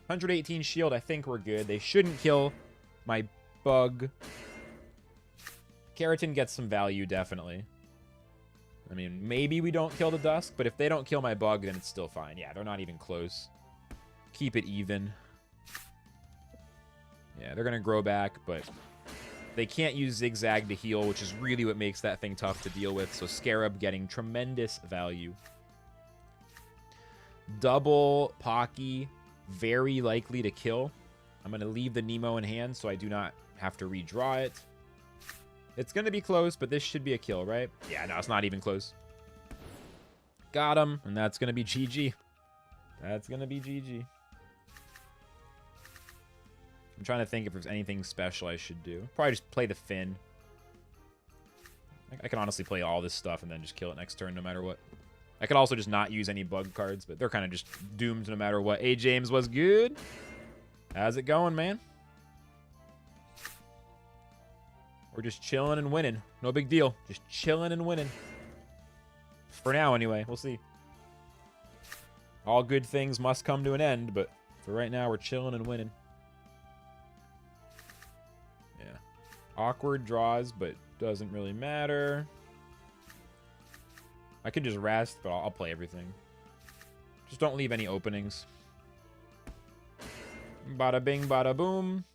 118 shield, I think we're good. They shouldn't kill my bug. Keratin gets some value, definitely. I mean, maybe we don't kill the Dusk, but if they don't kill my bug, then it's still fine. Yeah, they're not even close. Keep it even. Yeah, they're going to grow back, but they can't use Zigzag to heal, which is really what makes that thing tough to deal with. So Scarab getting tremendous value. Double Pocky, very likely to kill. I'm going to leave the Nemo in hand so I do not have to redraw it. It's going to be close, but this should be a kill, right? Yeah, no, it's not even close. Got him, and that's going to be GG. That's going to be GG. I'm trying to think if there's anything special I should do. Probably just play the Fin. I can honestly play all this stuff and then just kill it next turn no matter what. I could also just not use any bug cards, but they're kind of just doomed no matter what. Hey, James, was good? How's it going, man? We're just chilling and winning. No big deal. Just chilling and winning. For now, anyway. We'll see. All good things must come to an end, but for right now, we're chilling and winning. Yeah. Awkward draws, but doesn't really matter. I could just rest, but I'll play everything. Just don't leave any openings. Bada bing, bada boom.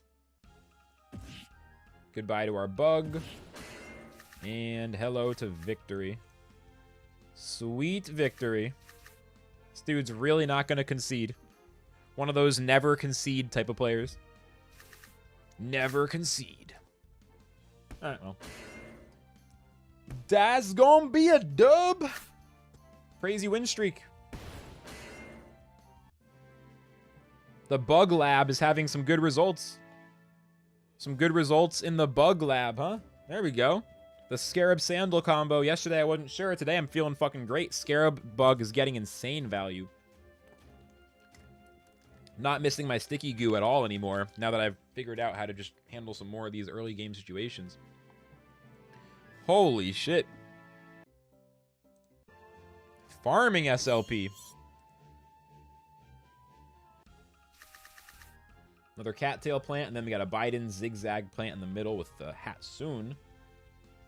Goodbye to our bug. And hello to victory. Sweet victory. This dude's really not going to concede. One of those never concede type of players. Never concede. Alright, well. That's gonna be a dub. Crazy win streak. The Bug Lab is having some good results. Some good results in the Bug Lab, huh? There we go. The Scarab Sandal combo. Yesterday I wasn't sure. Today I'm feeling fucking great. Scarab Bug is getting insane value. Not missing my sticky goo at all anymore, now that I've figured out how to just handle some more of these early game situations. Holy shit. Farming SLP. Another cattail plant, and then we got a Biden zigzag plant in the middle with the Hatsoon.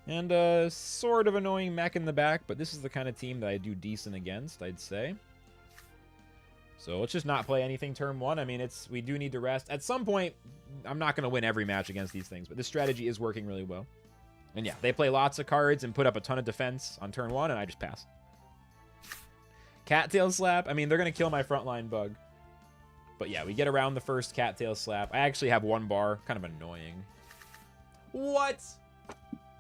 And a sort of annoying mech in the back, but this is the kind of team that I do decent against, I'd say. So let's just not play anything turn one. I mean, we do need to rest. At some point, I'm not going to win every match against these things, but this strategy is working really well. And yeah, they play lots of cards and put up a ton of defense on turn one, and I just pass. Cattail slap. I mean, they're going to kill my frontline bug. But yeah, we get around the first cattail slap. I actually have one bar. Kind of annoying. What?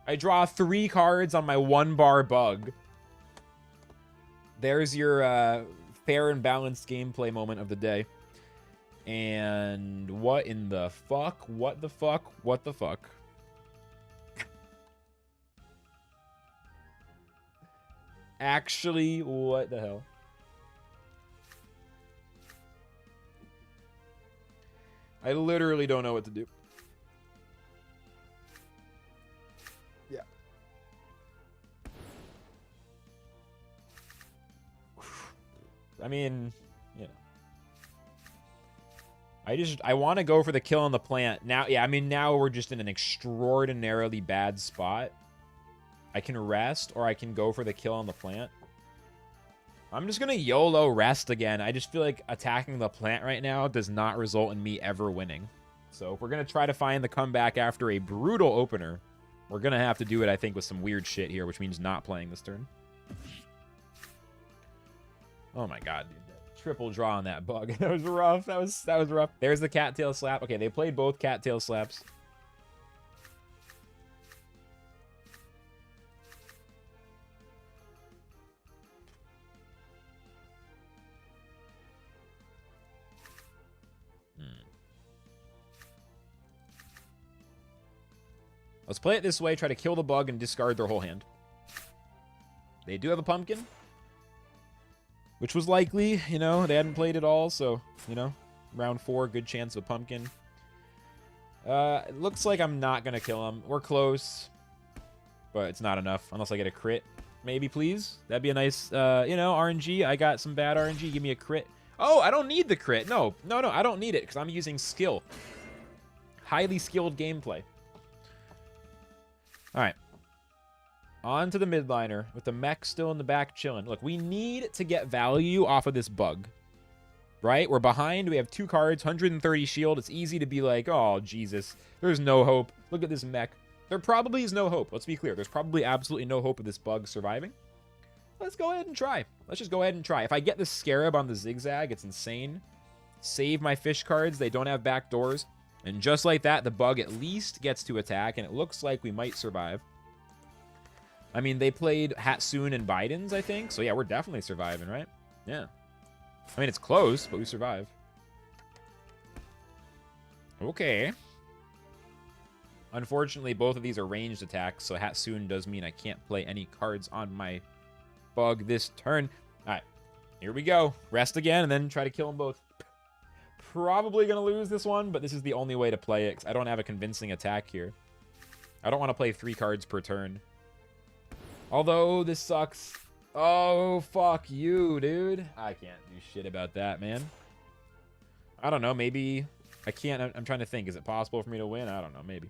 I draw 3 cards on my 1 bar bug. There's your fair and balanced gameplay moment of the day. And what in the fuck? What the fuck? What the fuck? Actually, what the hell? I literally don't know what to do. Yeah. I mean, you know. I want to go for the kill on the plant. Now, yeah, I mean, now we're just in an extraordinarily bad spot. I can rest, or I can go for the kill on the plant. I'm just going to YOLO rest again. I just feel like attacking the plant right now does not result in me ever winning. So if we're going to try to find the comeback after a brutal opener, we're going to have to do it, I think, with some weird shit here, which means not playing this turn. Oh my god, dude. That triple draw on that bug. That was rough. That was rough. There's the cattail slap. Okay, they played both cattail slaps. Let's play it this way, try to kill the bug and discard their whole hand. They do have a pumpkin, which was likely, you know, they hadn't played it all, so, you know, round 4, good chance of a pumpkin. It looks like I'm not going to kill him. We're close, but it's not enough, unless I get a crit. Maybe, please. That'd be a nice, you know, RNG. I got some bad RNG. Give me a crit. Oh, I don't need the crit. No, I don't need it, because I'm using skill. Highly skilled gameplay. All right. On to the midliner with the mech still in the back chilling. Look, we need to get value off of this bug. Right? We're behind. We have 2 cards, 130 shield. It's easy to be like, oh, Jesus. There's no hope. Look at this mech. There probably is no hope. Let's be clear. There's probably absolutely no hope of this bug surviving. Let's go ahead and try. Let's just go ahead and try. If I get the scarab on the zigzag, it's insane. Save my fish cards. They don't have back doors. And just like that, the bug at least gets to attack, and it looks like we might survive. I mean, they played Hatsune and Biden's, I think. So, yeah, we're definitely surviving, right? Yeah. I mean, it's close, but we survive. Okay. Unfortunately, both of these are ranged attacks, so Hatsune does mean I can't play any cards on my bug this turn. All right. Here we go. Rest again, and then try to kill them both. Probably going to lose this one, but this is the only way to play it, because I don't have a convincing attack here. I don't want to play 3 cards per turn. Although, this sucks. Oh, fuck you, dude. I can't do shit about that, man. I don't know, maybe... I can't... I'm trying to think. Is it possible for me to win? I don't know, maybe.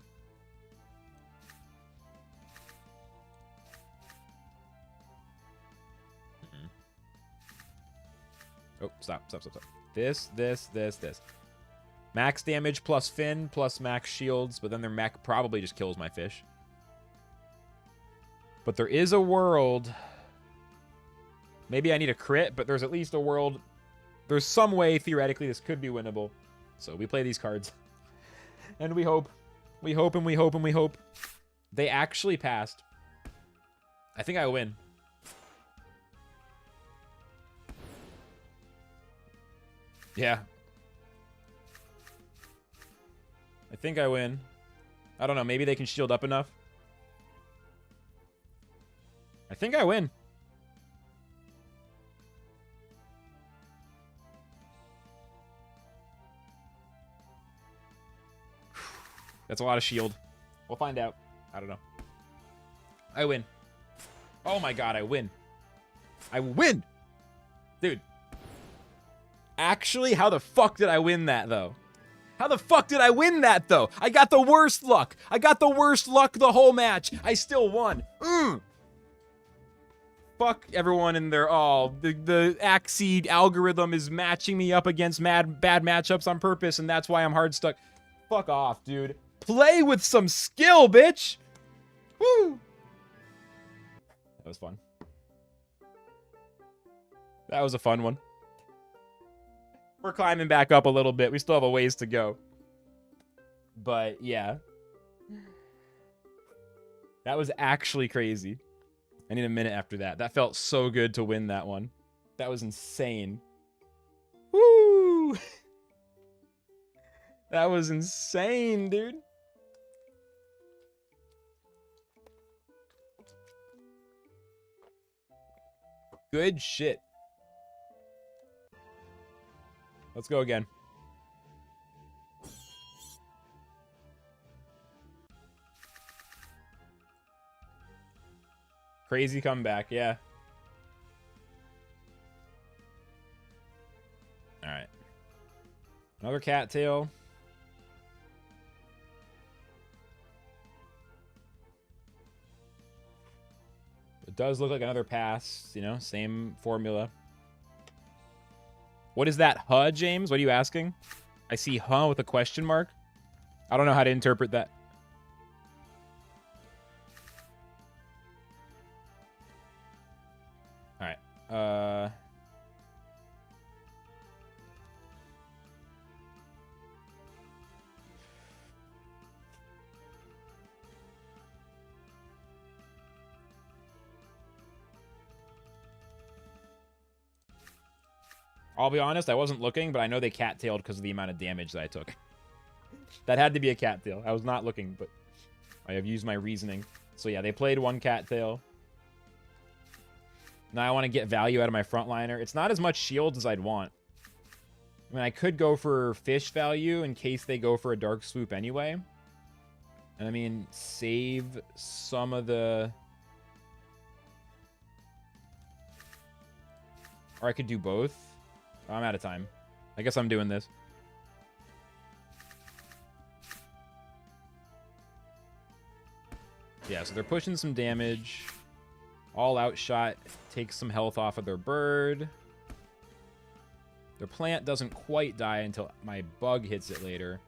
Oh, stop. This. Max damage plus fin plus max shields, but then their mech probably just kills my fish. But there is a world. Maybe I need a crit, but there's at least a world. There's some way, theoretically, this could be winnable. So we play these cards. And we hope. We hope and we hope and we hope. They actually passed. I think I win. Yeah. I think I win. I don't know. Maybe they can shield up enough. I think I win. That's a lot of shield. We'll find out. I don't know. I win. Oh my god, I win. I win! Dude. Actually, how the fuck did I win that, though? How the fuck did I win that, though? I got the worst luck. I got the worst luck the whole match. I still won. Fuck everyone in their the Axie algorithm is matching me up against bad matchups on purpose, and that's why I'm hard stuck. Fuck off, dude. Play with some skill, bitch. Woo! That was fun. That was a fun one. We're climbing back up a little bit. We still have a ways to go. But, yeah. That was actually crazy. I need a minute after that. That felt so good to win that one. That was insane. Woo! That was insane, dude. Good shit. Let's go again. Crazy comeback, yeah. All right. Another cattail. It does look like another pass, you know, same formula. What is that, huh, James? What are you asking? I see huh with a question mark. I don't know how to interpret that. All right. I'll be honest, I wasn't looking, but I know they cattailed because of the amount of damage that I took. That had to be a cattail. I was not looking, but I have used my reasoning. So yeah, they played one cattail. Now I want to get value out of my frontliner. It's not as much shields as I'd want. I mean, I could go for fish value in case they go for a dark swoop anyway. And I mean, save some of the... Or I could do both. I'm out of time. I guess I'm doing this. Yeah, so they're pushing some damage. All out shot takes some health off of their bird. Their plant doesn't quite die until my bug hits it later.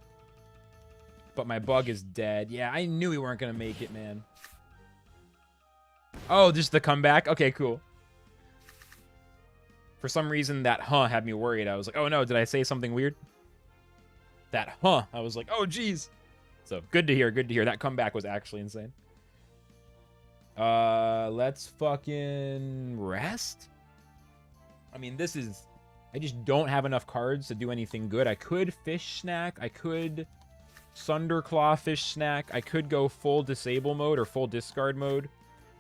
But my bug is dead. Yeah, I knew we weren't going to make it, man. Oh, just the comeback? Okay, cool. For some reason, that huh had me worried. I was like, oh no, did I say something weird? That huh. I was like, oh, geez. So, good to hear, good to hear. That comeback was actually insane. Let's fucking rest? I mean, this is... I just don't have enough cards to do anything good. I could fish snack. I could Sunderclaw fish snack. I could go full disable mode or full discard mode.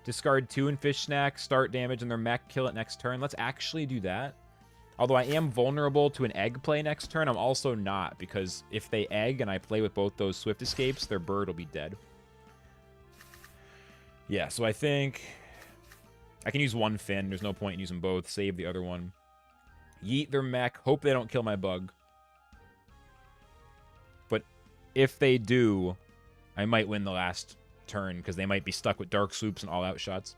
Discard 2 and fish snack. Start damage in their mech. Kill it next turn. Let's actually do that. Although I am vulnerable to an egg play next turn, I'm also not. Because if they egg and I play with both those swift escapes, their bird will be dead. Yeah, so I think I can use one fin. There's no point in using both. Save the other one. Yeet their mech. Hope they don't kill my bug. But if they do, I might win the last turn because they might be stuck with dark swoops and all-out shots.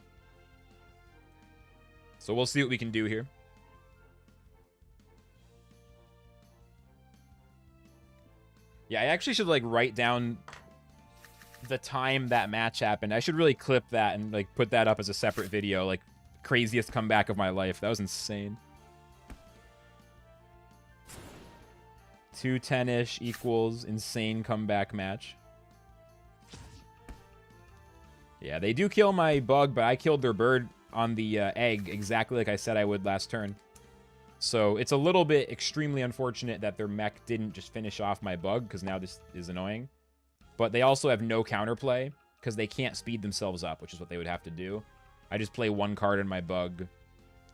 So we'll see what we can do here. Yeah, I actually should, like, write down the time that match happened. I should really clip that and, like, put that up as a separate video. Like, craziest comeback of my life. That was insane. 210-ish equals insane comeback match. Yeah, they do kill my bug, but I killed their bird on the egg exactly like I said I would last turn. So it's a little bit extremely unfortunate that their mech didn't just finish off my bug, because now this is annoying. But they also have no counterplay, because they can't speed themselves up, which is what they would have to do. I just play one card in my bug.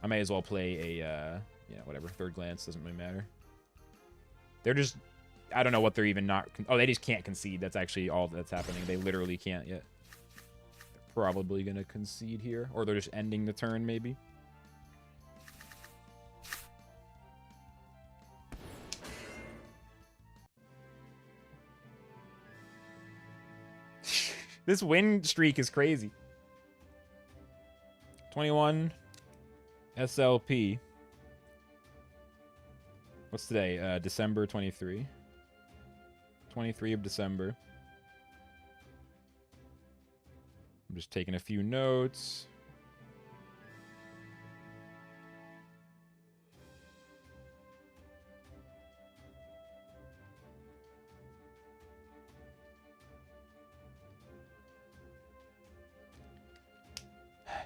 I may as well play a, yeah, whatever, third glance, doesn't really matter. They're just, I don't know what they're even not, oh, they just can't concede. That's actually all that's happening. They literally can't yet. They're probably going to concede here, or they're just ending the turn, maybe. This win streak is crazy. 21 SLP. What's today? December 23. 23 of December. I'm just taking a few notes.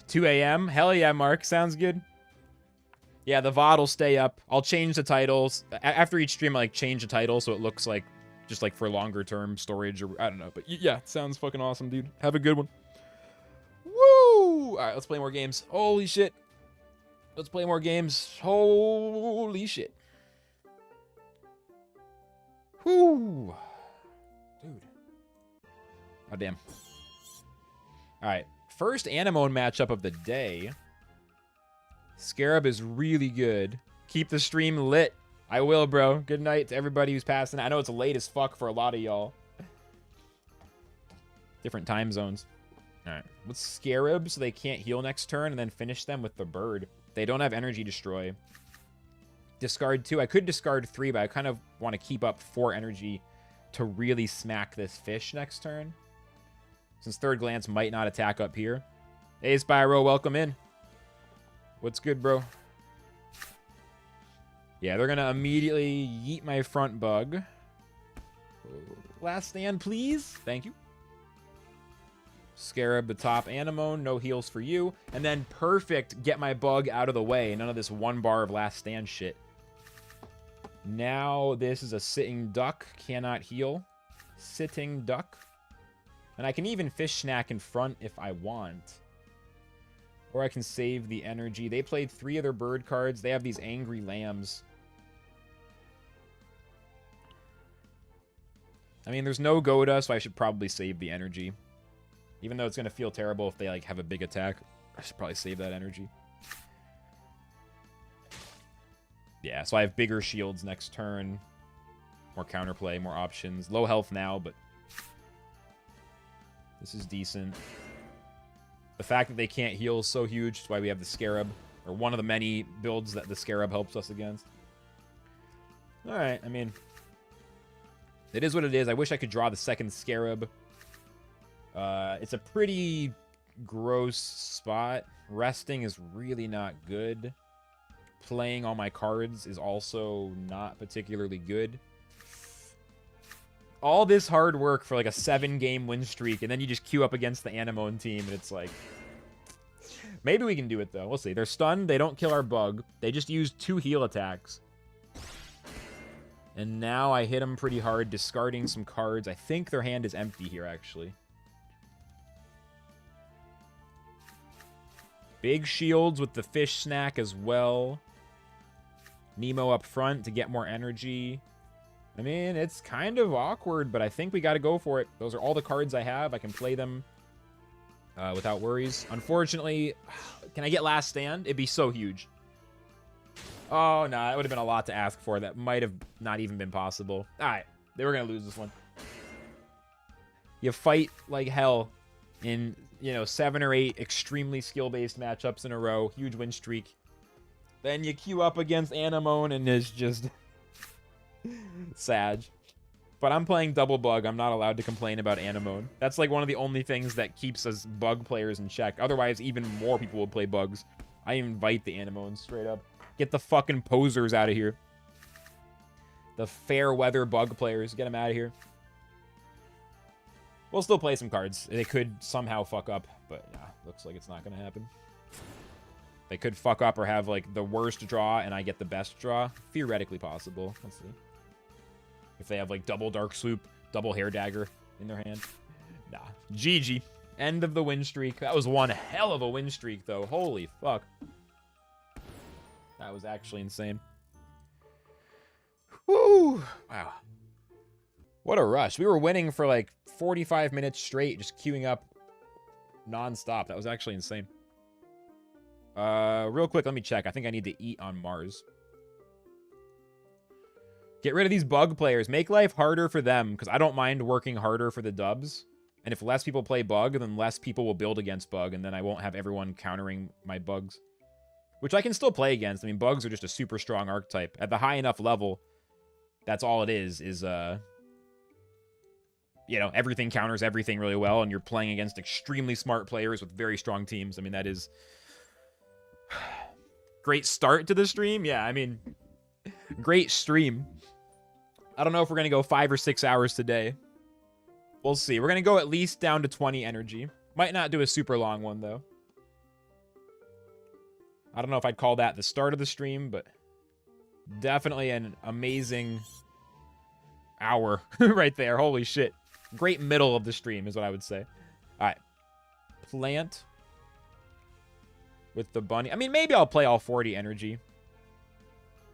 $2 a.m. Hell yeah, Mark. Sounds good. Yeah, the VOD will stay up. I'll change the titles. After each stream, I like change the title so it looks like just like for longer term storage or I don't know. But yeah, sounds fucking awesome, dude. Have a good one. Woo! All right, let's play more games. Holy shit. Let's play more games. Holy shit. Whoo! Dude. Oh, damn. All right. first Anemone matchup of the day. Scarab is really good. Keep the stream lit. I will, bro. Good night to everybody who's passing. I know it's late as fuck for a lot of y'all. Different time zones. All right. With Scarab, so they can't heal next turn, and then finish them with the bird. They don't have energy destroy. Discard 2. I could discard 3, but I kind of want to keep up 4 energy to really smack this fish next turn. Since Third Glance might not attack up here. Hey, Spyro, welcome in. What's good, bro? Yeah, they're going to immediately yeet my front bug. Last stand, please. Thank you. Scarab the top Anemone. No heals for you. And then perfect. Get my bug out of the way. None of this 1 bar of last stand shit. Now this is a sitting duck. Cannot heal. Sitting duck. And I can even fish snack in front if I want. Or I can save the energy. They played 3 other bird cards. They have these angry lambs. I mean, there's no Goda, so I should probably save the energy. Even though it's going to feel terrible if they like have a big attack. I should probably save that energy. Yeah, so I have bigger shields next turn. More counterplay, more options. Low health now, but this is decent. The fact that they can't heal is so huge. That's why we have the Scarab. Or one of the many builds that the Scarab helps us against. Alright, I mean, it is what it is. I wish I could draw the second Scarab. It's a pretty gross spot. Resting is really not good. Playing all my cards is also not particularly good. All this hard work for like a 7-game win streak, and then you just queue up against the Anemone team, and it's like... Maybe we can do it, though. We'll see. They're stunned. They don't kill our bug. They just use 2 heal attacks. And now I hit them pretty hard, discarding some cards. I think their hand is empty here, actually. Big shields with the fish snack as well. Nemo up front to get more energy. I mean, it's kind of awkward, but I think we got to go for it. Those are all the cards I have. I can play them without worries. Unfortunately, can I get last stand? It'd be so huge. Oh, no, that would have been a lot to ask for. That might have not even been possible. All right, they were going to lose this one. You fight like hell in, 7 or 8 extremely skill-based matchups in a row. Huge win streak. Then you queue up against Anemone, and it's just... Sag. But I'm playing double bug. I'm not allowed to complain about Anemone. That's like one of the only things that keeps us bug players in check. Otherwise, even more people would play bugs. I invite the Anemones straight up. Get the fucking posers out of here. The fair weather bug players. Get them out of here. We'll still play some cards. They could somehow fuck up, but yeah, looks like it's not going to happen. They could fuck up or have like the worst draw and I get the best draw. Theoretically possible. Let's see. If they have like double Dark Swoop, double Hair Dagger in their hand. Nah. GG. End of the win streak. That was one hell of a win streak though. Holy fuck. That was actually insane. Woo! Wow. What a rush. We were winning for like 45 minutes straight, just queuing up non-stop. That was actually insane. Real quick, let me check. I think I need to eat on Mars. Get rid of these bug players. Make life harder for them, because I don't mind working harder for the dubs. And if less people play bug, then less people will build against bug, and then I won't have everyone countering my bugs. Which I can still play against. I mean, bugs are just a super strong archetype. At the high enough level, that's all it is everything counters everything really well, and you're playing against extremely smart players with very strong teams. I mean, that is... Great start to the stream. Yeah, I mean, great stream. I don't know if we're going to go 5 or 6 hours today. We'll see. We're going to go at least down to 20 energy. Might not do a super long one, though. I don't know if I'd call that the start of the stream, but definitely an amazing hour right there. Holy shit. Great middle of the stream is what I would say. All right. Plant with the bunny. I mean, maybe I'll play all 40 energy.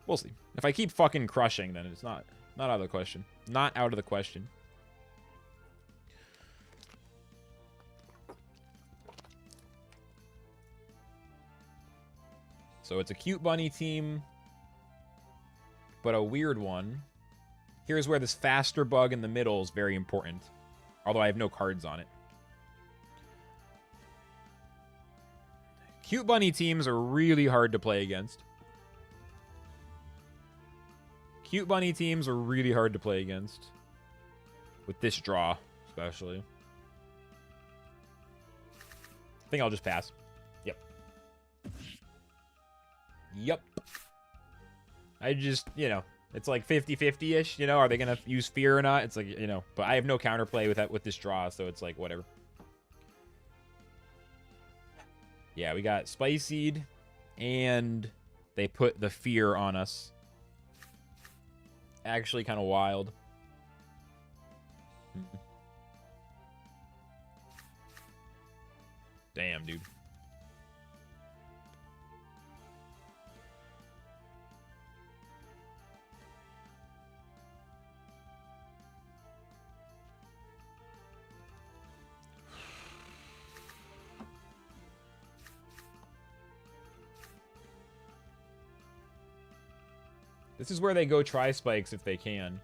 We'll see. If I keep fucking crushing, then it's not out of the question. Not out of the question. So it's a cute bunny team, but a weird one. Here's where this faster bug in the middle is very important. Although I have no cards on it. Cute bunny teams are really hard to play against. Cute bunny teams are really hard to play against. With this draw, especially. I think I'll just pass. Yep. Yep. I just, you know, it's like 50-50-ish, you know, are they going to use fear or not? It's like, you know, but I have no counterplay with that, with this draw, so it's like, whatever. Yeah, we got Spicied, and they put the fear on us. Actually kind of wild. Damn, dude. This is where they go try spikes if they can.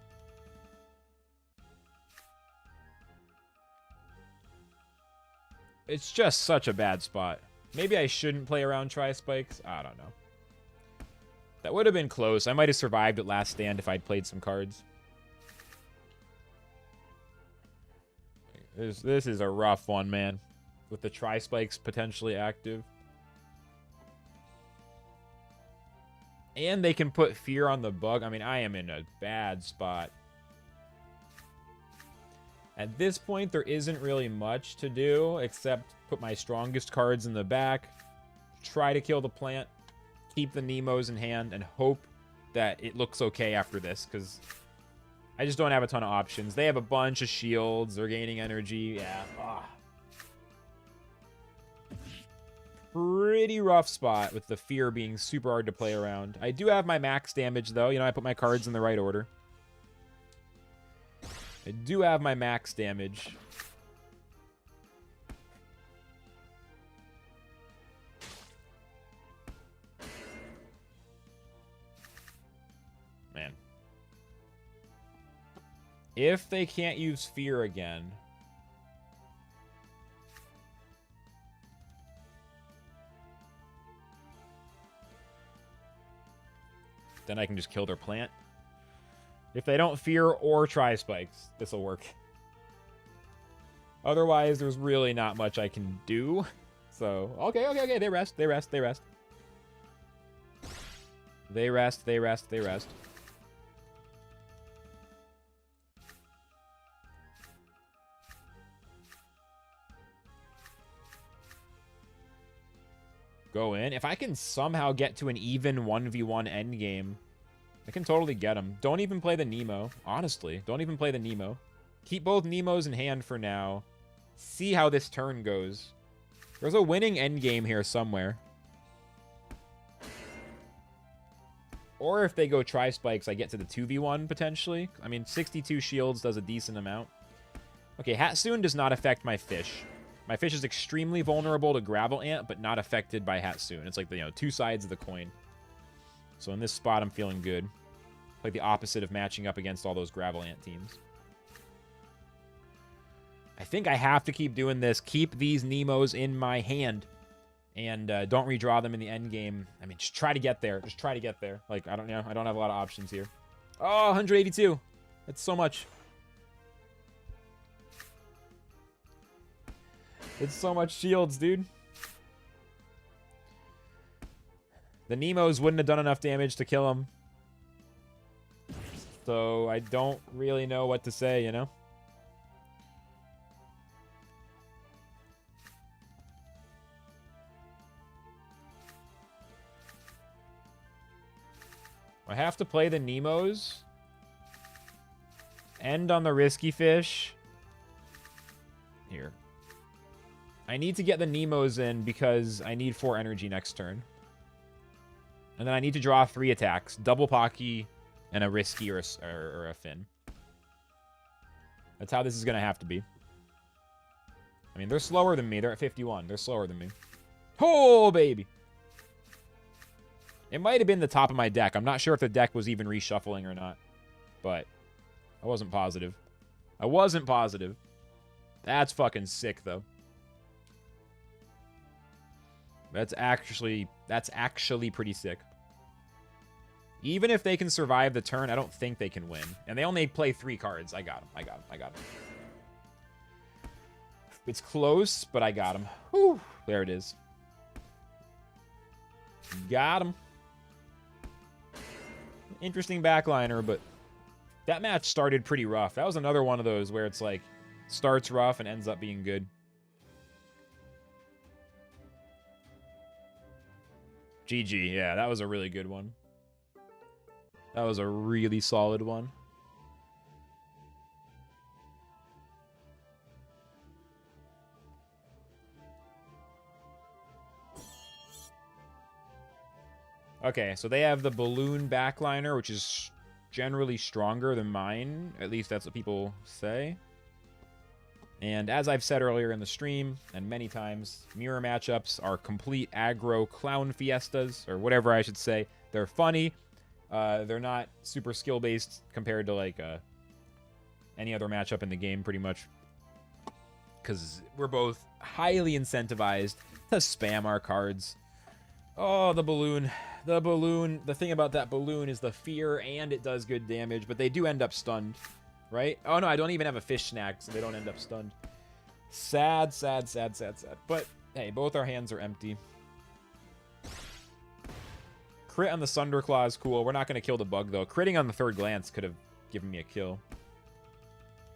It's just such a bad spot. Maybe I shouldn't play around try spikes. I don't know. That would have been close. I might have survived at last stand if I'd played some cards. This is a rough one, man. With the try spikes potentially active. And they can put fear on the bug. I mean, I am in a bad spot. At this point, there isn't really much to do except put my strongest cards in the back, try to kill the plant, keep the Nemos in hand, and hope that it looks okay after this, because I just don't have a ton of options. They have a bunch of shields. They're gaining energy. Yeah. Ugh. Pretty rough spot with the fear being super hard to play around. I do have my max damage, though. You know, I put my cards in the right order. I do have my max damage. Man. If they can't use fear again... then I can just kill their plant. If they don't fear or try spikes, this will work. Otherwise, there's really not much I can do. So, okay. They rest. They rest. They rest. They rest. They rest. They rest. Go in. If I can somehow get to an even 1v1 endgame, I can totally get him. Don't even play the Nemo. Honestly, don't even play the Nemo. Keep both Nemos in hand for now. See how this turn goes. There's a winning endgame here somewhere. Or if they go try spikes, I get to the 2v1 potentially. I mean, 62 shields does a decent amount. Okay, Hatsoon does not affect my fish. My fish is extremely vulnerable to Gravel Ant, but not affected by Hatsoon. It's like the, you know, two sides of the coin. So in this spot, I'm feeling good. Like the opposite of matching up against all those Gravel Ant teams. I think I have to keep doing this. Keep these Nemos in my hand. And don't redraw them in the end game. I mean, just try to get there. Just try to get there. Like, I don't know. I don't have a lot of options here. Oh, 182. That's so much. It's so much shields, dude. The Nemos wouldn't have done enough damage to kill him. So I don't really know what to say, you know? I have to play the Nemos. End on the risky fish. Here. I need to get the Nemos in because I need 4 energy next turn. And then I need to draw 3 attacks. Double Pocky and a risky or a fin. That's how this is going to have to be. I mean, they're slower than me. They're at 51. They're slower than me. Oh, baby. It might have been the top of my deck. I'm not sure if the deck was even reshuffling or not. But I wasn't positive. I wasn't positive. That's fucking sick, though. That's actually pretty sick. Even if they can survive the turn, I don't think they can win. And they only play 3 cards. I got him. I got him. It's close, but I got him. Whew. There it is. Got him. Interesting backliner, but that match started pretty rough. That was another one of those where it's like, starts rough and ends up being good. GG. Yeah, that was a really good one. That was a really solid one. Okay, so they have the balloon backliner, which is generally stronger than mine. At least that's what people say. And as I've said earlier in the stream, and many times, mirror matchups are complete aggro clown fiestas, or whatever I should say. They're funny. They're not super skill-based compared to, like, any other matchup in the game, pretty much. Because we're both highly incentivized to spam our cards. Oh, the balloon. The balloon. The thing about that balloon is the fear, and it does good damage, but they do end up stunned. Right? Oh, no, I don't even have a fish snack, so they don't end up stunned. Sad, sad, sad, sad, sad. But, hey, both our hands are empty. Crit on the Sunderclaw is cool. We're not going to kill the bug, though. Critting on the third glance could have given me a kill.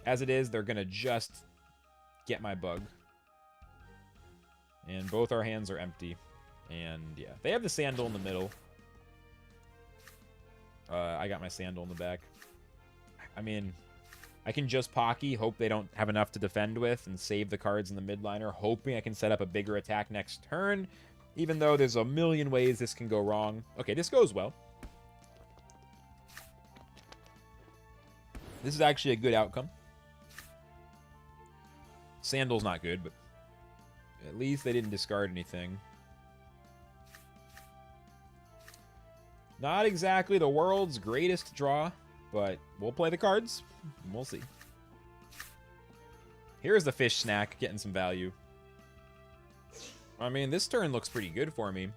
As it is, they're going to just get my bug. And both our hands are empty. And, yeah. They have the sandal in the middle. I got my sandal in the back. I mean, I can just Pocky, hope they don't have enough to defend with, and save the cards in the midliner, hoping I can set up a bigger attack next turn, even though there's a million ways this can go wrong. Okay, this goes well. This is actually a good outcome. Sandal's not good, but at least they didn't discard anything. Not exactly the world's greatest draw, but we'll play the cards. We'll see. Here's the fish snack, getting some value. I mean, this turn looks pretty good for me.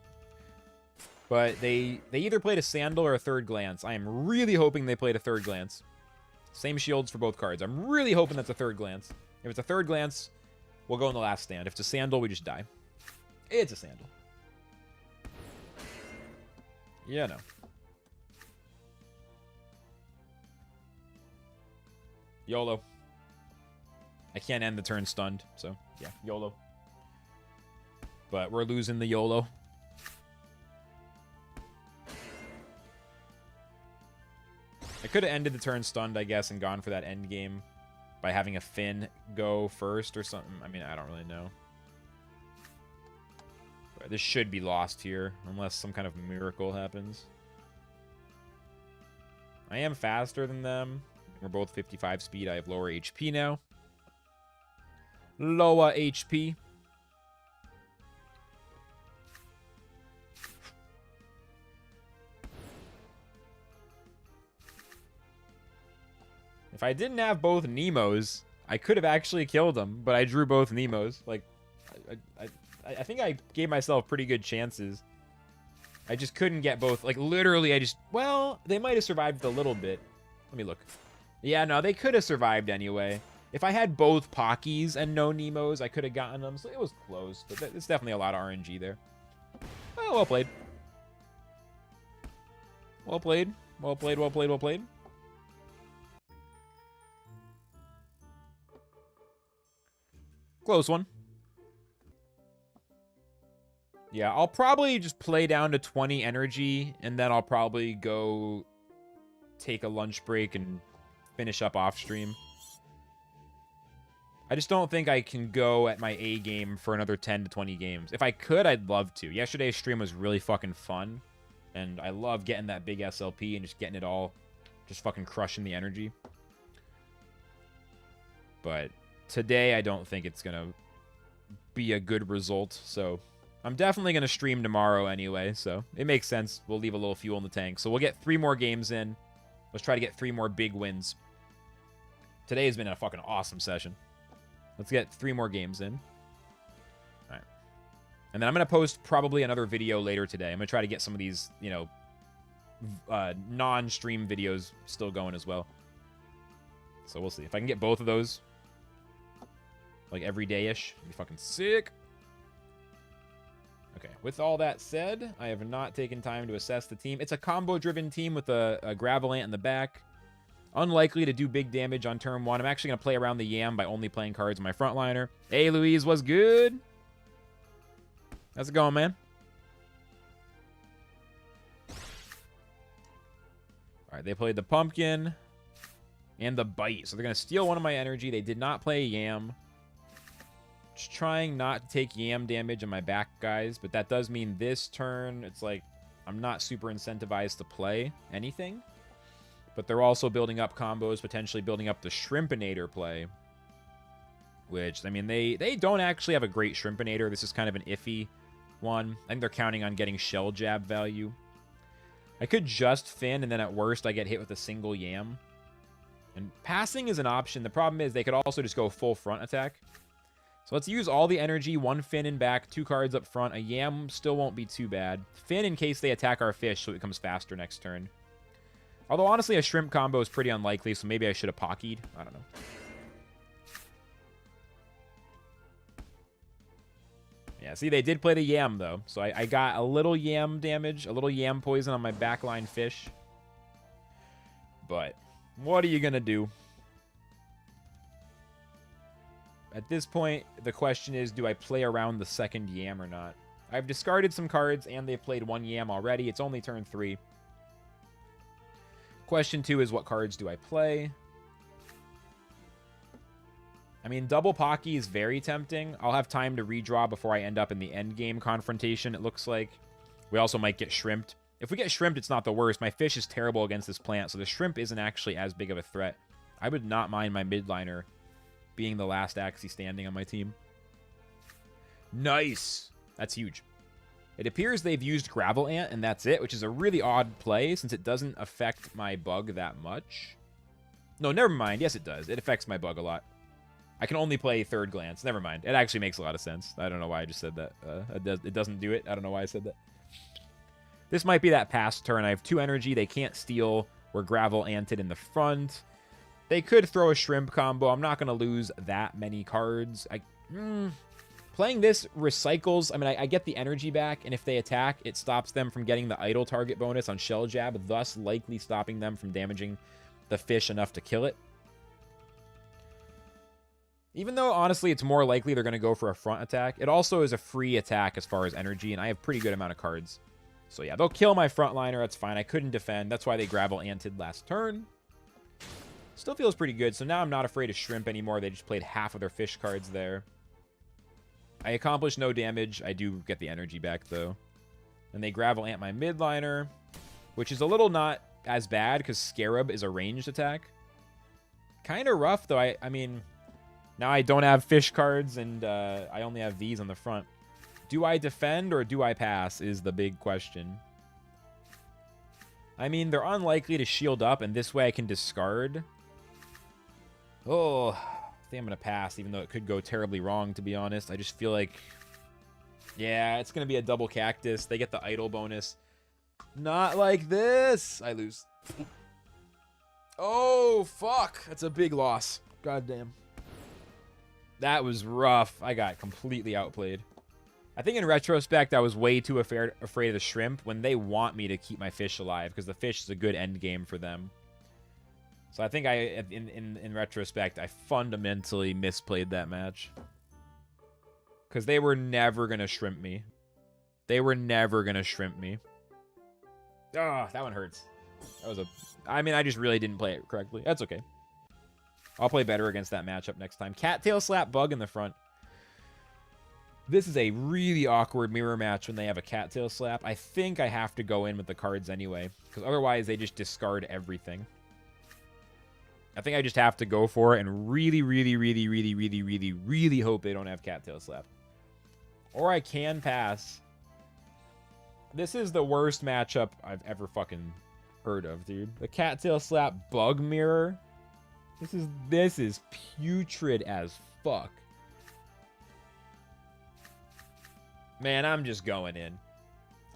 But they either played a sandal or a third glance. I am really hoping they played a third glance. Same shields for both cards. I'm really hoping that's a third glance. If it's a third glance, we'll go in the last stand. If it's a sandal, we just die. It's a sandal. Yeah, no. YOLO. I can't end the turn stunned, so yeah, YOLO. But we're losing the YOLO. I could have ended the turn stunned, I guess, and gone for that end game by having a Finn go first or something. I mean, I don't really know. But this should be lost here, unless some kind of miracle happens. I am faster than them. We're both 55 speed. I have lower HP now. Lower HP. If I didn't have both Nemos, I could have actually killed them, but I drew both Nemos. Like, I think I gave myself pretty good chances. I just couldn't get both. Like, literally, well, they might have survived a little bit. Let me look. Yeah, no, they could have survived anyway. If I had both Pockies and no Nemos, I could have gotten them. So it was close, but it's definitely a lot of RNG there. Oh, well played. Well played. Well played, well played, well played. Close one. Yeah, I'll probably just play down to 20 energy, and then I'll probably go take a lunch break and finish up off stream. I just don't think I can go at my A game for another 10 to 20 games. If I could, I'd love to. Yesterday's stream was really fucking fun, and I love getting that big SLP and just getting it all, just fucking crushing the energy. But today, I don't think it's gonna be a good result, so I'm definitely going to stream tomorrow anyway, so it makes sense. We'll leave a little fuel in the tank. So we'll get 3 more games in. Let's try to get 3 more big wins. Today has been a fucking awesome session. Let's get 3 more games in. All right. And then I'm going to post probably another video later today. I'm going to try to get some of these, you know, non-stream videos still going as well. So we'll see. If I can get both of those, like every day-ish, it'd be fucking sick. Okay, with all that said, I have not taken time to assess the team. It's a combo-driven team with a Gravel Ant in the back. Unlikely to do big damage on turn 1. I'm actually going to play around the Yam by only playing cards in my frontliner. Hey, Louise, what's good? How's it going, man? All right, they played the Pumpkin and the Bite. So they're going to steal one of my energy. They did not play a Yam. Just trying not to take Yam damage on my back guys, but that does mean this turn, it's like I'm not super incentivized to play anything. But they're also building up combos, potentially building up the Shrimpinator play. Which, I mean, they don't actually have a great Shrimpinator. This is kind of an iffy one. I think they're counting on getting Shell Jab value. I could just Fin, and then at worst, I get hit with a single Yam. And passing is an option. The problem is they could also just go full front attack. So let's use all the energy, 1 Fin in back, 2 cards up front. A Yam still won't be too bad. Fin in case they attack our fish so it becomes faster next turn. Although, honestly, a Shrimp combo is pretty unlikely, so maybe I should have Pockied. I don't know. Yeah, see, they did play the Yam, though. So I got a little Yam damage, a little Yam poison on my backline fish. But what are you going to do? At this point, the question is, do I play around the second Yam or not? I've discarded some cards, and they've played 1 Yam already. It's only turn 3. Question 2 is, what cards do I play? I mean, double Pocky is very tempting. I'll have time to redraw before I end up in the endgame confrontation, it looks like. We also might get Shrimped. If we get Shrimped, it's not the worst. My fish is terrible against this plant, so the Shrimp isn't actually as big of a threat. I would not mind my midliner being the last Axie standing on my team. Nice! That's huge. It appears they've used Gravel Ant, and that's it, which is a really odd play, since it doesn't affect my bug that much. No, never mind. Yes, it does. It affects my bug a lot. I can only play Third Glance. Never mind. It actually makes a lot of sense. I don't know why I just said that. It doesn't do it. I don't know why I said that. This might be that past turn. I have 2 energy. They can't steal. We're Gravel Anted in the front. They could throw a Shrimp combo. I'm not going to lose that many cards. Playing this recycles. I mean, I get the energy back, and if they attack, it stops them from getting the idle target bonus on Shell Jab, thus likely stopping them from damaging the fish enough to kill it. Even though, honestly, it's more likely they're going to go for a front attack, it also is a free attack as far as energy, and I have pretty good amount of cards. So yeah, they'll kill my frontliner. That's fine. I couldn't defend. That's why they Gravel Anted last turn. Still feels pretty good. So now I'm not afraid of Shrimp anymore. They just played half of their fish cards there. I accomplished no damage. I do get the energy back, though. And they Gravel Ant my midliner, which is a little not as bad because Scarab is a ranged attack. Kind of rough, though. I mean, now I don't have fish cards, and I only have these on the front. Do I defend or do I pass is the big question. I mean, they're unlikely to shield up, and this way I can discard. Oh, I think I'm going to pass, even though it could go terribly wrong, to be honest. I just feel like, yeah, it's going to be a double cactus. They get the idle bonus. Not like this. I lose. Oh, fuck. That's a big loss. Goddamn. That was rough. I got completely outplayed. I think in retrospect, I was way too afraid of the Shrimp when they want me to keep my fish alive, because the fish is a good end game for them. So I think in retrospect, I fundamentally misplayed that match. Because they were never going to Shrimp me. They were never going to Shrimp me. Ah, that one hurts. That was I mean, I just really didn't play it correctly. That's okay. I'll play better against that matchup next time. Cattail Slap Bug in the front. This is a really awkward mirror match when they have a Cattail Slap. I think I have to go in with the cards anyway, because otherwise they just discard everything. I think I just have to go for it and really, really, really, really, really, really, really hope they don't have Cattail Slap. Or I can pass. This is the worst matchup I've ever fucking heard of, dude. The cattail slap bug mirror. This is putrid as fuck. Man, I'm just going in.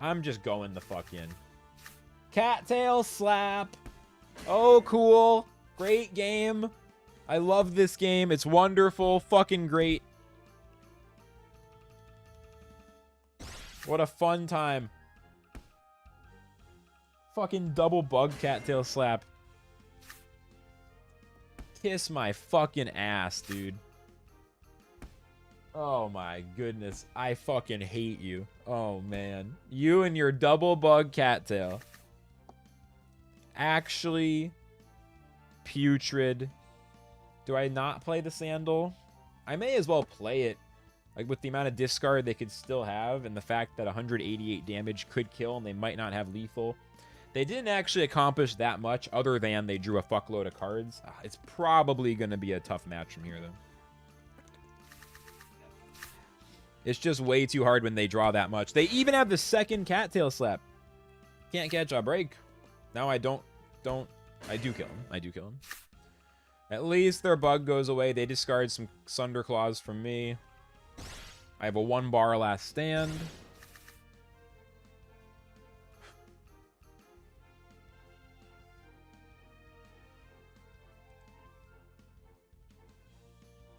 I'm just going the fuck in. Cattail slap. Oh, cool. Great game. I love this game. It's wonderful. Fucking great. What a fun time. Fucking double bug cattail slap. Kiss my fucking ass, dude. Oh my goodness. I fucking hate you. Oh man. You and your double bug cattail. Actually putrid. Do I not play the sandal? I may as well play it. Like, with the amount of discard they could still have, and the fact that 188 damage could kill, and they might not have lethal. They didn't actually accomplish that much, other than they drew a fuckload of cards. It's probably going to be a tough match from here, though. It's just way too hard when they draw that much. They even have the second cattail slap. Can't catch a break. Now I do kill him. I do kill him. At least their bug goes away. They discard some Sunderclaws from me. I have a 1 bar last stand.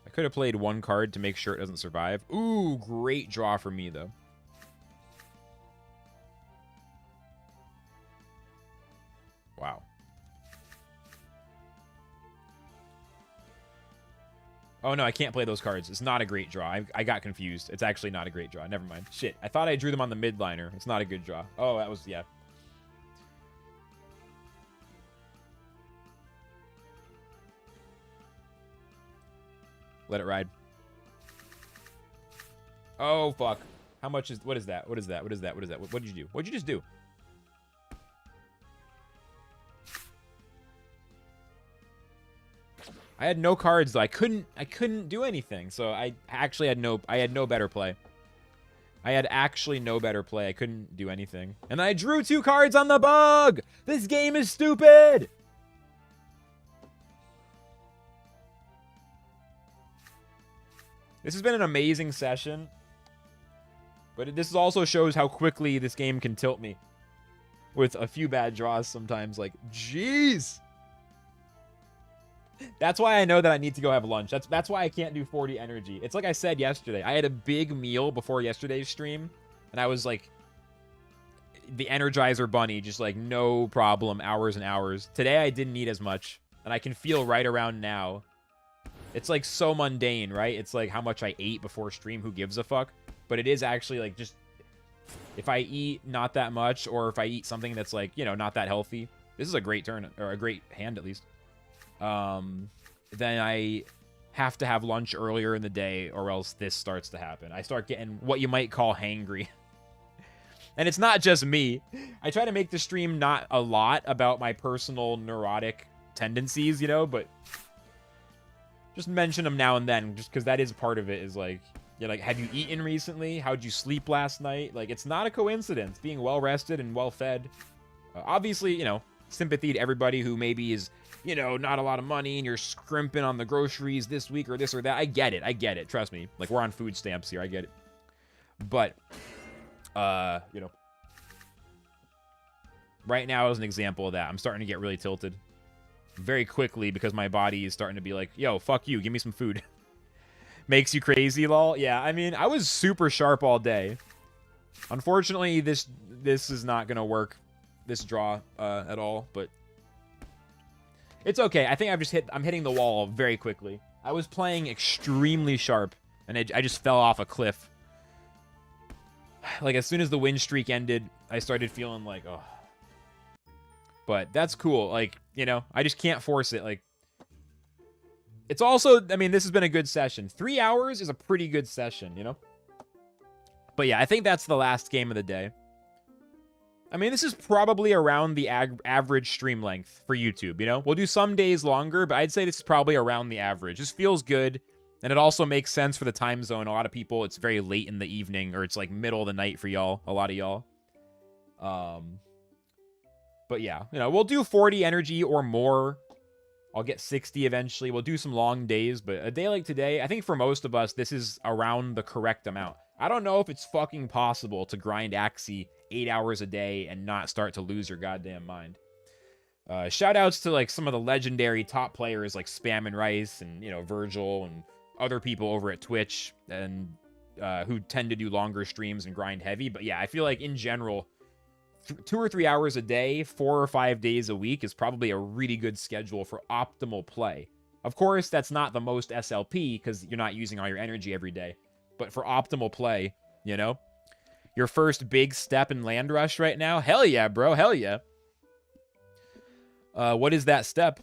I could have played 1 card to make sure it doesn't survive. Ooh, great draw for me, though. Wow. Oh, no, I can't play those cards. It's not a great draw. I got confused. It's actually not a great draw. Never mind. Shit. I thought I drew them on the midliner. It's not a good draw. Oh, that was... yeah. Let it ride. Oh, fuck. How much is... what is that? What is that? What is that? What is that? What did you do? What did you just do? I had no cards though. I couldn't do anything. So I actually had no better play. I had actually no better play. I couldn't do anything. And I drew 2 cards on the bug. This game is stupid. This has been an amazing session. But this also shows how quickly this game can tilt me. With a few bad draws sometimes. Like, jeez. That's why I know that I need to go have lunch. That's why I can't do 40 energy. It's like I said yesterday. I had a big meal before yesterday's stream. And I was like... the Energizer Bunny. Just like, no problem. Hours and hours. Today I didn't eat as much. And I can feel right around now. It's like so mundane, right? It's like how much I ate before stream. Who gives a fuck? But it is actually like just... if I eat not that much. Or if I eat something that's like, you know, not that healthy. This is a great turn. Or a great hand at least. Then I have to have lunch earlier in the day or else this starts to happen. I start getting what you might call hangry. And it's not just me. I try to make the stream not a lot about my personal neurotic tendencies, you know, but just mention them now and then just because that is part of it is like, you're like, have you eaten recently? How'd you sleep last night? Like, it's not a coincidence being well rested and well fed. Obviously, you know, sympathy to everybody who maybe is, you know, not a lot of money and you're scrimping on the groceries this week or this or that. I get it. Trust me. Like, we're on food stamps here. I get it. But, you know, right now is an example of that. I'm starting to get really tilted very quickly because my body is starting to be like, yo, fuck you. Give me some food. Makes you crazy, lol. Yeah, I mean, I was super sharp all day. Unfortunately, this is not going to work, this draw, at all, but it's okay. I think I'm hitting the wall very quickly. I was playing extremely sharp, and I just fell off a cliff. Like, as soon as the win streak ended, I started feeling like, oh. But that's cool. Like, you know, I just can't force it. Like, it's also, I mean, this has been a good session. 3 hours is a pretty good session, you know? But yeah, I think that's the last game of the day. I mean, this is probably around the average stream length for YouTube, you know? We'll do some days longer, but I'd say this is probably around the average. This feels good. And it also makes sense for the time zone. A lot of people, it's very late in the evening, or it's like middle of the night for y'all, a lot of y'all. But yeah, you know, we'll do 40 energy or more. I'll get 60 eventually. We'll do some long days, but a day like today, I think for most of us, this is around the correct amount. I don't know if it's fucking possible to grind Axie 8 hours a day and not start to lose your goddamn mind. Shout outs to like some of the legendary top players like Spam and Rice and, you know, Virgil and other people over at Twitch and who tend to do longer streams and grind heavy. But yeah, I feel like in general, 2 or 3 hours a day, 4 or 5 days a week is probably a really good schedule for optimal play. Of course, that's not the most SLP because you're not using all your energy every day. But for optimal play, you know, your first big step in Land Rush right now. Hell yeah, bro. Hell yeah. What is that step?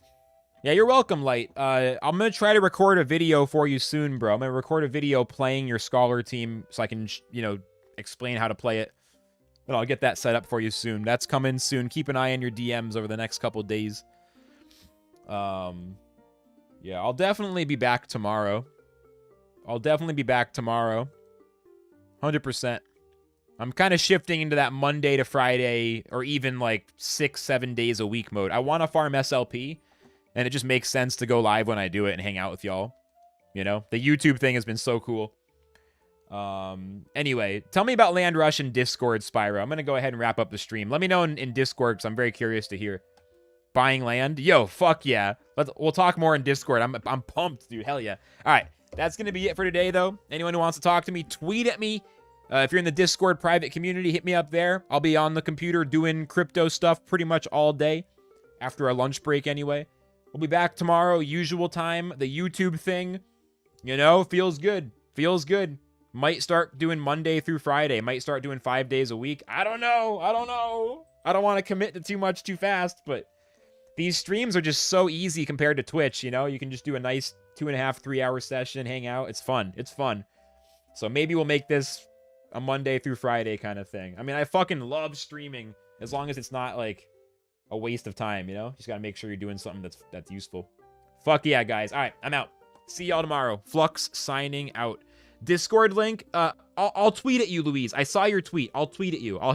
Yeah, you're welcome, Light. I'm going to try to record a video for you soon, bro. I'm going to record a video playing your Scholar team so I can, you know, explain how to play it. But I'll get that set up for you soon. That's coming soon. Keep an eye on your DMs over the next couple days. Yeah, I'll definitely be back tomorrow. 100%. I'm kind of shifting into that Monday to Friday or even like 6-7 days a week mode. I want to farm SLP, and it just makes sense to go live when I do it and hang out with y'all. You know, the YouTube thing has been so cool. Anyway, tell me about Land Rush in Discord, Spyro. I'm going to go ahead and wrap up the stream. Let me know in Discord because I'm very curious to hear. Buying land? Yo, fuck yeah. We'll talk more in Discord. I'm pumped, dude. Hell yeah. All right. That's going to be it for today, though. Anyone who wants to talk to me, tweet at me. If you're in the Discord private community, hit me up there. I'll be on the computer doing crypto stuff pretty much all day after our lunch break anyway. We'll be back tomorrow, usual time. The YouTube thing, you know, feels good. Feels good. Might start doing Monday through Friday. Might start doing 5 days a week. I don't know. I don't want to commit to too much too fast, but these streams are just so easy compared to Twitch, you know? You can just do a nice 2.5, 3 hour session, hang out. It's fun. It's fun. So maybe we'll make this a Monday through Friday kind of thing. I mean, I fucking love streaming as long as it's not like a waste of time, you know? Just got to make sure you're doing something that's useful. Fuck yeah, guys. All right, I'm out. See y'all tomorrow. Flux signing out. Discord link, I'll tweet at you, Louise. I saw your tweet. I'll tweet at you.